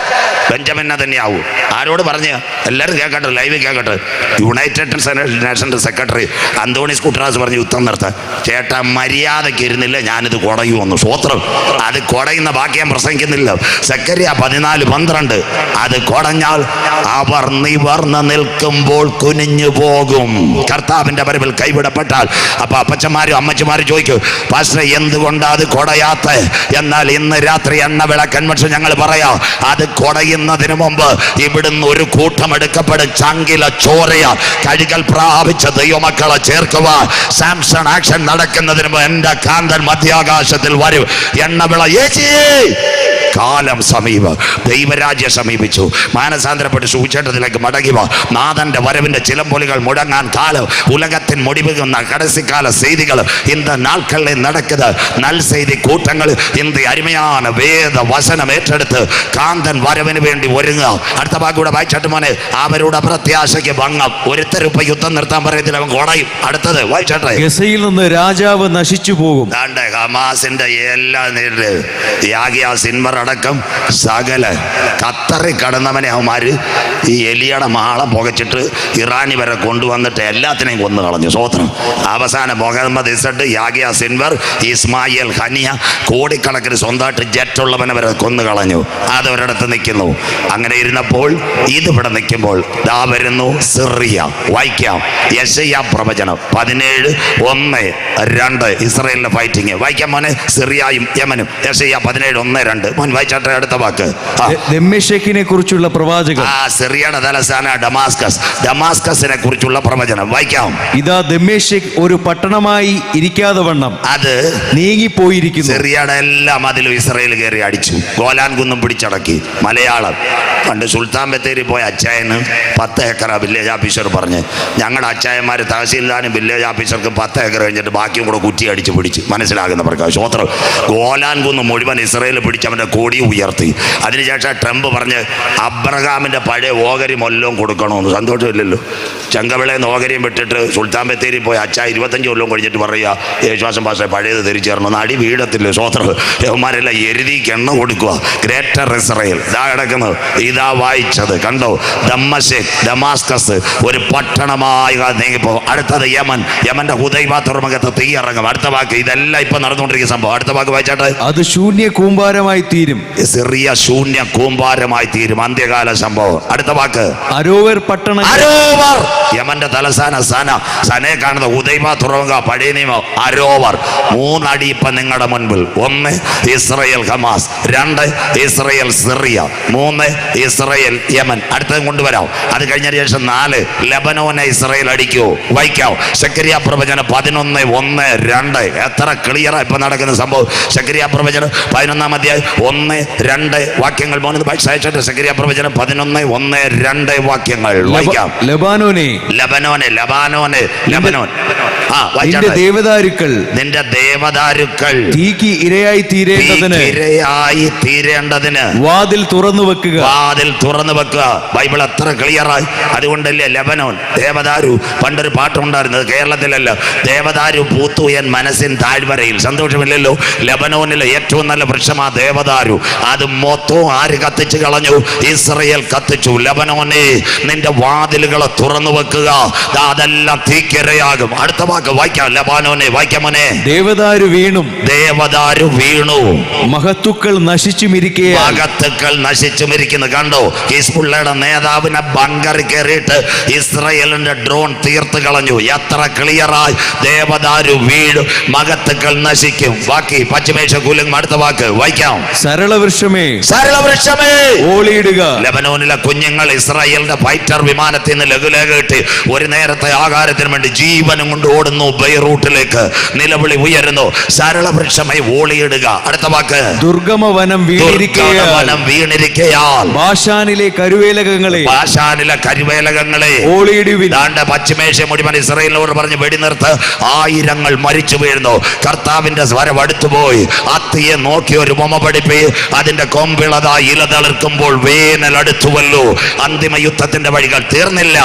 A: ബെഞ്ചമിൻ തന്നെയാവൂ. ആരോട് പറഞ്ഞ്? എല്ലാവരും കേൾക്കട്ടെ, ലൈവ് കേൾക്കട്ടെ. യുണൈറ്റഡ് നേഷൻസ് സെക്രട്ടറി അന്തോണിസ് കുട്രാസ് പറഞ്ഞ് യുദ്ധം നിർത്താൻ. ചേട്ടാ, മര്യാദയ്ക്ക് ഇരുന്നില്ല, ഞാനിത് കുടയുമെന്ന്. സ്വോത്രം. അത് കുടയുന്ന ബാക്കി ഞാൻ പ്രസംഗിക്കുന്നില്ല. സെക്കരിയ 14:12 അത് കുടഞ്ഞാൽ അവർ നിവർന്ന് നിൽക്കുമ്പോൾ കുനിഞ്ഞു പോകും. കർത്താവിന്റെ വരവിൽ കൈവിടപ്പെട്ടാൽ. അപ്പൊ അപ്പച്ചന്മാരും അമ്മച്ചമാരും ചോദിക്കും, പാസ്റ്റർ എന്തുകൊണ്ടാ അത് കുടയാത്ത? എന്നാൽ ഇന്ന് രാത്രി എണ്ണവിള കൺവെൻഷൻ ഞങ്ങൾ പറയാം, അത് കുടയുന്നതിന് മുമ്പ് ഇവിടുന്ന് ഒരു കൂട്ടം എടുക്കപ്പെടും. ചങ്കില ചോരയ കഴുകൽ പ്രാപിച്ച ദൈവമക്കളെ ചേർക്കുവാൻ സാംസൺ ആക്ഷൻ നടക്കുന്നതിന് മുമ്പ് എന്റെ കാന്തൻ മധ്യാകാശത്തിൽ വരും. എണ്ണവിള ഏച്ചി, കാലം സമീപം, ദൈവരാജ്യം സമീപിച്ചു. മാനസാന്തരപ്പെട്ട് സുവിശേഷത്തിലേക്ക് മടങ്ങിവ. നാഥന്റെ വരവിന്റെ ചിലമ്പൊലികൾ മുടങ്ങാൻ കാലം. ഉലകത്തിൻ മുടിവുകുന്ന കടസിക്കാല செய்திகள் இந்த நாட்களில் நடக்குது. நல் செய்தி கூட்டங்கள் இந்த அருமையான வேத வசனம் ഏറ്റെടുത്ത് കാന്തൻ വരവിന് വേണ്ടി ഒരുങ്ങുക. അടുത്ത ഭാഗം വായിച്ചിട്ട് മോനെ, അവരുടെ പ്രത്യാശയ്ക്ക് ഭംഗം. ഒരുത്തരും ഇപ്പൊ യുദ്ധം നിർത്താൻ പറയത്തില്ല, അവൻ കൊടയും. അടുത്തത് വായിച്ചട്ടെ.
B: ഗസയിൽ നിന്ന് രാജാവ് നശിച്ചു പോകും.
A: ഹമാസിന്റെ എല്ലാ യാഗിയ സിൻവർ അടക്കം സകല ഖത്തറിൽ കടന്നവനെ അവന്മാര് ഈ എലിയുടെ മാളം പുകച്ചിട്ട് ഇറാനി വരെ കൊണ്ടുവന്നിട്ട് എല്ലാത്തിനെയും കൊന്നു കളഞ്ഞു. സ്വോത്രം. അവസാനം മുഹമ്മദ് ഇസഡ്, യാഗിയ സിൻവർ, ഇസ്മായിൽ ഹനിയ, കോടിക്കണക്കിന് സ്വന്തമായിട്ട് ജെറ്റുള്ളവനെ വരെ കൊന്നു കളഞ്ഞു. അത് ഒരിടത്ത് നിൽക്കുന്നു. അങ്ങനെ ഇരുന്നപ്പോൾ ഇതിവിടെ നിൽക്കുമ്പോൾ ദാ വരുന്നു സിറിയ. വായിക്കാം. യെശയ്യാ പ്രവചനം 17:1-2 ഇസ്രായേലിന്റെ ഫൈറ്റിങ്. വായിക്കാം മോനെ. സിറിയയും യമനും. യെശയ്യാ 17:1-2. മോൻ വായിച്ചാട്ടെ അടുത്ത വാക്ക്.
B: ദമ്മേശക്കിനെ കുറിച്ചുള്ള പ്രവാചകൻ.
A: സിറിയയുടെ തലസ്ഥാന ഡമാസ്കസ്. ഡമാസ്കസിനെ കുറിച്ചുള്ള പ്രവചനം വായിക്കാം.
B: ഇതാ ദമ്മേശക്ക് ഒരു പട്ടണമായി ഇരിക്കാതെ വണ്ണം
A: അത്
B: നീങ്ങിപ്പോയിരിക്കുന്നു.
A: സിറിയയുടെ എല്ലാ മതിലും ഇസ്രായേൽ കയറി അടിച്ചു. ഗോലാൻ കുന്നും പിടിച്ചടക്കി. മലയാളം പണ്ട് സുൽത്താൻ ബത്തേരി പോയ അച്ചായന് 10 ഏക്കർ വില്ലേജ് ഓഫീസർ പറഞ്ഞ്, ഞങ്ങളുടെ അച്ചായന്മാർ തഹസീൽദാനും വില്ലേജ് ഓഫീസർക്ക് 10 ഏക്കർ കഴിഞ്ഞിട്ട് ബാക്കിയും കൂടെ കുറ്റി അടിച്ച് പിടിച്ച്. മനസ്സിലാകുന്നവർക്ക് സ്വോത്രം. ഗോലാൻ കുന്ന് മുഴുവൻ ഇസ്രായേൽ പിടിച്ചവൻ്റെ കോടി ഉയർത്തി. അതിനുശേഷം ട്രംപ് പറഞ്ഞ് അബ്രഹാമിൻ്റെ പഴയ ഓഹരി മൊല്ലവും കൊടുക്കണമെന്ന്. സന്തോഷമില്ലല്ലോ. ചെങ്കവിളയെന്ന് ഓഹരിയും വിട്ടിട്ട് സുൽത്താൻ ബത്തേരി പോയ അച്ചായ 25 കൊല്ലം കഴിഞ്ഞിട്ട് പറയുക, യേശുവാസം പാസ്റ്റർ പഴയത് തിരിച്ചേർന്നു. അടി വീഴത്തില്ല. സ്വോത്രം. യവന്മാരെല്ലാം എരുതിക്ക് എണ്ണ കൊടുക്കുക. ഗ്രേറ്റർ ഇസ്രായേൽ ഇതാ കിടക്കുന്നത്. ഇതാ വായിച്ചത് കണ്ടോ. ഡമാസ്കസ് ഒരു പട്ടണമായി നീങ്ങിപ്പോകും. അടുത്തത് യമൻ. യമന്റെ ഹുദൈബ തുറമുഖത്ത് തീ ഇറങ്ങും. അടുത്ത വാക്ക്. ഇതെല്ലാം ഇപ്പൊ നടന്നുകൊണ്ടിരിക്കുന്ന സംഭവം. അടുത്ത വാക്ക് വായിച്ചാട്ടെ.
B: അത് ശൂന്യ കൂമ്പാരമായി തീരും.
A: സിറിയ ശൂന്യ കൂമ്പാരമായി തീരും. അന്ത്യകാല സംഭവം. അടുത്ത വാക്ക്.
B: അരോവർ പട്ടണം.
A: അരോവർ യമന്റെ തലസ്ഥാന സനയെ കാണുന്ന ഹുദൈബ തുറമുഖ പഴയ നിയമം. അരോവർ. 3 അടി ഇപ്പൊ നിങ്ങളുടെ മുൻപിൽ. 1 Israel Hamas, 2 Israel Syria, 3 Israel Yemen. അടുത്തത് കൊണ്ടുവരാം. അത് കഴിഞ്ഞ ശേഷം 4 ലെബനോനെ ഇസ്രായേൽ അടിക്കൂ. വായിക്കാവും. സെക്കരിയ പ്രവചനം 11:1-2. എത്ര ക്ലിയറാ ഇപ്പൊ നടക്കുന്ന സംഭവം. സെക്കരിയ പ്രവചനം 11-ാം അധ്യായം 1-2 വാക്യങ്ങൾ. മോനൊന്ന് വായിച്ചയച്ചിട്ട് സെഖരിയാ പ്രവചനം 11:1-2 വാക്യങ്ങൾ വായിക്കാം.
B: ലബാനോനെ,
A: ലബനോനെ, ലബാനോനെ, ലബനോൻ.
B: നിന്റെ ദേവദാരുക്കൾ,
A: നിന്റെ ദേവദാരുക്കൾ
B: തീക്ക് ഇരയായി
A: തീരേണ്ടതിന്
B: വാതിൽ തുറന്നു വെക്കുക.
A: വാതിൽ തുറന്നു വെക്കുക. ബൈബിൾ അത്ര ക്ലിയറായി. അതുകൊണ്ടല്ലേ ലബനോൻ ദേവദാരു. പണ്ടൊരു പാട്ടുണ്ടായിരുന്നത്, കേരളത്തിലല്ല. ദേവദാരു പൂത്തു എൻ മനസ്സിൻ താഴ്വരയിൽ. സന്തോഷമില്ലല്ലോ. ലബനോനിലെ ഏറ്റവും നല്ല വൃക്ഷമാ ദേവദാരു. അത് മൊത്തവും ആര് കത്തിച്ചു കളഞ്ഞു? ഇസ്രയേൽ കത്തിച്ചു. ലബനോനെ, നിന്റെ വാതിലുകളെ തുറന്നു വെക്കുക, അതെല്ലാം തീക്കിരയാകും. അടുത്ത വാക്ക് വായിക്കാം. ലബാനോനെ വായിക്കാമോനെ.
B: ദേവദാരു വീണു,
A: ദേവദാരു വീണു,
B: മഹത്തുക്കൾ
A: നശിച്ചുമിരിക്കുന്നു. കണ്ടോ, ഹിസ്ബുള്ളയുടെ നേതാവിനെ ബങ്കറിൽ കയറിയിട്ട് ഇസ്രയേലിന്റെ ഡ്രോൺ തീർത്ത് കളഞ്ഞു. എത്ര ക്ലിയറായി. ദേവദാരു വീഴും, മഹത്തുക്കൾ നശിക്കും. ബാക്കി പശ്ചിമേഷ കുലുങ്ങും. അടുത്ത വാക്ക് വായിക്കാം.
B: സരളവൃക്ഷമേ,
A: സരളവൃക്ഷമേ
B: ഓളിയിടുക.
A: ലബനോനിലെ കുഞ്ഞുങ്ങൾ ഇസ്രായേലിന്റെ ഫൈറ്റർ വിമാനത്തിൽ നിന്ന് ലഘുലേഖ കിട്ടി ഒരു നേരത്തെ ആഹാരത്തിന് വേണ്ടി ജീവനും കൊണ്ട് ഓടുന്നു. ബെയ്റൂട്ടിലേക്ക് നിലവിളി ഉയരുന്നു. സരളവൃക്ഷമേ ഓളിയിടുക. അടുത്ത വാക്ക്.
B: ദുർഗമവനം
A: വീണിരിക്കയാൽ
B: ബാശാനിലെ
A: കരുവേലകങ്ങളെ
B: ഓളിയിടുവിൻ.
A: പശ്ചിമേഷ്യ മുഴുവൻ ഇസ്രായേലിനോട് പറഞ്ഞ് വെടിനിർത്ത്. ആയിരങ്ങൾ മരിച്ചു വീഴുന്നു. കർത്താവിന്റെ സ്വരം അടുത്തുപോയി. അത്തിയെ നോക്കി ഒരു ബൊമ്മ പഠിപ്പി. അതിന്റെ കൊമ്പിളത ഇല തളിർക്കുമ്പോൾ വേനൽ അടുത്തുവല്ലോ. അന്തിമ യുദ്ധത്തിന്റെ വഴികൾ തീർന്നില്ല.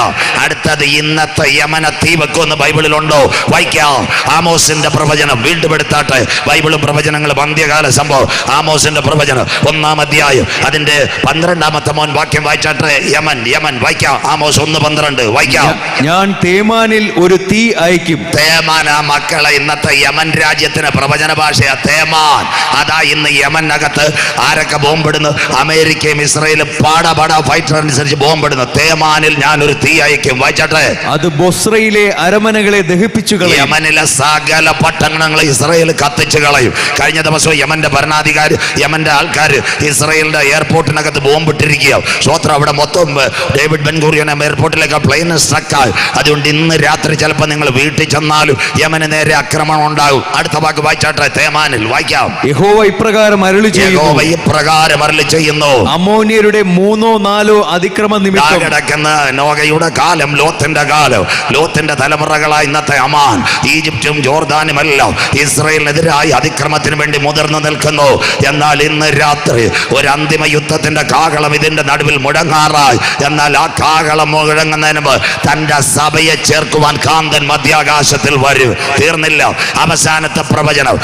A: അടുത്തത് ഇന്നത്തെ യമന തീ വെക്കുമെന്ന് ബൈബിളിലുണ്ടോ? വായിക്കാം. ആമോസിന്റെ പ്രവചനം വീണ്ടും എടുത്താട്ടെ. ബൈബിളും പ്രവചനങ്ങളും അന്ത്യകാല സംഭവം. ആമോസിന്റെ പ്രവചനം 1-ാം അധ്യായം അതിന്റെ 12-ാമത്തെ വാക്യം വായിച്ചാട്ടെ. യമൻ വായിക്കാം. ആമോസ് 1:12 വായിക്കാം.
B: ഞാൻ തേമാനിൽ ഒരു തീ അയക്കും.
A: തേമാൻ ആ മക്കളെ ഇന്നത്തെ യമൻ രാജ്യത്തിന് പ്രവചന ഭാഷയാ തേമാൻ. അതാ ഇന്ന് യമനകത്ത് ആരൊക്കെ ബോംബിടുന്നു? അമേരിക്കയും ഇസ്രായേലും പാട ഫൈറ്റർ അനുസരിച്ച് ബോംബിടുന്നു. തേമാനിൽ ഞാൻ ഒരു തീ അയക്കും. വായിച്ചാട്ടെ.
B: അത് ബൊസ്രയിലെ അരമനകളെ ദഹിപ്പിച്ചു കളയും.
A: യമനിലെ സകല പട്ടണങ്ങളെ ഇസ്രായേൽ കത്തിച്ചു കളയും. കഴിഞ്ഞ ദിവസം യമന്റെ ഭരണാധികാരി, യമന്റെ ആൾക്കാർ ഇസ്രായേലിന്റെ എയർപോർട്ടിനകത്ത് ബോംബിട്ടിരിക്കുക. സ്വോത്രം. അവിടെ മൊത്തം ഡേവിഡ് ബെൻഗൂറിയൻ എയർപോർട്ടിലേക്ക് പ്ലെയിൻ സ്ട്രക്കായി. അതുകൊണ്ട് ഇന്ന് രാത്രി ചിലപ്പോൾ നിങ്ങൾ വീട്ടിൽ ചെന്നാലും യമന് നേരെ ആക്രമണം ഉണ്ടാകും. അടുത്ത വാക്ക് വായിച്ചാട്ടെ. തേമാനിൽ വായിക്കാം.
B: യഹോവ ഇപ്രകാരം അരുളി
A: ചെയ്യുന്നു.
B: അമ്മോന്യരുടെ 3-4 അതിക്രമ നിമിത്തം
A: കിടക്കുന്ന നോഹയുടെ കാലം, ലോത്തിന്റെ കാലം, ലോത്തിന്റെ തലമുറകളായി ഇന്നത്തെ അമാൻ, ഈജിപ്തും ജോർദാനുമെല്ലാം ഇസ്രായേലിനെതിരായി അതിക്രമത്തിന് വേണ്ടി മുതിർന്നു നിൽക്കുന്നു. എന്നാൽ ഇന്ന് രാത്രി ഒരു അന്തിമ യുദ്ധത്തിന്റെ കാഹളം ഇതിന്റെ നടുവിൽ മുഴങ്ങാറായി. എന്നാൽ ആ കാഹളം മുഴങ്ങുന്നതിന് മുമ്പ് തന്റെ സഭയെ ചേർക്കുവാൻ കാന്തൻ മധ്യാകാശത്തിൽ വരും. തീർന്നില്ല. അവസാനത്തെ പ്രവചനം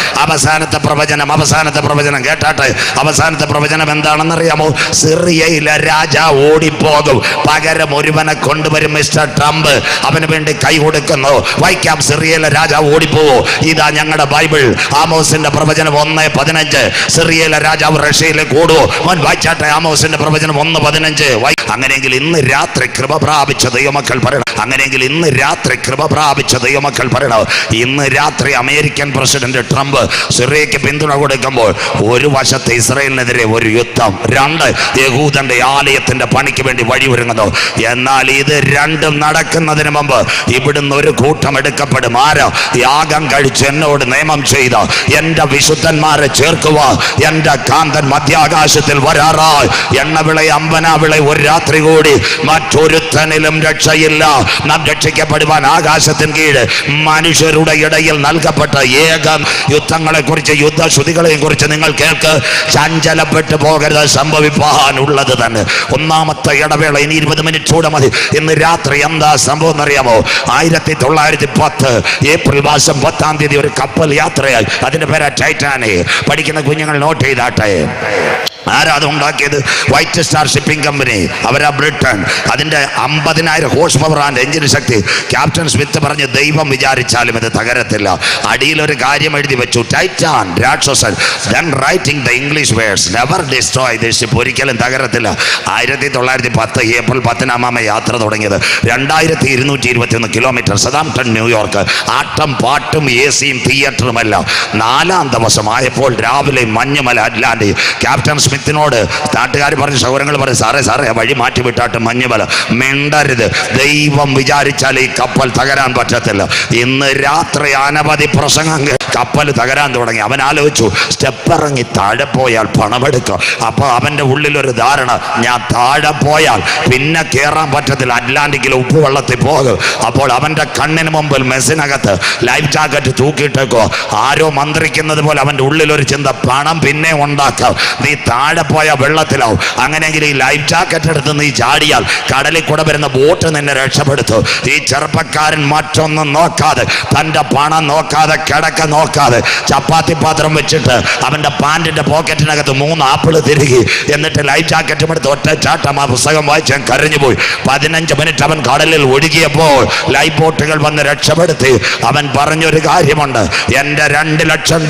A: കേട്ടാട്ടെ. അവസാനത്തെ പ്രവചനം എന്താണെന്നറിയാമോ? സിറിയയിലെ രാജാവ് ഓടിപ്പോകും, പകരം ഒരുവനെ കൊണ്ടുവരും. മിസ്റ്റർ ട്രംപ് അവന് വേണ്ടി കൈ കൊടുക്കുന്നു. വായിക്കാം. സിറിയയിലെ രാജാവ് ഓടിപ്പോവോ? ഇതാ ഞങ്ങളുടെ ബൈബിൾ. ആമോസിന്റെ പ്രവചനം 1:15. സിറിയയിലെ രാജാവ് റഷ്യയിലേക്ക് ഓടുവോ? മോൻ വായിച്ചാട്ടെ. ആമോസിന്റെ പ്രവചനം 1:15. അങ്ങനെയെങ്കിൽ ഇന്ന് രാത്രി കൃപ പ്രാപിച്ച ദൈവമക്കൾ പറയണം. ഇന്ന് രാത്രി അമേരിക്കൻ പ്രസിഡന്റ് ട്രംപ് സിറിയയ്ക്ക് പിന്തുണ കൊടുക്കുമ്പോൾ ഒരു വശത്ത് ഇസ്രായേലിനെതിരെ ഒരു യുദ്ധം, 2 യഹൂദന്റെ ആലയത്തിന്റെ പണിക്ക് വേണ്ടി വഴിയൊരുങ്ങുന്നു. എന്നാൽ ഇത് രണ്ടും നടക്കുന്നതിന് മുമ്പ് ഇവിടുന്ന് ഒരു കൂട്ടം എടുക്കപ്പെടും. ആരാ? യാഗം കഴിച്ച് എന്നോട് നിയമം ചെയ്ത എന്റെ വിശുദ്ധന്മാരെ ചേർക്കുക. എന്റെ കാന്തൻ മധ്യാകാശത്തിൽ വരാറായി. എണ്ണവിളെ അമ്പനാവിളെ ഒരു രാത്രി കൂടി. മറ്റൊരുത്തനിലും രക്ഷയില്ല. നാം രക്ഷിക്കപ്പെടുവാൻ ആകാശത്തിന് കീഴ് മനുഷ്യരുടെ ഇടയിൽ നൽകപ്പെട്ട ഏക യുദ്ധങ്ങളെ കുറിച്ച്, യുദ്ധശ്രുതികളെ കുറിച്ച് നിങ്ങൾ കേൾക്ക്. ചഞ്ചലപ്പെട്ടു പോകരുത്. സംഭവിപ്പാനുള്ളത് തന്നെ. 1-ാമത്തെ ഇടവേള ഇനി 20 മിനിറ്റ് കൂടെ മതി. ഇന്ന് രാത്രി എന്താ സംഭവം എന്നറിയാമോ? 1910 ഏപ്രിൽ മാസം 10-ാം തീയതി ഒരു കപ്പൽ യാത്രയായി. അതിന്റെ പേര് ടൈറ്റാനിക്. പഠിക്കുന്ന കുഞ്ഞുങ്ങൾ നോട്ട് ചെയ്താട്ടെ. ആരാ അത് ഉണ്ടാക്കിയത്? White star shipping company. അവരാ ബ്രിട്ടൻ. അതിന്റെ 50,000 horse power and engine Shakti. Captain Smith പറഞ്ഞ് ദൈവം വിചാരിച്ചാലും ഇത് തകരത്തില്ല. അടിയിലൊരു കാര്യം എഴുതി വെച്ചു, ടൈറ്റാൻ രാക്ഷസൻ. then writing the English words never destroy this ship. ഒരിക്കലും തകരത്തില്ല. 1910 ഏപ്രിൽ 10-നാമ യാത്ര തുടങ്ങിയത്. 2221 കിലോമീറ്റർ. Southampton New York. ആട്ടം പാട്ടും AC-യും തിയേറ്ററുമെല്ലാം. 4-ാം ദിവസമായപ്പോൾ രാവിലെ മഞ്ഞുമല അറ്റ്ലാന്റിക്. ക്യാപ്റ്റൻ സ്മിത്ത് സ്മിത്തിനോട് നാട്ടുകാർ പറഞ്ഞ് സൗകര്യങ്ങൾ പറയും, സാറേ വഴി മാറ്റി വിട്ടാട്ട് മഞ്ഞുമല മിണ്ടരുത്, ദൈവം വിചാരിച്ചാൽ ഈ കപ്പൽ തകരാൻ പറ്റത്തില്ല. ഇന്ന് രാത്രി അനവധി പ്രസംഗം കപ്പൽ തകരാൻ തുടങ്ങി. അവൻ ആലോചിച്ചു, സ്റ്റെപ്പ് ഇറങ്ങി താഴെ പോയാൽ പണമെടുക്കും. അപ്പോൾ അവൻ്റെ ഉള്ളിലൊരു ധാരണ, ഞാൻ താഴെ പോയാൽ പിന്നെ കയറാൻ പറ്റത്തില്ല, അറ്റ്ലാന്റിക്കിൽ ഉപ്പുവെള്ളത്തിൽ പോകും. അപ്പോൾ അവൻ്റെ കണ്ണിന് മുമ്പിൽ മെസ്സിനകത്ത് ലൈഫ് ജാക്കറ്റ് തൂക്കിയിട്ടേക്കോ. ആരോ മന്ത്രിക്കുന്നത് പോലെ അവൻ്റെ ഉള്ളിലൊരു ചിന്ത, പണം പിന്നെ ഉണ്ടാക്കാം, നീ താഴെ പോയാൽ വെള്ളത്തിലാവും. അങ്ങനെയെങ്കിൽ ഈ ലൈഫ് ജാക്കറ്റ് എടുത്ത് നീ ചാടിയാൽ കടലിൽ കൂടെ വരുന്ന ബോട്ട് നിന്നെ രക്ഷപ്പെടുത്തും. ഈ ചെറുപ്പക്കാരൻ മറ്റൊന്നും നോക്കാതെ, തൻ്റെ പണം നോക്കാതെ, കിടക്ക നോക്കാതെ, ചപ്പാത്തി പാത്രം വെച്ചിട്ട് അവൻ്റെ പാൻറ്റിൻ്റെ പോക്കറ്റിനകത്ത് 3 ആപ്പിൾ തിരികെ, എന്നിട്ട് ലൈഫ് ജാക്കറ്റും എടുത്ത് ഒറ്റ ചാട്ടം ആ പുസ്തകം വായിച്ച് ഞാൻ കരഞ്ഞുപോയി. 15 മിനിറ്റ് അവൻ കടലിൽ ഒഴുകിയപ്പോൾ ലൈഫ് ബോട്ടുകൾ വന്ന് രക്ഷപ്പെടുത്തി. അവൻ പറഞ്ഞൊരു കാര്യമുണ്ട്, എൻ്റെ $2 ലക്ഷം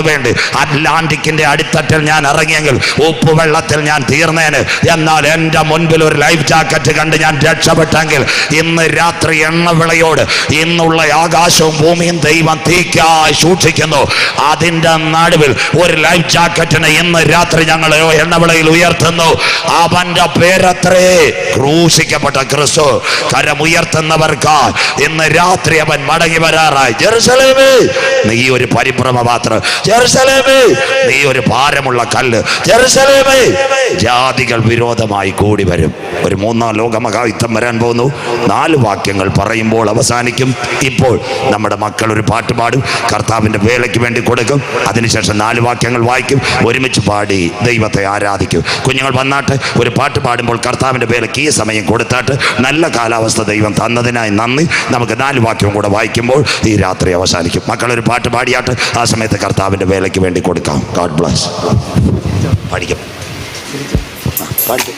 A: വേണ്ടി അറ്റ്ലാന്റിക്കിൻ്റെ അടിത്തട്ടിൽ ഞാൻ ഇറങ്ങിയെങ്കിൽ ഉപ്പുവെള്ളത്തിൽ ഞാൻ തീർന്നേന്. എന്നാൽ എൻ്റെ മുൻപിൽ ഒരു ലൈഫ് ജാക്കറ്റ് കണ്ട് ഞാൻ രക്ഷപ്പെട്ടെങ്കിൽ ഇന്ന് രാത്രി എണ്ണവിളയോട് ഇന്നുള്ള ആകാശവും ഭൂമിയും ദൈവം തീക്കായി സൂക്ഷിക്കുന്നു. അതിൻ്റെ നടുവിൽ ഒരു ലൈഫ് ജാക്കറ്റിനെ ഇന്ന് രാത്രി ഞങ്ങൾ എണ്ണവിളയിൽ ഉയർത്തുന്നു. അവൻ്റെ പേരത്രേ ക്രൂശിക്കപ്പെട്ട ക്രിസ്തു. കരമുയർത്തുന്നവർക്ക് ഇന്ന് രാത്രി അവൻ മടങ്ങി വരാറായി. ജെറുസലേമേ, നീ ഒരു പരിഭ്രമ പാത്രം. ജെറുസലേമേ, നീ ഒരു ഭാരമുള്ള കല്ല്. ജെറുസലേമേ, ജാതികൾ വിരോധമായി കൂടി വരും. ഒരു 3-ാം ലോകമഹായുദ്ധം വരാൻ പോകുന്നു. 4 വാക്യങ്ങൾ പറയുമ്പോൾ അവസാനിക്കും. ഇപ്പോൾ നമ്മുടെ മക്കൾ ഒരു പാട്ട് പാടും, കർത്താവിൻ്റെ വേലയ്ക്ക് വേണ്ടി കൊടുക്കും. അതിനുശേഷം 4 വാക്യങ്ങൾ വായിക്കും, ഒരുമിച്ച് പാടി ദൈവത്തെ ആരാധിക്കും. കുഞ്ഞുങ്ങൾ വന്നാട്ട് ഒരു പാട്ട് പാടുമ്പോൾ കർത്താവിൻ്റെ വേലയ്ക്ക് ഈ സമയം കൊടുത്താട്ട് നല്ല കാലാവസ്ഥ ദൈവം തന്നതിനായി നന്ദി. നമുക്ക് 4 വാക്യവും കൂടെ വായിക്കുമ്പോൾ ഈ രാത്രി അവസാനിക്കും. മക്കളൊരു പാട്ട് പാടിയാട്ട് ആ സമയത്ത് കർത്താവിൻ്റെ വേലയ്ക്ക് വേണ്ടി കൊടുക്കാം. God bless. പഠിക്കും പഠിക്കും.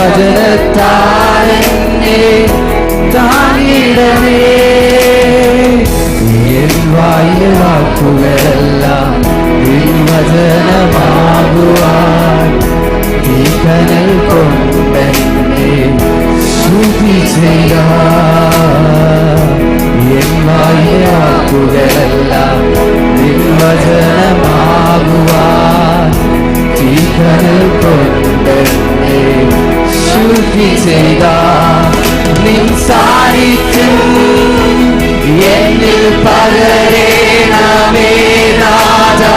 C: വചനത്താലെന്നെ താങ്ങിടണേ. എൻ വായിലെ വാക്കുകളെല്ലാം നിൻ വചനമാകുവാൻ ഈ കനൽ കൊണ്ടെന്നെ ശുദ്ധി ചെയ്യുക. എൻ വായിലെ വാക്കുകളെല്ലാം നിൻ വചനമാകുവാൻ ഈ കനൽ കൊണ്ടെന്നെ ശുദ്ധി ചെയ്യുക. നിൻ സാന്നിധ്യം എന്നിൽ പകരണമേ നാഥാ,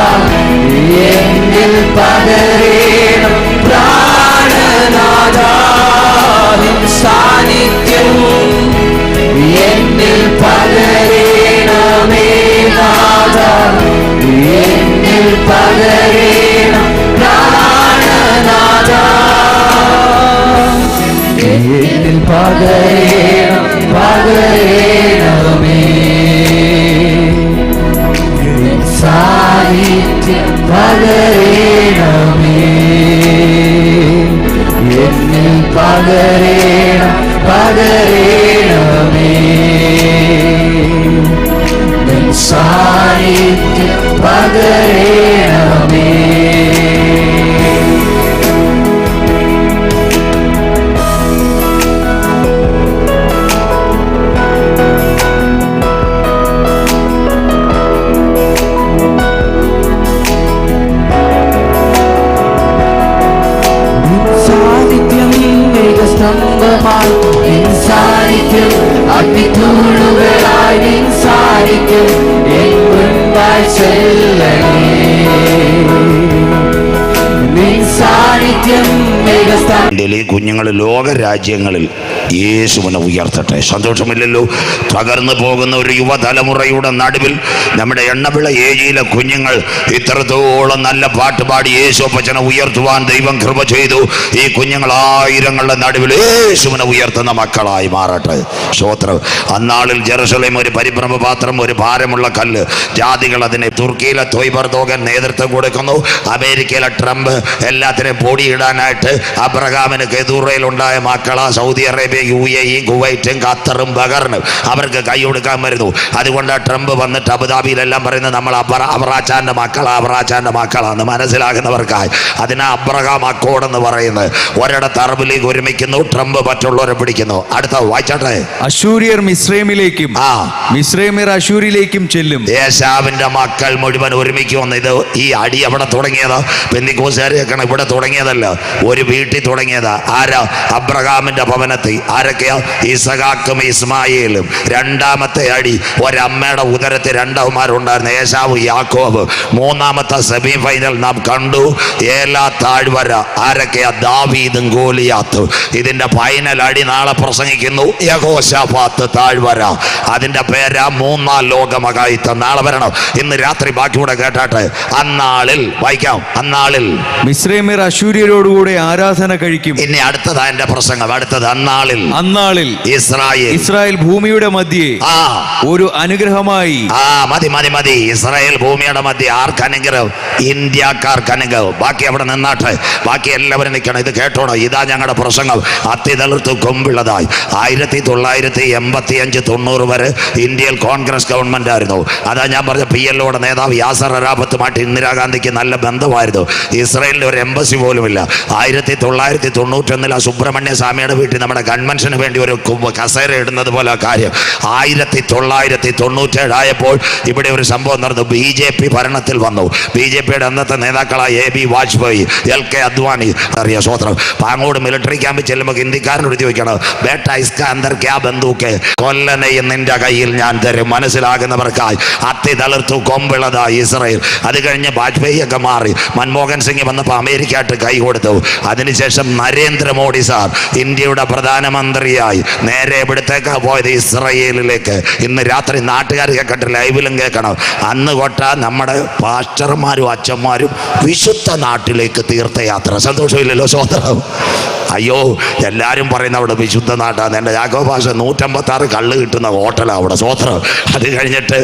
C: എന്നിൽ പകരണം പ്രാണനാഥാ. നിൻ സാന്നിധ്യം എന്നിൽ പകരണമേ നാഥാ, എന്നിൽ പകരണം പ്രാണനാഥാ. എന്നിൽ പകരണം പകരണമേ. സാന്നിധ്യം പകരണമേ. എന്നിൽ പകരണം പകരണമേ. സാന്നിധ്യം പകരണമേ. സാന്നിധ്യം അഗ്നിത്തൂണുകളായി നിൻ സാന്നിധ്യം എൻ മുൻപായി ചെല്ലണേ. നിൻ സാന്നിധ്യം
A: ഇന്ത്യയിലെ കുഞ്ഞുങ്ങൾ ലോകരാജ്യങ്ങളിൽ യേശുവിനെ ഉയർത്തട്ടെ. സന്തോഷമില്ലല്ലോ? തകർന്നു പോകുന്ന ഒരു യുവതലമുറയുടെ നടുവിൽ നമ്മുടെ എണ്ണവിള ഏജിയിലെ കുഞ്ഞുങ്ങൾ ഇത്രത്തോളം നല്ല പാട്ട് പാടി യേശുപ്പച്ചനെ ഉയർത്തുവാൻ ദൈവം കൃപ ചെയ്തു. ഈ കുഞ്ഞുങ്ങൾ ആയിരങ്ങളുടെ നടുവിൽ യേശുവിനെ ഉയർത്തുന്ന മക്കളായി മാറട്ടെ. സ്തോത്രം. അന്നാളിൽ ജെറുസലേം ഒരു പരിഭ്രമ പാത്രം, ഒരു ഭാരമുള്ള കല്ല്. ജാതികൾ അതിനെ തുർക്കിയിലെ തൊയ്ബർദോഗൻ നേതൃത്വം കൊടുക്കുന്നു. അമേരിക്കയിലെ ട്രംപ് എല്ലാത്തിനെയും പൊടിയിടാനായിട്ട് അബ്രഹാമിന് കെതൂറയിലുണ്ടായ മക്കളാ സൗദി അറേബ്യ, UAE, കുവൈറ്റും ഖത്തറും ബഹറിനും അവർക്ക് കൈ കൊടുക്കാൻ വരുന്നു. അതുകൊണ്ട് ട്രംപ് വന്നിട്ട് അബുദാബിയിലെല്ലാം പറയുന്നത് നമ്മൾ അബ്രാച്ചാന്റെ മക്കളാന്ന് മനസ്സിലാകുന്നവർക്കായി അതിനാ അബ്രഹാം അക്കോഡ് എന്ന് പറയുന്നത്. ഒരിടത്ത് അറബ് ലീഗ് ഒരുമിക്കുന്നു, ട്രംപ് മറ്റുള്ളവരെ പിടിക്കുന്നു. അടുത്ത വായിച്ചാട്ടെ.
B: അശൂര്യർ മിസ്രൈമിലേക്കും മിസ്രൈമ്യർ അശൂരിലേക്കും ചെല്ലും.
A: ഏശാവിന്റെ മക്കൾ മുഴുവൻ ഒരുമിക്കുമെന്ന്. ഇത് ഈ അടി എവിടെ തുടങ്ങിയത്? പെന്തിക്കോസുകാരെയൊക്കെയാണ് ഇവിടെ തുടങ്ങിയതല്ല, ഒരു വീട്ടിൽ തുടങ്ങിയതാ. ആരാ? അബ്രഹാമിന്റെ ഭവനത്തിൽ. ആരൊക്കെയാ? ഇസഹാക്കും ഇസ്മായേലും. രണ്ടാമത്തെ അടി ഒരമ്മയുടെ ഉദരത്തിൽ രണ്ടവന്മാരുണ്ടായിരുന്നു, ഏശാവ് യാക്കോബ്. മൂന്നാമത്തെ സെമി ഫൈനൽ നാം കണ്ടു, ഏലാ താഴ്വര. ആരൊക്കെയാ? ദാവീദും ഗോലിയാത്തും. ഇതിന്റെ ഫൈനൽ അടി നാളെ പ്രസംഗിക്കുന്നു, യഹോശാഫാത്ത് താഴ്വര. അതിന്റെ പേരാ മൂന്നാം ലോകമഹായുദ്ധം. നാളെ വരണം. ഇന്ന് രാത്രി ബാക്കിയൂടെ കേട്ടാട്ടെ. അന്നാളിൽ വായിക്കാം. അന്നാളിൽ
B: മിസ്രൈമ്യർ അശൂര്യരോടുകൂടെ ആരാധന കഴിക്കും.
A: ഇനി അടുത്തതാ എന്റെ പ്രസംഗം. അടുത്തത്
B: അന്നാളിൽ ഇസ്രായേൽ ഭൂമിയുടെ മധ്യേ ഒരു അനുഗ്രഹമായി.
A: മതി. ഇസ്രായേൽ ഭൂമിയുടെ മധ്യ ആർക്ക് അനുഗ്രഹം? ഇന്ത്യക്കാർക്ക് അനുഗ്രഹം. ബാക്കി അവിടെ നിന്നാട്ടെ, ബാക്കി എല്ലാവരും നിൽക്കണം. ഇത് കേട്ടോണം. ഇതാ ഞങ്ങളുടെ പ്രസംഗം. അത്തിതളിർത്ത് കൊമ്പുള്ളതായി 1985-90 വരെ ഇന്ത്യയിൽ കോൺഗ്രസ് ഗവൺമെന്റ് ആയിരുന്നു. അതാ ഞാൻ പറഞ്ഞ PLOയുടെ നേതാവ് യാസർ അറാഫത്തുമായിട്ട് ഇന്ദിരാഗാന്ധിക്ക് നല്ല ബന്ധമായിരുന്നു. ഇസ്രായേലിൽ ഒരു എംബസി പോലുമില്ല. 1991 സുബ്രഹ്മണ്യ സ്വാമിയുടെ വീട്ടിൽ നമ്മുടെ കൺവെൻഷന് വേണ്ടി ഒരു കസേര ഇടുന്നത് പോലെ കാര്യം. 1997 ആയപ്പോൾ ഇവിടെ ഒരു സംഭവം നടന്നു. BJP ഭരണത്തിൽ വന്നു. BJPയുടെ അന്നത്തെ നേതാക്കളായ AB വാജ്പേയി, LK അദ്വാനി. അറിയാം സ്വോത്രം. പാങ്ങോട് മിലിറ്ററി ക്യാമ്പിൽ ചെല്ലുമ്പോൾ ഹിന്ദിക്കാരനോട് ചോദിക്കണം, ബേട്ട ഇസ്ക അന്തർ ക്യാ ബന്ദൂക്ക്, കൊല്ലനെയും നിന്റെ കയ്യിൽ ഞാൻ തരും. മനസ്സിലാകുന്നവർക്കായി അത്തി തളിർത്തു കൊമ്പിളതായി ഇസ്രായേൽ. അത് കഴിഞ്ഞ് വാജ്പേയി ഒക്കെ മാറി. മൻമോഹൻ സിംഗ് വന്നപ്പോൾ അമേരിക്കയായിട്ട് കൈ കൊടുത്തു. അതിനുശേഷം നരേന്ദ്രമോദി സാർ ഇന്ത്യയുടെ പ്രധാനമന്ത്രിയായി നേരെ എവിടത്തേക്കാ പോയത്? ഇസ്രായേലിലേക്ക്. ഇന്ന് രാത്രി നാട്ടുകാർ കേൾക്കട്ടെ, ലൈവിലും കേൾക്കണം. അന്ന് തൊട്ട നമ്മുടെ പാസ്റ്റർമാരും അച്ഛന്മാരും വിശുദ്ധ നാട്ടിലേക്ക് തീർത്ഥയാത്ര. സന്തോഷമില്ലല്ലോ? സ്വതന്ത്രം. അയ്യോ എല്ലാവരും പറയുന്ന അവിടെ വിശുദ്ധ നാട്ടാണ്. എൻ്റെ യാക്കോബ് ഭാഷ 156 കള്ള് കിട്ടുന്ന ഹോട്ടലാണ് അവിടെ. സ്വോത്രം. അത് കഴിഞ്ഞിട്ട്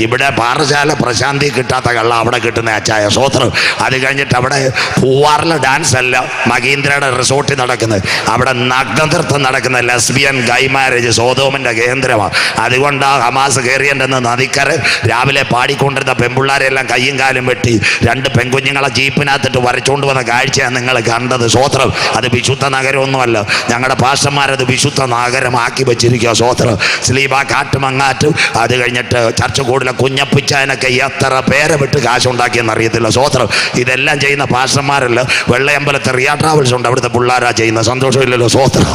A: ഇവിടെ പാറശാല പ്രശാന്തി കിട്ടാത്ത കള്ള അവിടെ കിട്ടുന്ന അച്ചായ. സ്വോത്രം. അത് കഴിഞ്ഞിട്ട് അവിടെ പൂവാറിലെ ഡാൻസ് അല്ല മഹീന്ദ്രയുടെ റിസോർട്ടിൽ നടക്കുന്നത്. അവിടെ നഗ്നനൃത്തം നടക്കുന്ന ലെസ്ബിയൻ ഗൈ മാരേജ് സോതോമിൻ്റെ കേന്ദ്രമാണ്. അതുകൊണ്ട് ആ ഹമാസ് കയറിയെന്ന് നദിക്കര രാവിലെ പാടിക്കൊണ്ടിരുന്ന പെൺപിള്ളാരെല്ലാം കയ്യും കാലും വെട്ടി 2 പെൺകുഞ്ഞുങ്ങളെ ജീപ്പിനകത്തിട്ട് വരച്ചുകൊണ്ട് വന്ന കാഴ്ചയാണ് നിങ്ങൾ കണ്ടത്. സ്വോത്രം. അത് വിശുദ്ധ നഗരമൊന്നുമല്ല. ഞങ്ങളുടെ പാസ്റ്റർമാരത് വിശുദ്ധ നഗരമാക്കി വെച്ചിരിക്കുക. സ്വോത്രം. സ്ലീബ കാട്ടുമങ്ങാറ്റ്. അത് കഴിഞ്ഞിട്ട് ചർച്ച കൂടുതലെ കുഞ്ഞപ്പിച്ചാനൊക്കെ എത്ര പേരെ വിട്ട് കാശുണ്ടാക്കിയെന്ന് അറിയത്തില്ല. സ്വോത്രം. ഇതെല്ലാം ചെയ്യുന്ന പാസ്റ്റർമാരല്ല. വെള്ളയമ്പലത്തെ റിയാ ട്രാവൽസ് ഉണ്ട്, അവിടുത്തെ പിള്ളേരാ ചെയ്യുന്ന. സന്തോഷമില്ലല്ലോ. സ്വോത്രം.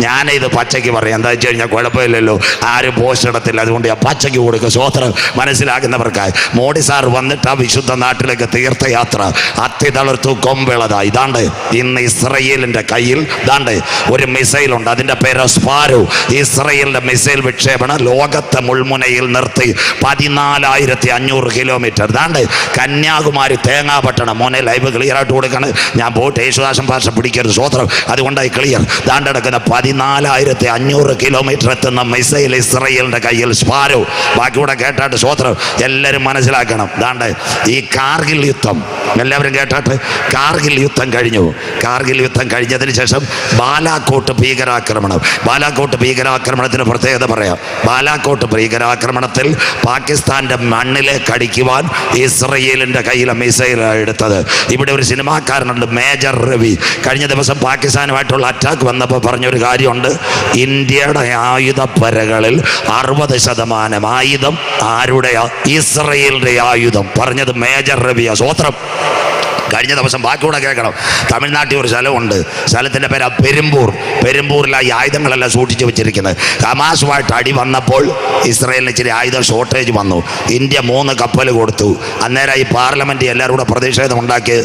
A: ഞാനിത് പച്ചയ്ക്ക് പറയാം. എന്താ വെച്ച് കഴിഞ്ഞാൽ കുഴപ്പമില്ലല്ലോ, ആരും പോസ്റ്റ് ഇടത്തില്ല. അതുകൊണ്ട് ഞാൻ പച്ചയ്ക്ക് കൊടുക്കുക. സ്വോത്രം. മനസ്സിലാക്കുന്നവർക്കായി മോഡി സാർ വന്നിട്ട് ആ വിശുദ്ധ നാട്ടിലേക്ക് തീർത്ഥയാത്ര അത്തിതളർത്തു കൊമ്പിളത. ഇതാണ്ട് ഇന്ന് ഇസ്രയേലിൻ്റെ കയ്യിൽ ദാണ്ട് ഒരു മിസൈലുണ്ട്. അതിൻ്റെ പേര് സ്പാരോ. ഇസ്രയേലിൻ്റെ മിസൈൽ വിക്ഷേപണം ലോകത്തെ മുൾമുനയിൽ നിർത്തി 14,500 കിലോമീറ്റർ. ദാണ്ട് കന്യാകുമാരി തേങ്ങാപട്ടണം. മോനെ ലൈവ് ക്ലിയർ ആയിട്ട് കൊടുക്കണം. ഞാൻ പോയിട്ട് യേശുദാസൻ ഭാഷ പിടിക്കരുത്. സ്വോത്രം. അതുകൊണ്ടായി ക്ലിയർ. ദാണ്ട് എടുക്കുന്ന 14,500 കിലോമീറ്റർ എത്തുന്ന മിസൈൽ ഇസ്രയേലിൻ്റെ കയ്യിൽ സ്പാരോ. ബാക്കിയൂടെ കേട്ടാട്ട് സ്വോത്രം. എല്ലാവരും മനസ്സിലാക്കണം. ദാണ്ട് ഈ കാർഗിൽ യുദ്ധം എല്ലാവരും കേട്ടാട്ട്. കാർഗിൽ യുദ്ധം കഴിഞ്ഞു. കാർഗിൽ യുദ്ധം കഴിഞ്ഞതിന് ശേഷം ബാലാക്കോട്ട് ഭീകരാക്രമണം. ബാലാക്കോട്ട് ഭീകരാക്രമണത്തിന് പ്രത്യേകത പറയാം. ബാലാക്കോട്ട് ഭീകരാക്രമണത്തിൽ പാകിസ്ഥാൻ്റെ മണ്ണിലേക്ക് അടിക്കുവാൻ ഇസ്രയേലിൻ്റെ കയ്യിലെ മിസൈൽ എടുത്തത്. ഇവിടെ ഒരു സിനിമാക്കാരനുണ്ട്, മേജർ രവി. കഴിഞ്ഞ ദിവസം പാകിസ്ഥാനുമായിട്ടുള്ള അറ്റാക്ക് വന്നപ്പോൾ പറഞ്ഞൊരു കാര്യമുണ്ട്. ഇന്ത്യയുടെ ആയുധപ്പരകളിൽ 60% ആയുധം ആരുടെയാ? ഇസ്രയേലിൻ്റെ ആയുധം. പറഞ്ഞത് മേജർ രവിയാ. സ്വോത്രം. കഴിഞ്ഞ ദിവസം ബാക്കിയൂടെ കേൾക്കണം. തമിഴ്നാട്ടിൽ ഒരു സ്ഥലമുണ്ട്. സ്ഥലത്തിൻ്റെ പേര് പെരുമ്പൂർ. പെരുമ്പൂരിൽ ഈ ആയുധങ്ങളെല്ലാം സൂക്ഷിച്ച് വെച്ചിരിക്കുന്നത്. ഹമാസുമായിട്ട് അടി വന്നപ്പോൾ ഇസ്രയേലിന് ഇച്ചിരി ആയുധം ഷോർട്ടേജ് വന്നു. ഇന്ത്യ 3 കപ്പൽ കൊടുത്തു. അന്നേരം ഈ പാർലമെൻറ്റ് എല്ലാവരും കൂടെ പ്രതിഷേധം ഉണ്ടാക്കി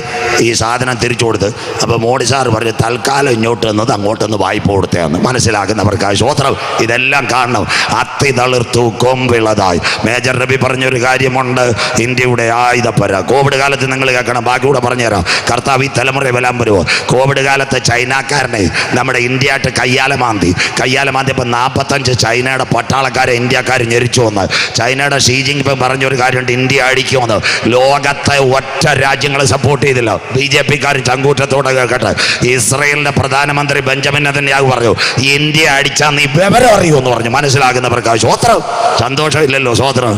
A: ഈ സാധനം തിരിച്ചു കൊടുത്ത്. അപ്പോൾ മോഡി സാർ പറഞ്ഞു തൽക്കാലം ഇങ്ങോട്ട് വന്നത് അങ്ങോട്ടൊന്ന് വായ്പ കൊടുത്തതെന്ന്. മനസ്സിലാക്കുന്നവർക്ക് സ്വോത്രം. ഇതെല്ലാം കാണണം. അത്തി തളിർത്തു കൊമ്പിളതായി. മേജർ രവി പറഞ്ഞൊരു കാര്യമുണ്ട്. ഇന്ത്യയുടെ ആയുധപ്പര. കോവിഡ് കാലത്ത് നിങ്ങൾ കേൾക്കണം. ബാക്കിയൂടെ പറഞ്ഞുതരാം. കർത്താവ് ഈ തലമുറ വരാൻ വരുമോ? കോവിഡ് കാലത്ത് ചൈനക്കാരനെ നമ്മുടെ ഇന്ത്യയായിട്ട് കയ്യാലമാന്തിയപ്പോൾ 45 ചൈനയുടെ പട്ടാളക്കാരെ ഇന്ത്യക്കാർ ഞെരിച്ചു വന്ന്. ചൈനയുടെ ഷീ ജിൻപിങ് പറഞ്ഞൊരു കാര്യമുണ്ട്, ഇന്ത്യ അടിക്കുമെന്ന്. ലോകത്തെ ഒറ്റ രാജ്യങ്ങൾ സപ്പോർട്ട് ചെയ്തില്ല. BJP-ക്കാരും ചങ്കൂറ്റത്തോടെ കേൾക്കട്ടെ. ഇസ്രയേലിൻ്റെ പ്രധാനമന്ത്രി ബെഞ്ചമിൻ നെതന്യാഹു പറഞ്ഞു ഇന്ത്യ അടിച്ചാൽ നീ വിവരം അറിയുമെന്ന് പറഞ്ഞു. മനസ്സിലാക്കുന്നവർക്ക് സ്വോത്രം. സന്തോഷമില്ലല്ലോ. സ്വോത്രം.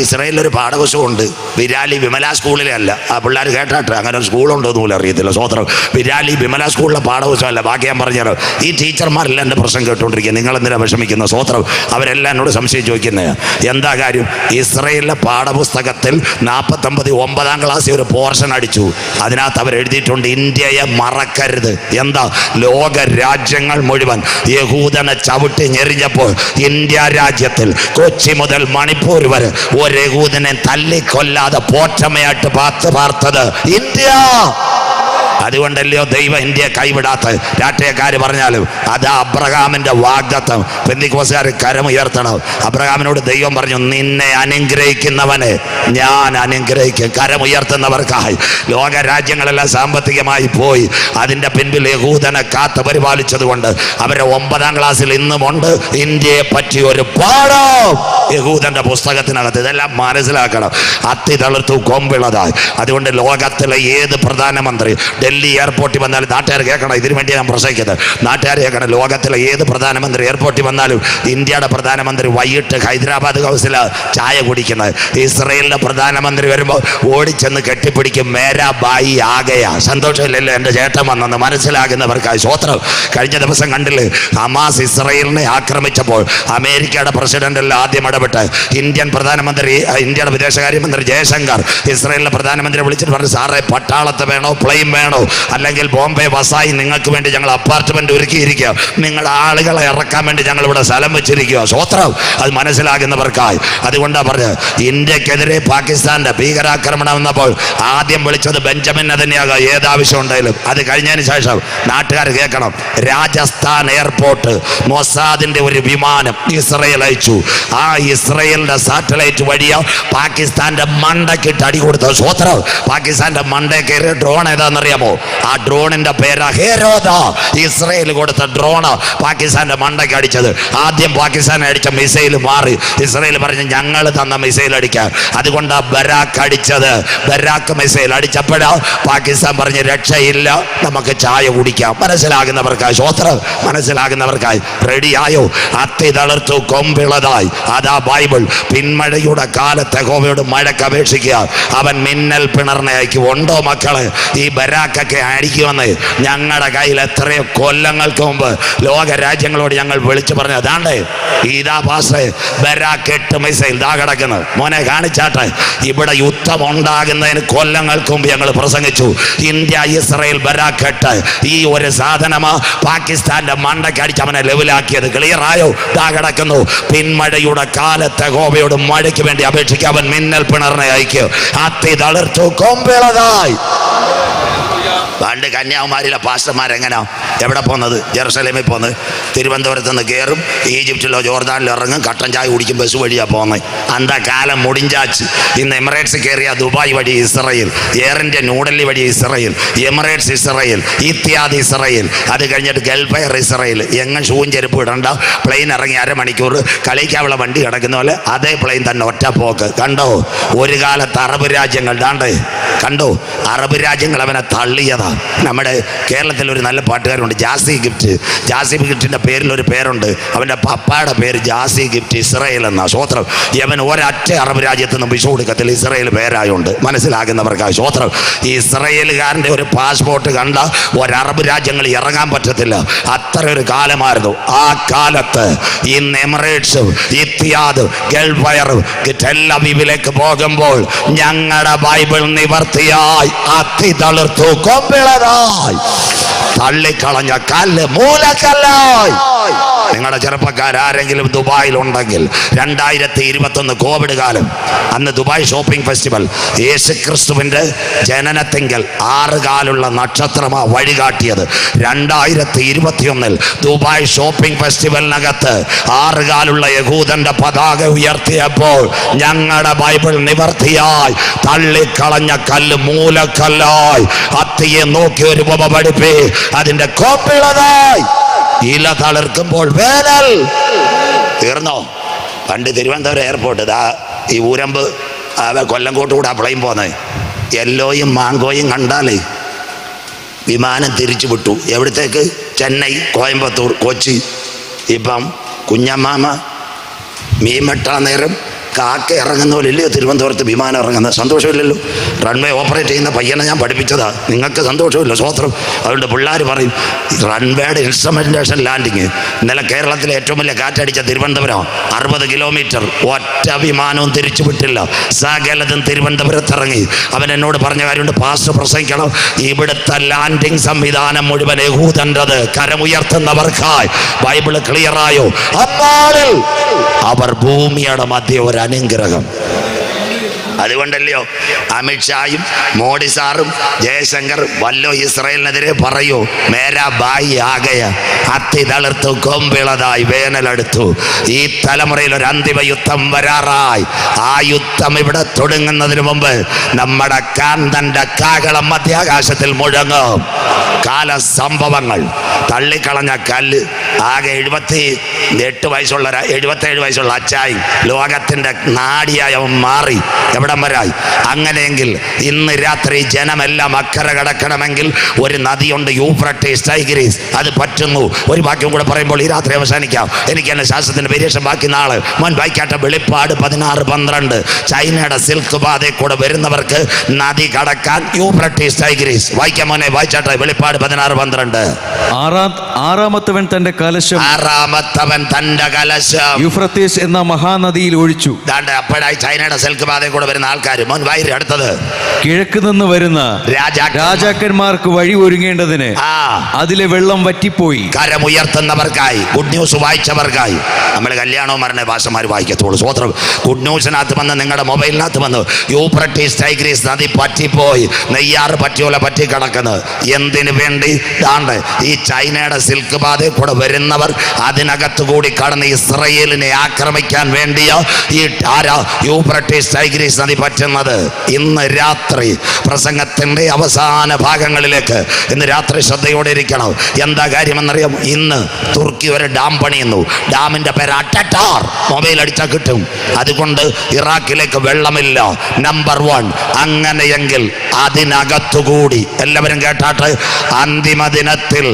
A: ഇസ്രയേലിലൊരു പാഠപുസ്തകമുണ്ട്. വിരാലി വിമല സ്കൂളിലെ അല്ല. ആ പിള്ളേർ കേട്ടാട്ടെ. അങ്ങനെ ഒരു സ്കൂളുണ്ടോ എന്ന് പോലും അറിയത്തില്ല. സ്വോത്രം. വിരാലി വിമല സ്കൂളിലെ പാഠപുസ്തകമല്ല. ബാക്കി ഞാൻ പറഞ്ഞാലോ. ഈ ടീച്ചർമാരെല്ലാം എൻ്റെ പ്രശ്നം കേട്ടുകൊണ്ടിരിക്കുക. നിങ്ങളെന്തിനാ വിഷമിക്കുന്ന? സ്വോത്രം. അവരെല്ലാം എന്നോട് സംശയം ചോദിക്കുന്നത് എന്താ കാര്യം? ഇസ്രയേലിലെ പാഠപുസ്തകത്തിൽ 49 ക്ലാസ്സിൽ ഒരു പോർഷൻ അടിച്ചു. അതിനകത്ത് അവരെഴുതിയിട്ടുണ്ട് ഇന്ത്യയെ മറക്കരുത്. എന്താ? ലോക രാജ്യങ്ങൾ മുഴുവൻ യഹൂദനെ ചവിട്ടി ഞെറിഞ്ഞപ്പോൾ ഇന്ത്യ രാജ്യത്തിൽ കൊച്ചി മുതൽ മണിപ്പൂർ വരെ ഒരു യഹൂദനെ തല്ലിക്കൊല്ലാതെ പോറ്റമ്മയായിട്ട് പാർത്തത് ഇന്ത്യ. അതുകൊണ്ടല്ലയോ ദൈവം ഇന്ത്യയെ കൈവിടാത്ത. രാഷ്ട്രീയക്കാര് പറഞ്ഞാലും അത് അബ്രഹാമിന്റെ വാഗ്ദത്തം. പെന്തിക്കോസുകാർ കരമുയർത്തണം. അബ്രഹാമിനോട് ദൈവം പറഞ്ഞു നിന്നെ അനുഗ്രഹിക്കുന്നവനെ ഞാൻ അനുഗ്രഹിക്കും. കരമുയർത്തുന്നവർക്കായി. ലോക രാജ്യങ്ങളെല്ലാം സാമ്പത്തികമായി പോയി. അതിൻ്റെ പിൻപിൽ യഹൂദനെ കാത്ത് പരിപാലിച്ചത് കൊണ്ട് അവരെ 9ാം ക്ലാസ്സിൽ ഇന്നുമുണ്ട് ഇന്ത്യയെ പറ്റി ഒരു പാഠം യഹൂദന്റെ പുസ്തകത്തിനകത്ത്. ഇതെല്ലാം മനസ്സിലാക്കണം. അത്തി തളിർത്തു കൊമ്പിളതായി. അതുകൊണ്ട് ലോകത്തിലെ ഏത് പ്രധാനമന്ത്രി ഡൽഹി എയർപോർട്ടിൽ വന്നാലും നാട്ടുകാർ കേൾക്കണം. ഇതിനു വേണ്ടി ഞാൻ പ്രസംഗിക്കുന്നത്. നാട്ടുകാർ കേൾക്കണം. ലോകത്തിലെ ഏത് പ്രധാനമന്ത്രി എയർപോർട്ടിൽ വന്നാലും ഇന്ത്യയുടെ പ്രധാനമന്ത്രി വൈകിട്ട് ഹൈദരാബാദ് ഹൗസിൽ ചായ കുടിക്കുന്നത്. ഇസ്രയേലിൻ്റെ പ്രധാനമന്ത്രി വരുമ്പോൾ ഓടിച്ചെന്ന് കെട്ടിപ്പിടിക്കും മേരാ ബായി ആകയാ. സന്തോഷമില്ലല്ലോ എൻ്റെ ചേട്ടൻ വന്നെന്ന്. മനസ്സിലാകുന്നവർക്കായി സ്വോത്രം. കഴിഞ്ഞ ദിവസം കണ്ടില്ലേ ഹമാസ് ഇസ്രയേലിനെ ആക്രമിച്ചപ്പോൾ അമേരിക്കയുടെ പ്രസിഡന്റെല്ലാം ആദ്യം ഇടപെട്ട് ഇന്ത്യയുടെ വിദേശകാര്യമന്ത്രി ജയശങ്കർ ഇസ്രയേലിലെ പ്രധാനമന്ത്രിയെ വിളിച്ചിട്ട് പറഞ്ഞു സാറേ പട്ടാളത്ത് വേണോ പ്ലെയിൻ വേണോ അല്ലെങ്കിൽ ബോംബെ വസായി നിങ്ങൾക്ക് വേണ്ടി ഞങ്ങൾ അപ്പാർട്ട്മെന്റ് ഒരുക്കിയിരിക്കുക. നിങ്ങളുടെ ആളുകളെ ഇറക്കാൻ വേണ്ടി ഞങ്ങൾ ഇവിടെ സ്ഥലം വെച്ചിരിക്കുക. സ്വോത്രം. അത് മനസ്സിലാകുന്നവർക്കായി. അതുകൊണ്ടാണ് പറഞ്ഞത് ഇന്ത്യക്കെതിരെ പാകിസ്ഥാന്റെ ഭീകരാക്രമണം വന്നപ്പോൾ ആദ്യം വിളിച്ചത് ബെഞ്ചമിൻ നെതന്യാഹു. ഏതാവശ്യം ഉണ്ടെങ്കിലും അത് കഴിഞ്ഞതിന് ശേഷം നാട്ടുകാർ കേൾക്കണം. രാജസ്ഥാൻ എയർപോർട്ട് മൊസാദിന്റെ ഒരു വിമാനം ഇസ്രയേൽ അയച്ചു. ആ ഇസ്രയേലിന്റെ സാറ്റലൈറ്റ് വഴിയാ പാകിസ്ഥാന്റെ മണ്ടക്കിട്ട് അടി കൊടുത്ത. സ്വോത്രം. പാകിസ്ഥാന്റെ മണ്ടേ കയറിയ ഡ്രോൺ ഏതാണെന്നറിയാമോ? ആ ഡ്രോണിന്റെ പേരാ ഹേരോദ. ഇസ്രയേൽ കൊടുത്ത ഡ്രോണ് പാകിസ്ഥാന്റെ മണ്ടയ്ക്ക് അടിച്ചത്. ആദ്യം പാകിസ്ഥാൻ അടിച്ച മിസൈൽ മാറി ഇസ്രയേൽ പറഞ്ഞ് ഞങ്ങൾ തന്ന മിസൈൽ അടിക്കാൻ, അതുകൊണ്ടാ ബരാക്ക് അടിച്ചത്. ബരാക്ക് മിസൈൽ അടിച്ചപ്പോഴാ പാകിസ്ഥാൻ പറഞ്ഞ് രക്ഷയില്ല, നമുക്ക് ചായ കുടിക്കാം. മനസ്സിലാകുന്നവർക്കായി സ്വോത്രം, മനസ്സിലാകുന്നവർക്കായി റെഡിയായോ? അത്തി തളിർത്തു കൊമ്പിളതായി, അതാ ബൈബിൾ. പിന്മഴയുടെ കാലത്ത് യഹോവയോട് മഴയ്ക്ക് അപേക്ഷിക്കുക, അവൻ മിന്നൽ പിണറിനെ അയക്കും. ഉണ്ടോ മക്കള് ഈ ബരാക്കൊക്കെ അടിക്കുമെന്ന്? ഞങ്ങളുടെ കയ്യിൽ എത്രയോ കൊല്ലങ്ങൾക്ക് മുമ്പ് ലോക രാജ്യങ്ങളോട് ഞങ്ങൾ വിളിച്ചു പറഞ്ഞു, അതാണ്ടേ ഇതാ പാസ്റ്റേ ബരാക്ക് 8 മിസൈൽ ദാ കിടക്കുന്നത്, മോനെ കാണിച്ചാട്ടെ. ഇവിടെ യുദ്ധം ഉണ്ടാകുന്നതിന് കൊല്ലങ്ങൾക്ക് മുമ്പ് ഞങ്ങൾ പ്രസംഗിച്ചു. ഇന്ത്യ ഇസ്രയേൽ ബരാക്ക് 8 ഈ ഒരു സാധനമാ പാകിസ്ഥാന്റെ മണ്ടയ്ക്ക് അടിച്ച് അവനെ ലെവലാക്കിയത്. ക്ലിയർ ആയോ? ദാ കിടക്കുന്നു. പിന്മഴയുടെ കാലത്ത് യഹോവയോട് മഴയ്ക്ക് വേണ്ടി അപേക്ഷിക്കുക, അവൻ മിന്നൽ പിണറിനെ അയക്കും. അത്തി തളിർത്തു കൊമ്പിളതായി. പണ്ട് കന്യാകുമാരിയിലെ പാസ്റ്റർമാരെങ്ങനാ എവിടെ പോകുന്നത്? ജെറുസലേമിൽ പോകുന്നത്. തിരുവനന്തപുരത്ത് നിന്ന് കയറും, ഈജിപ്തിലോ ജോർദാനിലോ ഇറങ്ങും, കട്ടൻ ചായ കുടിക്കും, ബസ് വഴിയാണ് പോകുന്നത്. അന്താ കാലം മുടിഞ്ചാച്ച്. ഇന്ന് എമിറേറ്റ്സ് കയറിയ ദുബായ് വഴി ഇസ്രയേൽ, എയർ ഇന്ത്യ ന്യൂഡൽഹി വഴി ഇസ്രയേൽ, എമിറേറ്റ്സ് ഇസ്രയേൽ, ഇത്യാദി ഇസ്രയേൽ, അത് കഴിഞ്ഞിട്ട് ഗൾഫ് എയർ ഇസ്രയേൽ. എങ്ങും ഷൂവും ചെരുപ്പ് ഇടണ്ട, പ്ലെയിൻ ഇറങ്ങി അരമണിക്കൂർ കളിക്കാനുള്ള വണ്ടി കിടക്കുന്ന പോലെ അതേ പ്ലെയിൻ തന്നെ ഒറ്റ പോക്ക്. കണ്ടോ? ഒരു കാലത്ത് അറബ് രാജ്യങ്ങൾ ദാണ്ട് കണ്ടോ, അറബ് രാജ്യങ്ങൾ അവനെ തള്ളിയതാ. നമ്മുടെ കേരളത്തിൽ ഒരു നല്ല പാട്ടുകാരുണ്ട്, ജാസി ഗിഫ്റ്റ്. ജാസി ഗിഫ്റ്റിന്റെ പേരിൽ ഒരു പേരുണ്ട്, അവന്റെ പപ്പായുടെ പേര് ജാസി ഗിഫ്റ്റ് ഇസ്രയേൽ എന്നാ. സ്വോത്രം. യവൻ ഒരൊറ്റ അറബ് രാജ്യത്ത് നിന്നും വിഷു കൊടുക്കത്തിൽ ഇസ്രയേൽ പേരായുണ്ട്. മനസ്സിലാകുന്നവർക്കായി സ്വോത്രം. ഈ ഇസ്രയേലുകാരൻ്റെ ഒരു പാസ്പോർട്ട് കണ്ട ഒരറബ് രാജ്യങ്ങളിൽ ഇറങ്ങാൻ പറ്റത്തില്ല. അത്ര ഒരു കാലമായിരുന്നു. ആ കാലത്ത് ഈ എമിറേറ്റ്സ്, ഇത്യാദ്, ഗൾഫ് എയർ, ടെൽ അവീവിലേക്ക് പോകുമ്പോൾ ഞങ്ങളുടെ ബൈബിൾ നിവർത്തിയായി അത്തി തളിർത്തു കൊമ്പിളതായി, തള്ളിക്കളഞ്ഞ കല്ല് മൂലക്കല്ലായി. നിങ്ങളുടെ ചെറുപ്പക്കാരെങ്കിലും ദുബായിൽ ഉണ്ടെങ്കിൽ 2021 കോവിഡ് കാലം, അന്ന് ദുബായ് ഷോപ്പിംഗ് ഫെസ്റ്റിവൽ, യേശുക്രിസ്തുവിൻ്റെ ജനനത്തിങ്കൽ 6 കാലുള്ള നക്ഷത്രമാ വഴികാട്ടിയത്. 2021 ദുബായ് ഷോപ്പിംഗ് ഫെസ്റ്റിവലിനകത്ത് 6 കാലുള്ള യഹൂദന്റെ പതാക ഉയർത്തിയപ്പോൾ ഞങ്ങളുടെ ബൈബിൾ നിവർത്തിയായി തള്ളിക്കളഞ്ഞ കല്ല് മൂലക്കല്ലായി. അത്തിയെ നോക്കി ഒരു ഉപമ പഠിപ്പി, അതിന്റെ കോപ്പിളതായി. ഇല തളിർക്കുമ്പോൾ വേനൽ തീർന്നോ? പണ്ട് തിരുവനന്തപുരം എയർപോർട്ട് ദാ ഈ ഊരമ്പ് കൊല്ലംകോട്ട് കൂടെ പ്ലെയിൻ പോന്നെ, യെല്ലോയും മാങ്കോയും കണ്ടാലേ വിമാനം തിരിച്ചു വിട്ടു. എവിടത്തേക്ക്? ചെന്നൈ, കോയമ്പത്തൂർ, കൊച്ചി. ഇപ്പം കുഞ്ഞമ്മാമ മീൻ വെട്ടാൻ നേരം കാക്ക ഇറങ്ങുന്ന പോലെ ഇല്ലയോ തിരുവനന്തപുരത്ത് വിമാനം ഇറങ്ങുന്നത്? സന്തോഷമില്ലല്ലോ. റൺവേ ഓപ്പറേറ്റ് ചെയ്യുന്ന പയ്യനെ ഞാൻ പഠിപ്പിച്ചതാ, നിങ്ങൾക്ക് സന്തോഷമില്ല സ്വോത്രം. അതുകൊണ്ട് പിള്ളേർ പറയും റൺവേയുടെ ഇൻസ്ട്രുമെന്റേഷൻ ലാൻഡിങ്. ഇന്നലെ കേരളത്തിലെ ഏറ്റവും വലിയ കാറ്റടിച്ച തിരുവനന്തപുരം 60 കിലോമീറ്റർ ഒറ്റ വിമാനവും തിരിച്ചു വിട്ടില്ല. സകലതും തിരുവനന്തപുരത്ത് ഇറങ്ങി. അവൻ എന്നോട് പറഞ്ഞ കാര്യമുണ്ട്, പാസ്റ്റർ പ്രസംഗിക്കണം, ഇവിടുത്തെ ലാൻഡിങ് സംവിധാനം മുഴുവൻ യഹൂദൻ്റെത്, കരമുയർത്തുന്നവർക്കായി. ബൈബിള് ക്ലിയറായോ? അന്നാളിൽ അവർ ഭൂമിയുടെ മധ്യ ഒരു അനുഗ്രഹം. അതുകൊണ്ടല്ലയോ അമിത്ഷായും മോഡി സാറും ജയശങ്കർ വല്ലോ ഇസ്രായേലിനെതിരെ പറയൂ, മേരാ ബായി ആകയ, അത്തി തളിർത്തു കൊമ്പിളതായി, വേനലെടുത്തു. ഈ തലമുറയിൽ ഒരു അന്തിമ യുദ്ധം വരാറായി. ആ യുദ്ധം ഇവിടെ തുടങ്ങുന്നതിന് മുമ്പ് നമ്മുടെ കാന്തന്റെ കാഹളം മധ്യാകാശത്തിൽ മുഴങ്ങും. കാല സംഭവങ്ങൾ. തള്ളിക്കളഞ്ഞ കല്ല്. ആകെ 77 വയസ്സുള്ള അച്ചായി ലോകത്തിന്റെ നാടിയായി അവൻ മാറി. എവിടം വരായി? അങ്ങനെയെങ്കിൽ ഇന്ന് രാത്രി ജനമെല്ലാം അക്കരെ കടക്കണമെങ്കിൽ ഒരു നദിയുണ്ട്, യൂഫ്രട്ടീസ്, ടൈഗ്രീസ്. അത് പറ്റുന്നു. ഒരു വാക്യം കൂടെ പറയുമ്പോൾ ഈ രാത്രി അവസാനിക്കാം. എനിക്ക് എന്നെ ശാസ്ത്രത്തിന്റെ പരീക്ഷ ബാക്കി നാളെ മോൻ വായിക്കാട്ടെ. വെളിപ്പാട് 16:12. ചൈനയുടെ സിൽക്ക് പാതയിൽ കൂടെ വരുന്നവർക്ക് നദി കടക്കാൻ യൂഫ്രട്ടീസ്, ടൈഗ്രീസ്. വായിക്കാൻ മോനെ, വായിച്ചാട്ടെ. വെളിപ്പാട് 16:12.
B: ആറാമത്തവൻ തന്റെ കലശം യൂഫ്രട്ടീസ് എന്ന മഹാനദിയിൽ ഒഴിച്ചു.
A: അപ്പോഴായി ചൈനയുടെ സിൽക്ക് പാതയിൽ കൂടെ വരുന്ന ആൾക്കാർ. മോൻ വായിരി. അടുത്തത്,
B: കിഴക്ക് നിന്ന് വരുന്ന രാജാക്കന്മാർക്ക് വഴി ഒരുങ്ങേണ്ടതിന് അതിലെ വെള്ളം വറ്റിപ്പോയി.
A: കരമുയർത്തുന്നവർക്കായി, ഗുഡ് ന്യൂസ് വായിച്ചവർക്കായി. നമ്മൾ കല്യാണവും മരണ ഭാഷമാർ വായിക്കത്തുള്ളൂ. സ്വോത്രം. ഗുഡ് ന്യൂസിനകത്ത് വന്ന് നിങ്ങളുടെ മൊബൈലിനകത്ത് വന്ന് യൂഫ്രട്ടീസ്, ടൈഗ്രീസ് നദി പറ്റിപ്പോയി, നെയ്യാറ് പറ്റിയോല പറ്റി കിടക്കുന്നത്. എന്തിനു വേണ്ടി? ഈ ചൈനയുടെ സിൽക്ക് പാതയിൽ കൂടെ വരുന്നവർ അതിനകത്ത് കൂടി കടന്ന് ഇസ്രയേലിനെ ആക്രമിക്കാൻ വേണ്ടിയ ഈ യൂഫ്രട്ടീസ് ടൈഗ്രീസ് നദി പറ്റുന്നത്. ഇന്ന് രാത്രി പ്രസംഗത്തിന്റെ അവസാന ഭാഗങ്ങളിലേക്ക് ഇന്ന് രാത്രി ശ്രദ്ധയോടെ ഇരിക്കണം. എന്താ കാര്യമെന്നറിയാം? ഇന്ന് തുർക്കി ഒരു ഡാം പണിയുന്നു. ഡാമിന്റെ പേര് അട്ടട്ടാർ. മൊബൈൽ അടിച്ചാൽ കിട്ടും. അതുകൊണ്ട് ഇറാഖിലേക്ക് വെള്ളമില്ല. നമ്പർ 1. അങ്ങനെയെങ്കിൽ അതിനകത്തുകൂടി എല്ലാവരും കേട്ടാട്ട്, അന്തിമ ദിനത്തിൽ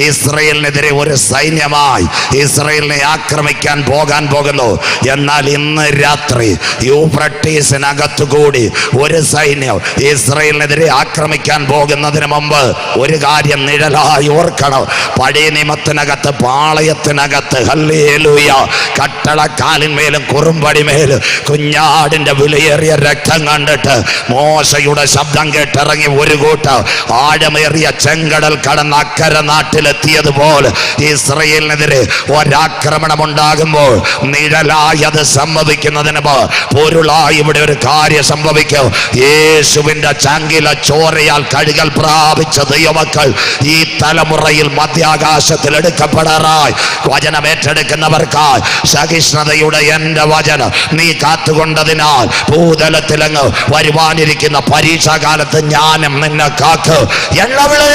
A: ഇസ്രയേലിനെതിരെ ഒരു സൈന്യമായി ഇസ്രയേലിനെ ആക്രമിക്കാൻ പോകാൻ പോകുന്നു. എന്നാൽ ഇന്ന് രാത്രി യൂഫ്രട്ടീസിനകത്തുകൂടി ഒരു സൈന്യം ഇസ്രയേലിനെതിരെ ആക്രമിക്കാൻ പോകുന്നതിന് മുമ്പ് ഒരു കാര്യം നിഴലായി ഓർക്കണം. പഴയ നിയമത്തിനകത്ത് പാളയത്തിനകത്ത് ഹല്ലേലൂയ കട്ടളക്കാലിന്മേലും കുറുമ്പടിമേലും കുഞ്ഞാടിന്റെ വിലയേറിയ രക്തം കണ്ടിട്ട് മോശയുടെ ശബ്ദം കേട്ടിറങ്ങി ഒരു കൂട്ടം ആഴമേറിയ ചെങ്കടൽ കടന്ന് അക്കരെ നാട്ടിലെത്തിയതുപോലെ ഇസ്രയേലിനെതിരെ ഒരാക്രമണം ഉണ്ടാകുമ്പോൾ നിഴലായി അത് സംഭവിക്കുന്നതിന് പൊരുളായി ഇവിടെ ഒരു കാര്യം സംഭവിക്കും. യേശുവിന്റെ ചങ്കില ചോരയാൽ കഴുകൽ പ്രാപിച്ച ദൈവമക്കൾ ഈ തലമുറയിൽ മധ്യാകാശത്തിൽ എടുക്കപ്പെടാറായി വചനം ഏറ്റെടുക്കുന്നവർക്കായി സഹിഷ്ണുതയുടെ എന്റെ വചനം നീ കാത്തുകൊണ്ടതിനാൽ ഭൂതലത്തിലങ്ങ് വരുവാനിരിക്കുന്ന പരീക്ഷാകാലത്ത് ഞാനും നിന്നെ കാക്ക്. എന്നവളെ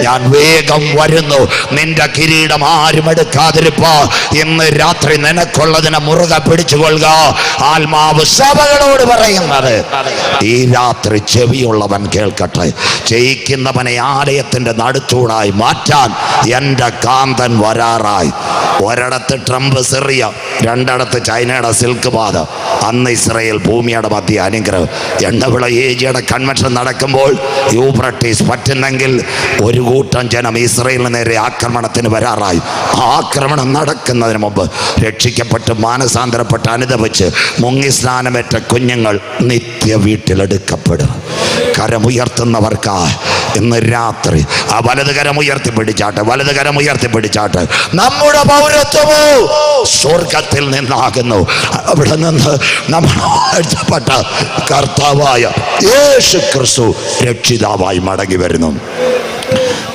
A: ഞാൻ വേഗം വരുന്നു. നിന്റെ കിരീടം ആരും എടുക്കാതിരിപ്പോ ഇന്ന് രാത്രി നിനക്കുള്ളതിനെ മുറുകെ പിടിച്ചുകൊള്ളുക. ആത്മാവ് സഭകളോട് പറയുന്നത് ഈ രാത്രി ചെവിയുള്ളവൻ കേൾക്കട്ടെ. ജയിക്കുന്നവനെ ആലയത്തിന്റെ നടുത്തൂടായി മാറ്റാൻ എന്റെ കാന്തൻ വരാറായി. ഒരിടത്ത് ട്രംപ് സിറിയ, രണ്ടിടത്ത് ചൈനയുടെ സിൽക്ക് പാത. അന്ന് ഇസ്രയേൽ ഭൂമിയുടെ മധ്യ അനുഗ്രഹം. എണ്ണവിള ഏജിയുടെ കൺവെൻഷൻ നടക്കുമ്പോൾ യൂഫ്രട്ടീസ് പറ്റുന്നെങ്കിൽ ഒരു കൂട്ടം ജനം ഇസ്രയേലിന് നേരെ ആക്രമണത്തിന് വരാറായി. ആക്രമണം നടക്കുന്നതിന് മുമ്പ് രക്ഷിക്കപ്പെട്ട് മാനസാന്തരപ്പെട്ട് അനുദപിച്ച് മുങ്ങി സ്നാനമേറ്റ കുഞ്ഞുങ്ങൾ നിത്യ വീട്ടിലെടുക്കപ്പെടും. കരമുയർത്തുന്നവർക്കാ ഇന്ന് രാത്രി ആ വലത് കരം ഉയർത്തിപ്പിടിച്ചാട്ട്, വലത് കരം ഉയർത്തിപ്പിടിച്ചാട്ട്. നമ്മുടെ പൗരത്വമോ സ്വർഗത്തിൽ നിന്നാകുന്നു. അവിടെ നിന്ന് നമ്മൾ വാഴ്ത്തപ്പെട്ട കർത്താവായ യേശു ക്രിസ്തു രക്ഷിതാവായി മടങ്ങി വരുന്നു.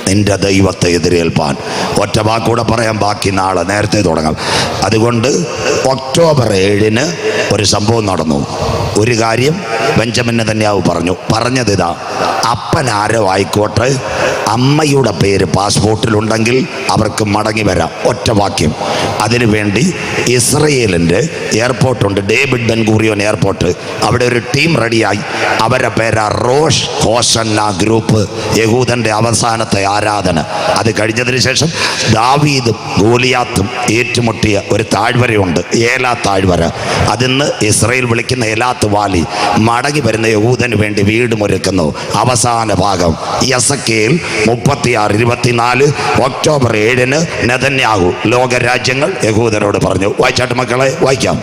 A: നിന്റെ ദൈവത്തെ എതിരേൽപ്പാൻ ഒറ്റ വാക്കൂടെ പറയാം, ബാക്കി നാളെ നേരത്തെ തുടങ്ങാം. അതുകൊണ്ട് ഒക്ടോബർ 7 ഒരു സംഭവം നടന്നു. ഒരു കാര്യം ബെഞ്ചമിൻ നെതന്യാഹു പറഞ്ഞതിതാ, അപ്പൻ ആരോ ആയിക്കോട്ടെ, അമ്മയുടെ പേര് പാസ്പോർട്ടിലുണ്ടെങ്കിൽ അവർക്ക് മടങ്ങി വരാം. ഒറ്റ വാക്യം. അതിനുവേണ്ടി ഇസ്രയേലിൻ്റെ എയർപോർട്ടുണ്ട്, ഡേവിഡ് ബെൻ ഗൂറിയോൻ എയർപോർട്ട്. അവിടെ ഒരു ടീം റെഡിയായി. അവരുടെ പേരാ റോഷ് ഹോസന്ന ഗ്രൂപ്പ്. യഹൂദൻ്റെ അവസാനത്തെ ആരാധന. അത് കഴിഞ്ഞതിന് ശേഷം ദാവീദും ഗോലിയാത്തും ഏറ്റുമുട്ടിയ ഒരു താഴ്വരയുണ്ട്, ഏലാ താഴ്വര. അതിന്ന് ഇസ്രയേൽ വിളിക്കുന്ന എലാത്ത് വാലി. മടങ്ങി വരുന്ന യഹൂദന് വേണ്ടി വീടുമൊരുക്കുന്നു. അവസാന ഭാഗം യെസക്കേൽ 36:24 ഒക്ടോബർ 7 നെതന്യാഹു ലോകരാജ്യങ്ങൾ യഹൂദരോട് പറഞ്ഞു. വായിച്ചാട്ട് മക്കളെ, വായിക്കാം.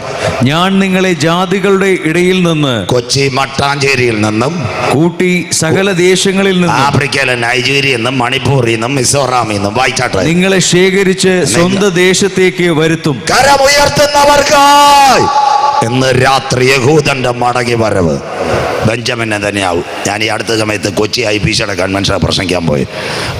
B: ഞാൻ നിങ്ങളെ ജാതികളുടെ ഇടയിൽ നിന്ന്,
A: കൊച്ചി മട്ടാഞ്ചേരിയിൽ നിന്നും കൂട്ടി
B: സകല ദേശങ്ങളിൽ നിന്നും,
A: ആഫ്രിക്കയിലെ നൈജീരിയയിൽ നിന്നും മണിപ്പൂരിൽ നിന്നും മിസോറാമിൽ നിന്നും, വായിച്ചാട്ടെ,
B: നിങ്ങളെ ശേഖരിച്ച് സ്വന്തം ദേശത്തേക്ക് വരുത്തും.
A: കരമുയർത്തുന്നവർക്കായി ഇന്ന് രാത്രി യഹൂദന്റെ മടങ്ങി വരവ്. Benjamin Netanyahu. ഞാൻ ഈ അടുത്ത സമയത്ത് കൊച്ചി IPCയുടെ കൺവെൻഷൻ പ്രസംഗിക്കാൻ പോയി.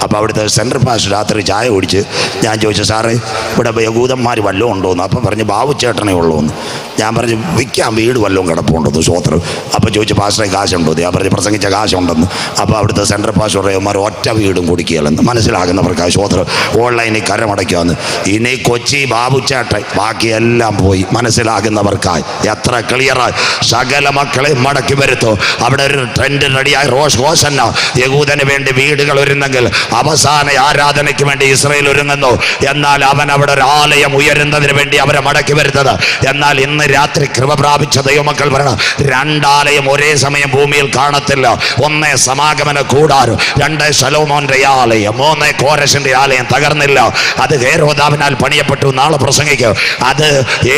A: അപ്പോൾ അവിടുത്തെ സെൻട്രൽ പാസ്റ്റർ രാത്രി ചായ കുടിച്ച് ഞാൻ ചോദിച്ചു, സാറേ ഇവിടെ യഹൂദന്മാർ വല്ലതും ഉണ്ടോയെന്ന്. അപ്പം പറഞ്ഞ് ബാബു ചേട്ടനേ ഉള്ളൂ എന്ന്. ഞാൻ പറഞ്ഞു, വിൽക്കാൻ വീട് വല്ലതും കിടപ്പുണ്ടെന്ന്. സ്വോത്രം. അപ്പോൾ ചോദിച്ചു, പാസ്റ്ററെ കാശുണ്ടോ? ഞാൻ പറഞ്ഞ് പ്രസംഗിച്ച കാശുണ്ടെന്ന്. അപ്പോൾ അവിടുത്തെ സെൻട്രൽ പാസ്റ്റർ പറയന്മാർ ഒറ്റ വീടും കുടിക്കുകയല്ലെന്ന്. മനസ്സിലാകുന്നവർക്ക് സ്വോത്രം. ഓൺലൈനിൽ കരമടയ്ക്കാമെന്ന്. ഇനി കൊച്ചി ബാബു ചേട്ടൻ, ബാക്കിയെല്ലാം പോയി. മനസ്സിലാകുന്നവർക്കായി എത്ര ക്ലിയറായി സകല മക്കളെ മടക്കി വരുത്തും. അവിടെ ഒരു ട്രെൻഡ് റെഡിയായി. റോഷ് ഹോസന്ന, യഹൂദന് വേണ്ടി വീടുകൾ ഒരുങ്ങെങ്കിൽ അവസാന ആരാധനയ്ക്ക് വേണ്ടി ഇസ്രയേൽ ഒരുങ്ങുന്നു. എന്നാൽ അവൻ അവിടെ ഒരു ആലയം ഉയരുന്നതിന് വേണ്ടി അവരെ മടക്കി വരുന്നത്. എന്നാൽ ഇന്ന് രാത്രി കൃപ പ്രാപിച്ച ദൈവമക്കൾ പറയണം, 2 ആലയം ഒരേ സമയം ഭൂമിയിൽ കാണത്തില്ല. 1 സമാഗമന കൂടാരം, 2 ശലോമോന്റെ ആലയം, 3 കോരശിന്റെ ആലയം തകർന്നില്ല. അത് ഹേരോദാവിനാൽ പണിയപ്പെട്ടു. നാളെ പ്രസംഗിക്കും. അത്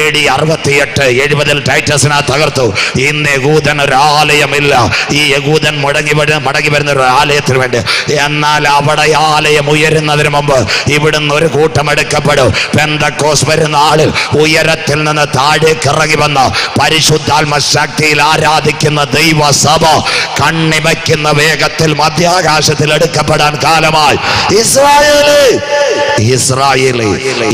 A: AD 68-70 ടൈറ്റസിനാ തകർത്തു. ഇന്ന് യഹൂദൻ ഒരു ആലയമില്ല. ഈ യഹൂദൻ മടങ്ങി വരുന്ന ഒരു ആലയത്തിന് വേണ്ടി. എന്നാൽ അവിടെ ആലയം ഉയരുന്നതിന് മുമ്പ് ഇവിടുന്ന് ഒരു കൂട്ടം എടുക്കപ്പെടും. പെന്തക്കോസ് വരുന്ന ആളിൽ ഉയരത്തിൽ നിന്ന് താഴേക്ക് ഇറങ്ങി വന്ന് പരിശുദ്ധാത്മ ശക്തിയിൽ ആരാധിക്കുന്ന ദൈവസഭ കണ്ണിമയ്ക്കുന്ന വേഗത്തിൽ മധ്യാകാശത്തിൽ എടുക്കപ്പെടാൻ കാലമായി. ഇസ്രായേലേ,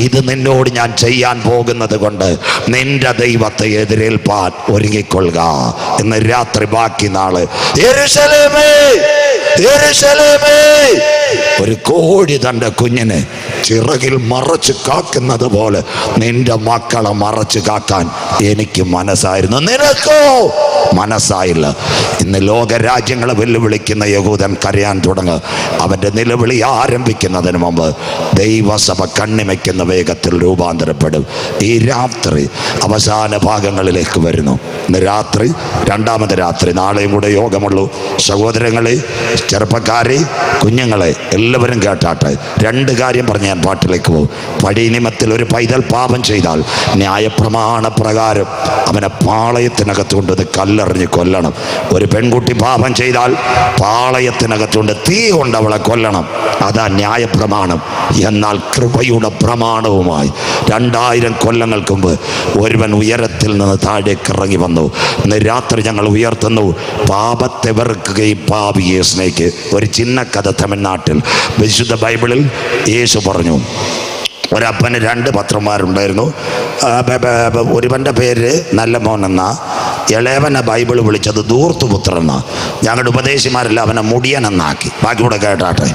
A: ഇത് നിന്നോട് ഞാൻ ചെയ്യാൻ പോകുന്നത് കൊണ്ട് നിന്റെ ദൈവത്തെ എതിരേൽപ്പാൻ ഒരുങ്ങിക്കൊള്ളുക. ഇന്ന് രാത്രി ബാക്കി നാള് യെരൂശലേമേ, യെരൂശലേമേ, ഒരു കോഴി തന്റെ കുഞ്ഞിനെ ചിറകിൽ മറച്ചു കാക്കുന്നത് പോലെ നിന്റെ മക്കളെ മറച്ചു കാക്കാൻ എനിക്ക് മനസ്സായിരുന്നു, നിനക്കോ മനസ്സായില്ല. ഇന്ന് ലോകരാജ്യങ്ങളെ വെല്ലുവിളിക്കുന്ന യഹൂദൻ കരയാൻ തുടങ്ങുക. അവന്റെ നിലവിളി ആരംഭിക്കുന്നതിന് മുമ്പ് ദൈവസഭ കണ്ണിമയ്ക്കുന്ന വേഗത്തിൽ രൂപാന്തരപ്പെടും. ഈ രാത്രി അവസാന ഭാഗങ്ങളിലേക്ക് വരുന്നു. ഇന്ന് രാത്രി, രണ്ടാമത്തെ രാത്രി, നാളെയും കൂടെ യോഗമുള്ളൂ. സഹോദരങ്ങളെ, ചെറുപ്പക്കാരെ, കുഞ്ഞുങ്ങളെ, എല്ലാവരും കേട്ടാട്ടെ. രണ്ട് കാര്യം പറഞ്ഞ് ഞാൻ പാട്ടിലേക്ക് പോകും. പടിനിമത്തിൽ ഒരു പൈതൽ പാപം ചെയ്താൽ ന്യായപ്രമാണ പ്രകാരം അവനെ പാളയത്തിനകത്തുകൊണ്ട് കല്ലെറിഞ്ഞ് കൊല്ലണം. ഒരു പെൺകുട്ടി പാപം ചെയ്താൽ പാളയത്തിനകത്തുകൊണ്ട് തീ കൊണ്ട് അവളെ കൊല്ലണം. അതാ ന്യായപ്രമാണം. എന്നാൽ കൃപയുടെ പ്രമാണവുമായി 2000 കൊല്ലങ്ങൾക്ക് മുമ്പ് ഒരുവൻ ഉയരത്തിൽ നിന്ന് താഴേക്ക് ഇറങ്ങി വന്നു. ഇന്ന് രാത്രി ഞങ്ങൾ ഉയർത്തുന്നു. പാപത്തെ വെറുക്കുകയും പാപിയെ സ്നേഹിക്കുക. ഒരു ചിന്ന കഥ തമിഴ്നാട്ടിൽ വിശുദ്ധ ബൈബിളിൽ യേശു പറഞ്ഞു, ഒരപ്പന് 2 പത്രന്മാരുണ്ടായിരുന്നു. ഒരുവൻ്റെ പേര് നല്ല മോൻ എന്നാ, ഇളയവനെ ബൈബിൾ വിളിച്ചത് ധൂർത്തുപുത്രൻ. ഞങ്ങളുടെ ഉപദേശിമാരെല്ലാം അവനെ മുടിയനെന്നാക്കി. ബാക്കി കൂടെ കേട്ടാട്ടെ.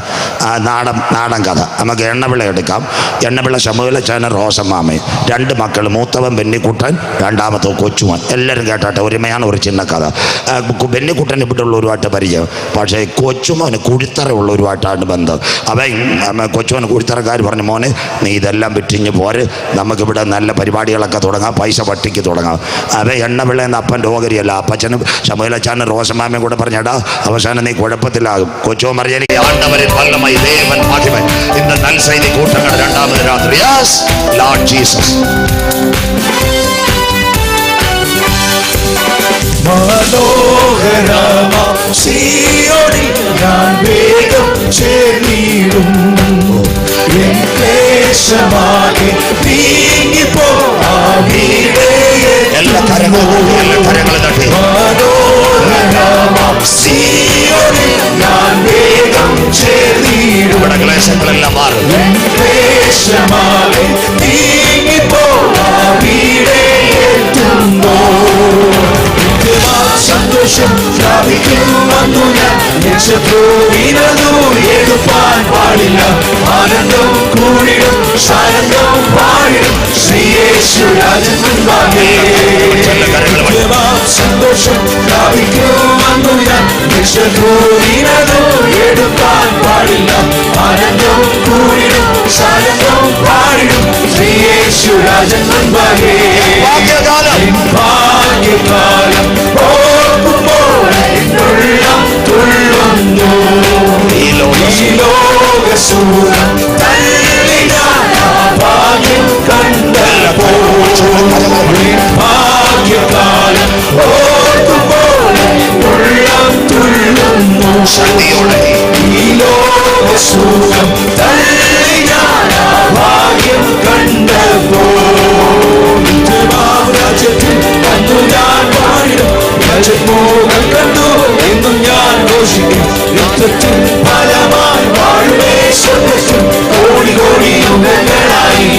A: നാടൻ കഥ. നമുക്ക് എണ്ണവിള എടുക്കാം. എണ്ണവിള ശമുവേലച്ചായൻ, റോസമ്മാമ, 2 മക്കൾ. മൂത്തവൻ ബെന്നിക്കുട്ടൻ, രണ്ടാമത്തെ കൊച്ചുമോൻ. എല്ലാവരും കേട്ടാട്ടെ. ഒരുമയാണ് ഒരു ചിന്ന കഥ. ബെന്നിക്കുട്ടൻ ഇവിടെയുള്ള ഒരുപാട്ട് പരിചയം. പക്ഷേ കൊച്ചുമോന് കുഴിത്തറ ഉള്ള ഒരുപാട്ടാണ് ബന്ധം. അവൻ കൊച്ചുമോന് കുഴിത്തറക്കാർ പറഞ്ഞു, മോനെ നീ ഇതെല്ലാം വിറ്റിഞ്ഞ് പോര്, നമുക്കിവിടെ നല്ല പരിപാടികളൊക്കെ തുടങ്ങാം, പൈസ പട്ടിക്ക് തുടങ്ങാം. എണ്ണവിള എന്ന അപ്പൻ ഓകരിയല്ല. അപ്പച്ചനും ശമുവേലച്ചാനും റോസമ്മാമയും കൂടെ പറഞ്ഞടാ, അവസാനം നീ കുഴപ്പത്തിലാകും. കൊച്ചോ പറഞ്ഞ ആണ്ടവരിൽ വല്ലമായി ദേവൻ മഹിമൻ. ഇന്ന് നൽസൈതി കൂട്ടങ്ങൾ രണ്ടാമത് രാത്രി. Yes Lord Jesus.
C: മനോഹരമാം സീയോനിൽ ഞാൻ വേഗം ചേർന്നിടും. എൻ ക്ലേശമാകെ നീങ്ങിപ്പോ
A: എല്ലാ കരങ്ങളും തട്ടി.
C: മനോഹരമാം സീയോനിൽ ഞാൻ വേഗം ചേർന്നിടും.
A: ഇവിടെ ക്ലേശങ്ങളെല്ലാം മാറും.
C: എൻ ക്ലേശമാകെ നീങ്ങിപ്പോ എത്തുമ്പോ സന്തോഷം പ്രാപിക്കുമെന്നു ഞാൻ ശത്രുവിനതു എടുപ്പാൻ പാടില്ല. ആനന്ദം കൂടിടും, സാനന്ദം പാടിടും, ശ്രീയേശുരാജൻ മുൻപാകെ. സന്തോഷം പ്രാപിക്കുമെന്നു ഞാൻ ശത്രുവിനതു എടുപ്പാൻ പാടില്ല. ആനന്ദം കൂടിടും, സാനന്ദം പാടിടും, ശ്രീയേശുരാജൻ മുൻപാകെ. ഭാഗ്യകാലം ഓർക്കുമ്പോൾ എന്നുള്ളം തുള്ളുന്നു. ഈ ലോകസൂരം തള്ളി ഞാൻ ഭാഗ്യം കണ്ടപ്പോൾ. ഭാഗ്യകാലം ഓർക്കുമ്പോൾ എന്നുള്ളം തുള്ളുന്നു. ഈ ലോകസൂരം തള്ളി ഞാൻ ഭാഗ്യം കണ്ടപ്പോൾ. രാജ്യത്തിൽ അന്നു ഞാൻ പാടിടും, രാജമോഹം കണ്ടു എന്നും ഞാൻ ഘോഷിക്കും. യുദ്ധത്തിൽ ഫലമായി വാഴുവേ സ്വർഗ്ഗത്തിൽ കോടി കോടി യുഗങ്ങളായി.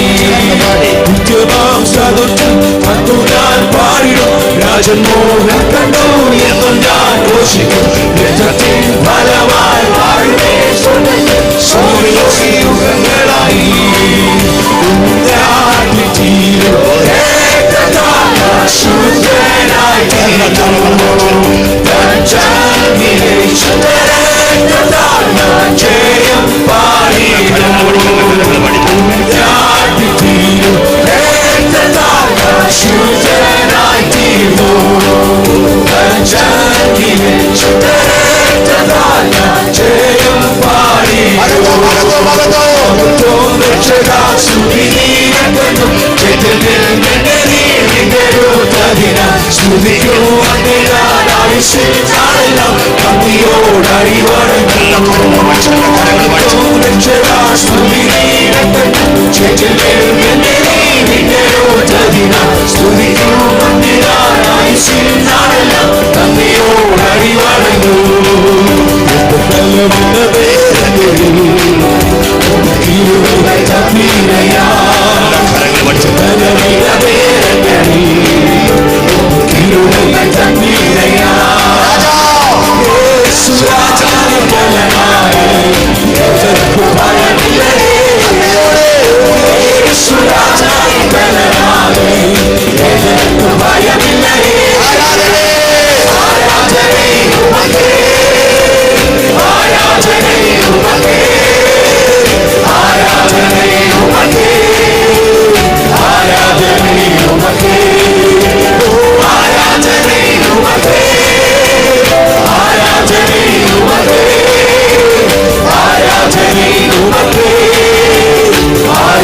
C: നിത്യമാം സദുത്തിൽ അന്നു ഞാൻ പാടിടും, രാജമോഹം കണ്ടു എന്നും ഞാൻ ഘോഷിക്കും. യുദ്ധത്തിൽ ഫലമായി വാഴുവേ സ്വർഗ്ഗത്തിൽ കോടി കോടി യുഗങ്ങളായി. ജയം പാടി സ്തുതിക്കൂ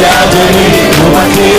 C: ആരാധനേ ഉമക്കേ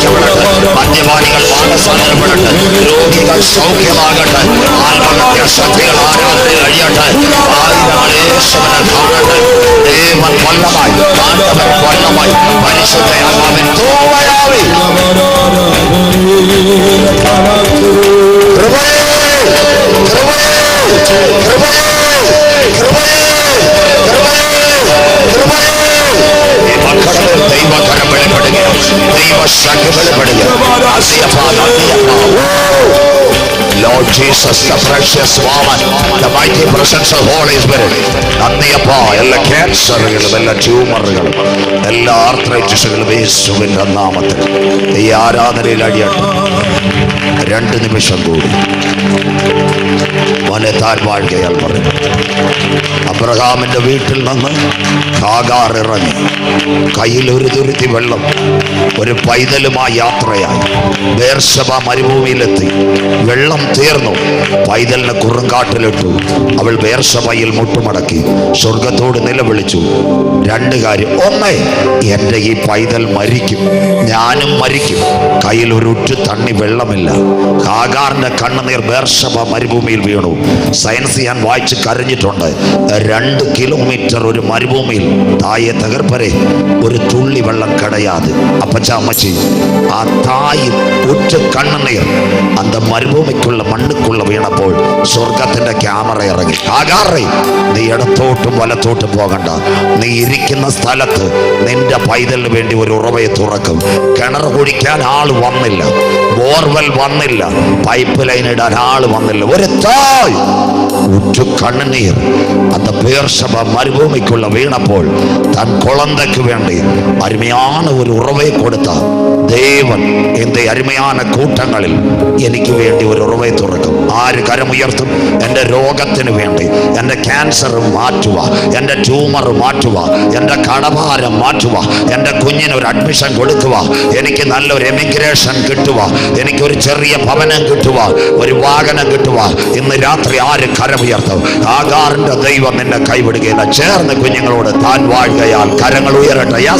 C: ചുരലുകളിൽ
D: മദ്യപാനികൾ പാഠശാലപ്പെടട്ടെ, രോഗികൾ സൗഖ്യമാകട്ടെ, ആത്മഹത്യ ശക്തികൾ ആരാധനയിൽ അഴിയട്ടെ, യേശുവിനെ കാണട്ടെ. ദേവൻ വല്ലമായി ആണ്ടവൻ വല്ലമായി പരിശുദ്ധ ആത്മാവിൻ തൂവയാവി ദൈവകരം വെളിപ്പെടുകയും ദൈവശക്തി വെളിപ്പെടുകയും. Lord Jesus, the precious woman, the mighty presence of Holy Spirit. നന്ദിയപ്പാ. എല്ലാ ക്യാൻസറുകളും എല്ലാ ട്യൂമറുകളും എല്ലാ ആർത്രൈറ്റിസുകളും യേശുവിന്റെ നാമത്തിൽ ഈ ആരാധനയിൽ അടിയട്ടെ. 2 നിമിഷം കൂടി മോനെ താൻ വാഴുകയാൽ പറഞ്ഞു. അബ്രഹാമിന്റെ വീട്ടിൽ നിന്ന് ഹാഗാർ ഇറങ്ങി, കയ്യിൽ ഒരു തുരുത്തി വെള്ളം, ഒരു പൈതലുമായി യാത്രയായി ബേർശബ മരുഭൂമിയിലെത്തി. വെള്ളം തീർന്നു, പൈതലിനെ കുറുങ്കാട്ടിലിട്ടു. അവൾ ബേർശബയിൽ മുട്ടുമടക്കി സ്വർഗത്തോട് നിലവിളിച്ചു. 2 കാര്യം. 1, എൻ്റെ ഈ പൈതൽ മരിക്കും, ഞാനും മരിക്കും. കയ്യിൽ ഒരു ഉറ്റു തണ്ണി വെള്ളമില്ല. ഹാഗാറിന്റെ കണ്ണുനീർ ബേർശബ മരുഭൂമിയിൽ വീണു. സയൻസ് ഞാൻ വായിച്ച് കരഞ്ഞിട്ടുണ്ട്. 2 കിലോമീറ്റർ ഒരു മരുഭൂമിയിൽ തായെ തകർപ്പരെ ഒരു തുള്ളി വെള്ളം കടയാതെ അപ്പച്ച അമ്മച്ചി ആ തായി ഒറ്റ കണ്ണുനീർ அந்த മരുഭൂമിക്കുള്ള മണ്ണുക്കുള്ള വീണപ്പോൾ സ്വർഗത്തിന്റെ ക്യാമറ ഇറങ്ങി. ആകാറേ, നീ ഇടത്തോട്ടും വലത്തോട്ടും പോകണ്ട, നീ ഇരിക്കുന്ന സ്ഥലത്ത് നിന്റെ പൈതലിന് വേണ്ടി ഒരു ഉറവയെ തുറക്കും. കിണർ കുഴിക്കാൻ ആൾ വന്നില്ല, ബോർവെൽ വന്നില്ല, പൈപ്പ് ലൈൻ ഇടാൻ ആൾ വന്നില്ല. ഒരു തായ് ഉറ്റു കണ്ണുനീർ அந்த பேர்சப மறுபூமிக்குள்ள வீணപ്പോൾ தன் குழந்தைக்கு வேண்டி அருமையான ஒரு உறவை கொடுத்தார் தேவன். இந்த அருமையான கூட்டங்களில் എനിക്ക് വേണ്ടി ഒരു ഉറവയെ തുറക്കും. ആര് കരമുയർത്തും? എൻ്റെ രോഗത്തിന് വേണ്ടി, എൻ്റെ ക്യാൻസർ മാറ്റുക, എൻ്റെ ട്യൂമർ മാറ്റുക, എൻ്റെ കടഭാരം മാറ്റുക, എൻ്റെ കുഞ്ഞിന് ഒരു അഡ്മിഷൻ കൊടുക്കുക, എനിക്ക് നല്ലൊരു എമിഗ്രേഷൻ കിട്ടുക, എനിക്കൊരു ചെറിയ ഭവനം കിട്ടുക, ഒരു വാഹനം കിട്ടുക. ഇന്ന് രാത്രി ആര് കരമുയർത്തും? ആഗാറിന്റെ ദൈവം നിന്നെ കൈവിടുകയില്ല. ചേർന്ന് കുഞ്ഞുങ്ങളോട് താൻ വാഴുകയാൽ കരങ്ങൾ ഉയരട്ടെ. യാ